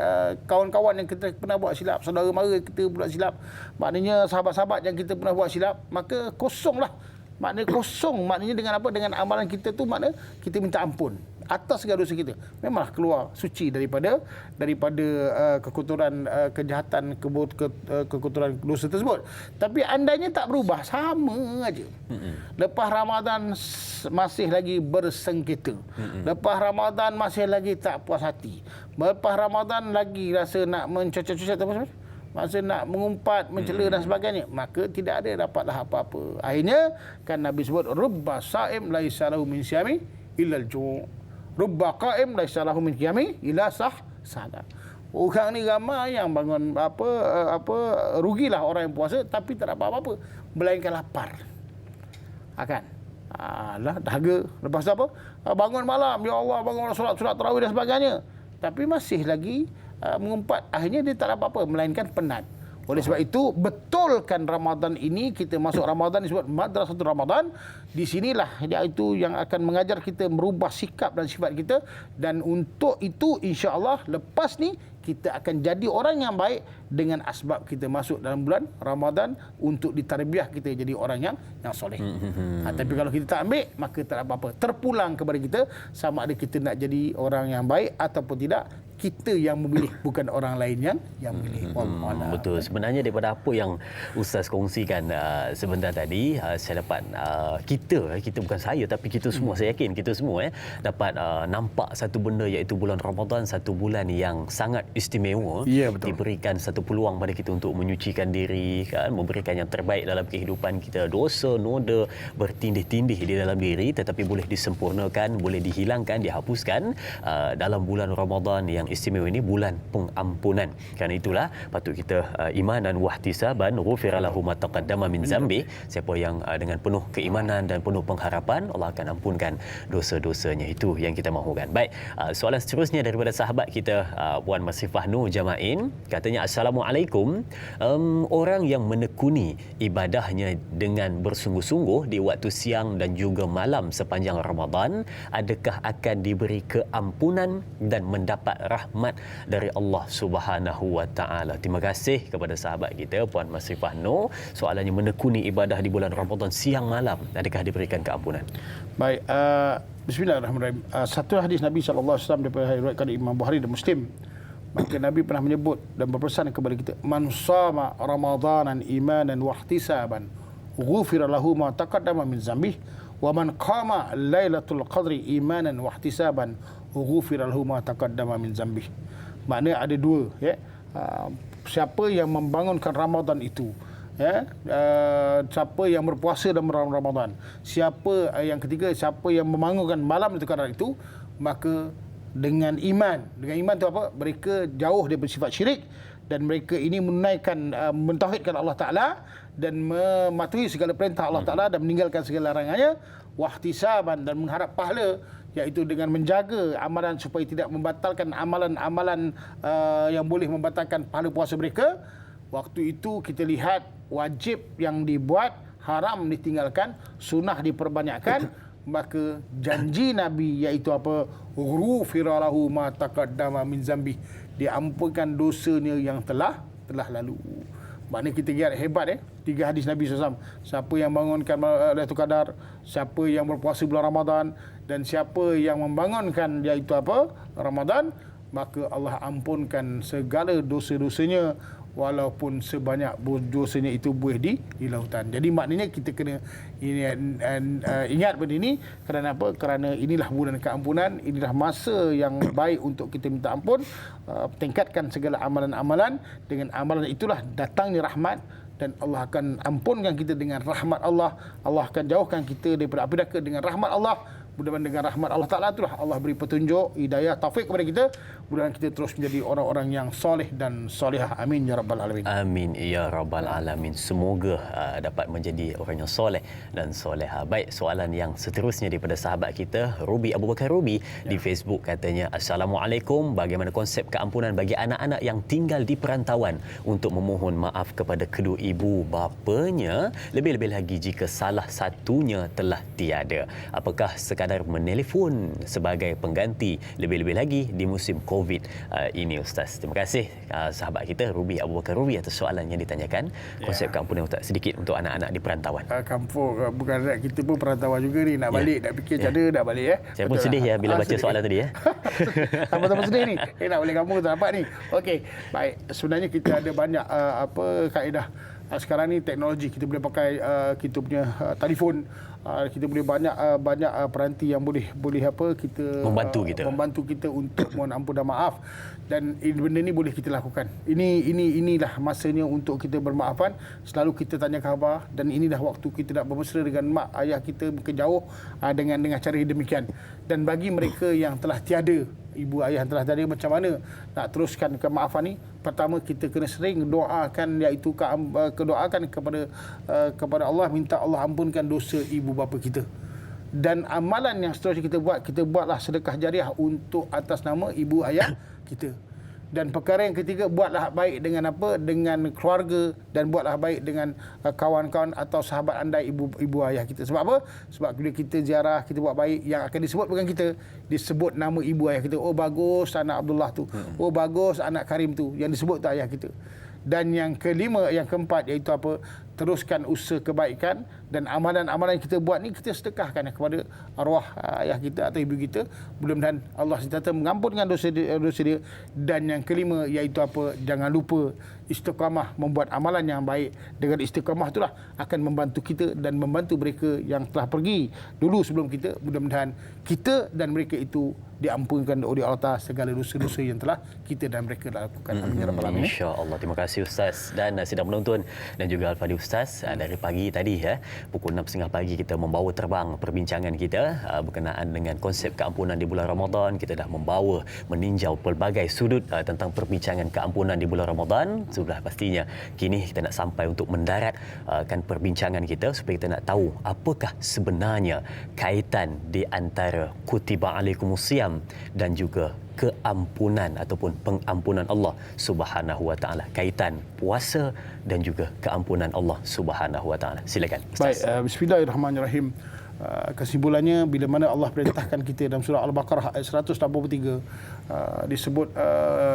kawan-kawan yang kita pernah buat silap, saudara mara kita buat silap, maknanya sahabat-sahabat yang kita pernah buat silap, maka kosonglah. Maknanya kosong, maknanya dengan apa? Dengan amalan kita tu maknanya kita minta ampun atas segala dosa kita. Memanglah keluar suci daripada kekotoran kejahatan, kekotoran dosa tersebut. Tapi andainya tak berubah, sama aja. Lepas Ramadan masih lagi bersengketa. Lepas Ramadan masih lagi tak puas hati. Lepas Ramadan lagi rasa nak mencocok-cocok apa-apa. Masa nak mengumpat, mencela dan sebagainya, maka tidak ada dapatlah apa-apa. Akhirnya kan Nabi sebut rubba saim laisa lahu min siyami illa al-ju'. Rubba qaim laisa lahu min qiyami illa sahada. Orang ni ramai yang bangun rugilah orang yang puasa tapi tak dapat apa-apa melainkan lapar. Akan dahaga. Lepas tu apa? Bangun malam, ya Allah, bangun solat tarawih dan sebagainya. Tapi masih lagi mengumpat, akhirnya dia tak dapat apa melainkan penat. Oleh sebab itu, betulkan Ramadan ini, kita masuk Ramadan disebut Madrasatul Ramadan. Di sinilah iaitu yang akan mengajar kita merubah sikap dan sifat kita. Dan untuk itu, insya-Allah lepas ni kita akan jadi orang yang baik dengan asbab kita masuk dalam bulan Ramadan untuk ditarbiah kita jadi orang yang soleh. Tapi kalau kita tak ambil, maka tak apa-apa. Terpulang kepada kita sama ada kita nak jadi orang yang baik ataupun tidak. Kita yang memilih, bukan orang lain yang memilih. Betul. Sebenarnya daripada apa yang Ustaz kongsikan sebentar tadi, saya dapat kita bukan saya tapi kita semua, saya yakin kita semua dapat nampak satu benda, iaitu bulan Ramadan, satu bulan yang sangat istimewa. Ya, betul. Diberikan satu peluang pada kita untuk menyucikan diri, kan, memberikan yang terbaik dalam kehidupan kita. Dosa, noda bertindih-tindih di dalam diri tetapi boleh disempurnakan, boleh dihilangkan, dihapuskan dalam bulan Ramadan yang istimewa ini, bulan pengampunan. Kerana itulah patut kita iman dan wahtisaban, ghufira lahu ma taqaddama min zambi. Siapa yang dengan penuh keimanan dan penuh pengharapan, Allah akan ampunkan dosa-dosanya. Itu yang kita mahukan. Baik, soalan seterusnya daripada sahabat kita Puan Masifah Nur Jama'in, katanya Assalamualaikum, orang yang menekuni ibadahnya dengan bersungguh-sungguh di waktu siang dan juga malam sepanjang Ramadan, adakah akan diberi keampunan dan mendapat rahmat dari Allah Subhanahu wa taala? Terima kasih kepada sahabat kita Puan Masifah Nur. Soalannya, menekuni ibadah di bulan Ramadan siang malam, adakah diberikan keampunan? Baik, bismillahirrahmanirrahim. Satu hadis Nabi sallallahu alaihi wasallam diriwayatkan Imam Bukhari dan Muslim. Maka Nabi pernah menyebut dan berpesan kepada kita, man shama ramadanan imanan wa ihtisaban ghufira lahu ma taqaddama min dzambihi wa man qama lailatul qadri imanan wa ihtisaban ghufira lahu ma taqaddama min dzambihi. Maknanya ada dua, ya. Siapa yang membangunkan Ramadan itu, ya, siapa yang berpuasa dalam Ramadan, siapa yang ketiga, siapa yang membangunkan malam itu kadar itu, maka dengan iman tu apa? Mereka jauh daripada sifat syirik dan mereka ini menunaikan, mentauhidkan Allah Taala dan mematuhi segala perintah Allah Taala dan meninggalkan segala larangannya, wahtisaban, dan mengharap pahala, iaitu dengan menjaga amalan supaya tidak membatalkan amalan-amalan yang boleh membatalkan pahala puasa mereka. Waktu itu kita lihat wajib yang dibuat, haram ditinggalkan, sunnah diperbanyakkan, maka janji Nabi iaitu apa? Ghufira lahu ma taqaddama min zambi, diampunkan dosanya yang telah lalu. Maknanya kita lihat hebat, tiga hadis Nabi SAW. Siapa yang bangunkan Lailatul Qadar, siapa yang berpuasa bulan Ramadan, dan siapa yang membangunkan iaitu apa? Ramadan, maka Allah ampunkan segala dosa-dosanya walaupun sebanyak dosanya itu buih di lautan. Jadi maknanya kita kena ingat benda ini. Kerana apa? Kerana inilah bulan keampunan, inilah masa yang baik untuk kita minta ampun, tingkatkan segala amalan-amalan. Dengan amalan itulah datangnya rahmat, dan Allah akan ampunkan kita dengan rahmat Allah. Allah akan jauhkan kita daripada api neraka dengan rahmat Allah. Mudah-mudahan dengan rahmat Allah Ta'ala itulah Allah beri petunjuk, hidayah, taufik kepada kita. Mudah-mudahan kita terus menjadi orang-orang yang soleh dan solehah. Amin ya rabbal alamin. Amin ya rabbal alamin. Semoga dapat menjadi orang yang soleh dan soleha. Baik, soalan yang seterusnya daripada sahabat kita Ruby Abu Bakar Ruby di Facebook katanya, Assalamualaikum, bagaimana konsep keampunan bagi anak-anak yang tinggal di perantauan untuk memohon maaf kepada kedua ibu bapanya, lebih-lebih lagi jika salah satunya telah tiada. Apakah sekadar menelefon sebagai pengganti, lebih-lebih lagi di musim COVID ini Ustaz? Terima kasih sahabat kita Ruby Abu Bakar Ruby atas soalan yang ditanyakan. Konsep keampunan Ustaz sedikit untuk anak-anak di perantauan. Kampung bukan kita pun perantauan juga ni, nak balik nak fikir macam mana nak balik Saya pun sedih bila baca soalan tadi Sama-sama sedih ni. Nak balik kampung tak dapat ni. Okey, baik. Sebenarnya kita ada banyak kaedah. Sekarang ni teknologi, kita boleh pakai kita punya telefon, kita boleh banyak peranti yang boleh kita membantu kita untuk mohon ampun dan maaf, dan benda ni boleh kita lakukan. Inilah masanya untuk kita bermaafan. Selalu kita tanya khabar, dan inilah waktu kita nak bermesra dengan mak ayah kita mungkin jauh dengan cara demikian. Dan bagi mereka yang telah tiada, ibu ayah yang telah tiada, macam mana nak teruskan kemaafan ni? Pertama, kita kena sering doakan, iaitu doakan kepada Allah, minta Allah ampunkan dosa ibu bapa kita. Dan amalan yang seterusnya kita buatlah sedekah jariah untuk atas nama ibu ayah kita. Dan perkara yang ketiga, buatlah baik dengan dengan keluarga, dan buatlah baik dengan kawan-kawan atau sahabat anda ibu ayah kita. Sebab apa? Sebab bila kita ziarah, kita buat baik, yang akan disebut bukan kita, disebut nama ibu ayah kita. Oh bagus anak Abdullah tu. Oh bagus anak Karim tu. Yang disebut tu ayah kita. Dan yang keempat iaitu teruskan usaha kebaikan, dan amalan-amalan yang kita buat ni kita sedekahkan kepada arwah ayah kita atau ibu kita. Mudah-mudahan Allah sentiasa mengampunkan dosa dia. Dan yang kelima iaitu jangan lupa istiqamah membuat amalan yang baik. Dengan istiqamah itulah akan membantu kita dan membantu mereka yang telah pergi dulu sebelum kita. Mudah-mudahan kita dan mereka itu diampunkan oleh Allah Ta'ala segala dosa-dosa yang telah kita dan mereka lakukan. Amin ya rabbal alamin. Insya-Allah. Terima kasih Ustaz dan sidang penonton dan juga Al-Fadhil Ustaz. Dari pagi tadi pukul 6.30 pagi kita membawa terbang perbincangan kita berkenaan dengan konsep keampunan di bulan Ramadan. Kita dah membawa meninjau pelbagai sudut tentang perbincangan keampunan di bulan Ramadan. Sudah pastinya kini kita nak sampai untuk mendaratkan perbincangan kita supaya kita nak tahu apakah sebenarnya kaitan di antara kutiba alaikumusiyam dan juga keampunan ataupun pengampunan Allah Subhanahu Wa Taala, kaitan puasa dan juga keampunan Allah Subhanahu Wa Taala. Silakan Ustaz. Baik, bismillahirrahmanirrahim. Kesimpulannya, bila mana Allah perintahkan kita dalam surah Al-Baqarah ayat 183, disebut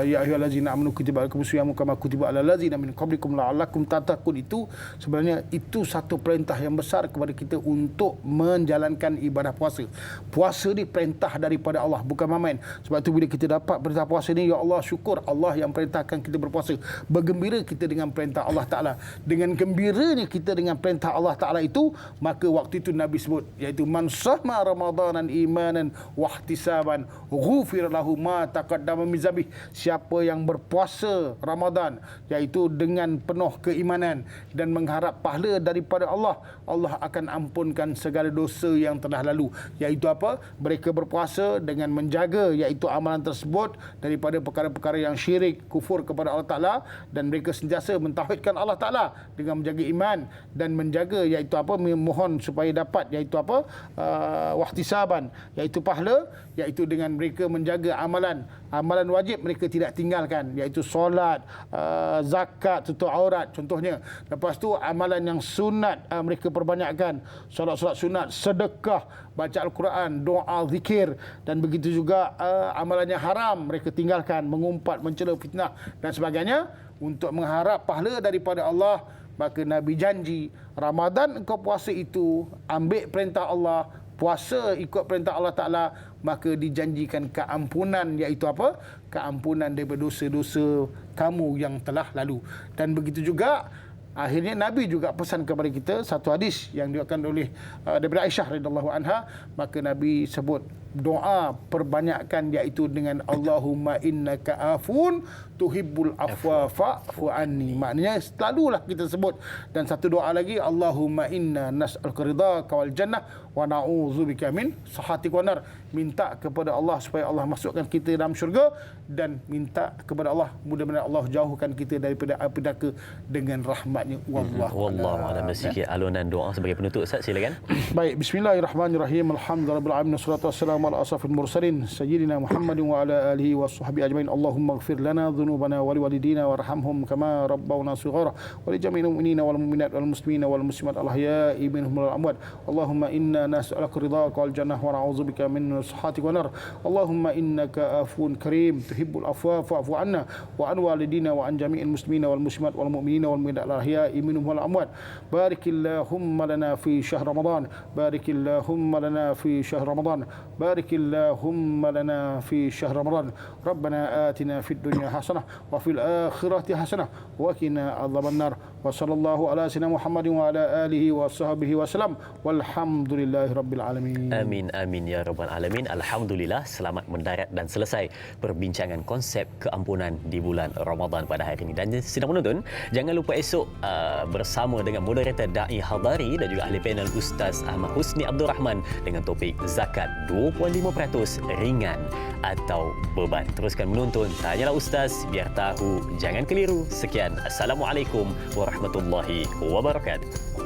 ya ayyuhallazina amanu kutiba alaikumusiyam kama kutiba alal ladzina min qablikum la'allakum tattaqun, itu sebenarnya itu satu perintah yang besar kepada kita untuk menjalankan ibadah puasa. Puasa ni perintah daripada Allah, bukan main. Sebab tu bila kita dapat perintah puasa ni, ya Allah, syukur Allah yang perintahkan kita berpuasa. Bergembira kita dengan perintah Allah Ta'ala. Dengan gembiranya kita dengan perintah Allah Ta'ala itu, maka waktu itu Nabi sebut, iaitu man shahma ramadanan imanan wahtisaban ghufir lahu ma taqaddama min dzambih. Siapa yang berpuasa Ramadan, iaitu dengan penuh keimanan dan mengharap pahala daripada Allah, Allah akan ampunkan segala dosa yang telah lalu. Iaitu mereka berpuasa dengan menjaga iaitu amalan tersebut daripada perkara-perkara yang syirik, kufur kepada Allah Ta'ala, dan mereka sentiasa mentauhidkan Allah Ta'ala dengan menjaga iman dan menjaga iaitu memohon supaya dapat iaitu wahtisaban, iaitu pahala, iaitu dengan mereka menjaga amalan wajib mereka tidak tinggalkan, iaitu solat, zakat, tutup aurat contohnya. Lepas tu amalan yang sunat mereka perbanyakkan, solat-solat sunat, sedekah, baca Al-Quran, doa, zikir, dan begitu juga amalan yang haram mereka tinggalkan, mengumpat, mencela, fitnah dan sebagainya, untuk mengharap pahala daripada Allah. Maka Nabi janji, Ramadan engkau puasa itu, ambil perintah Allah, puasa ikut perintah Allah Ta'ala, maka dijanjikan keampunan, iaitu keampunan daripada dosa-dosa kamu yang telah lalu. Dan begitu juga akhirnya Nabi juga pesan kepada kita satu hadis yang diriwayatkan oleh daripada Aisyah radhiyallahu anha. Maka Nabi sebut doa perbanyakkan, iaitu dengan Allahumma innaka afun tuhibbul afwa fa'fu anni. Maknanya selalulah kita sebut. Dan satu doa lagi, Allahumma inna nas'aluka ridhaka wal jannah wa na'udzubika min sakhatika wan nar. Minta kepada Allah supaya Allah masukkan kita dalam syurga, dan minta kepada Allah mudah-mudahan Allah jauhkan kita daripada api neraka dengan rahmat-Nya. Wallahu a'lam. Sikit alunan doa sebagai penutup, Ustaz, silakan. Baik, bismillahirrahmanirrahim. Alhamdulillahirabbil alamin, wassalatu wassalamu ala asrafil mursalin sayyidina Muhammadin wa ala alihi washabbihi ajmain. Allahumma ighfir lana dhunubana wa liwalidina warhamhum kama rabbawna shighara wa li jami'il mu'minina wal mu'minat wal muslimina wal muslimat al ahya'i minhum wal amwat. Allahumma inna nas'aluka ridhaka wal jannah wa na'udzubika min sakhatika wan nar. Allahumma innaka afuwun karim tuhibbul afwa fa'fu anna wa an walidina wa an jami'il muslimina wal muslimat wal mu'minina wal mu'minat al ahya'i minhum wal amwat. Barikillahumma lana fi syahr Ramadan. Barikillahumma lana fi syahr Ramadan. Barikillahumma lana fi syahr Ramadan. Rabbana atina fid dunya hasanah wa fil akhirati hasanah wa qina adzaban nar. Wa sallallahu ala sayyidina Muhammadin wa ala alihi wa sahbihi wasallam. Walhamdulillahi rabbil alamin. Amin amin ya rabbal alamin. Alhamdulillah, selamat mendarat dan selesai perbincangan konsep keampunan di bulan Ramadan pada hari ini. Dan sidang penonton, jangan lupa esok bersama dengan moderator Da'i Hadari dan juga ahli panel Ustaz Ahmad Husni Abdul Rahman dengan topik zakat 25% ringan atau beban. Teruskan menonton Tanyalah Ustaz, biar tahu jangan keliru. Sekian, Assalamualaikum warahmatullahi wabarakatuh.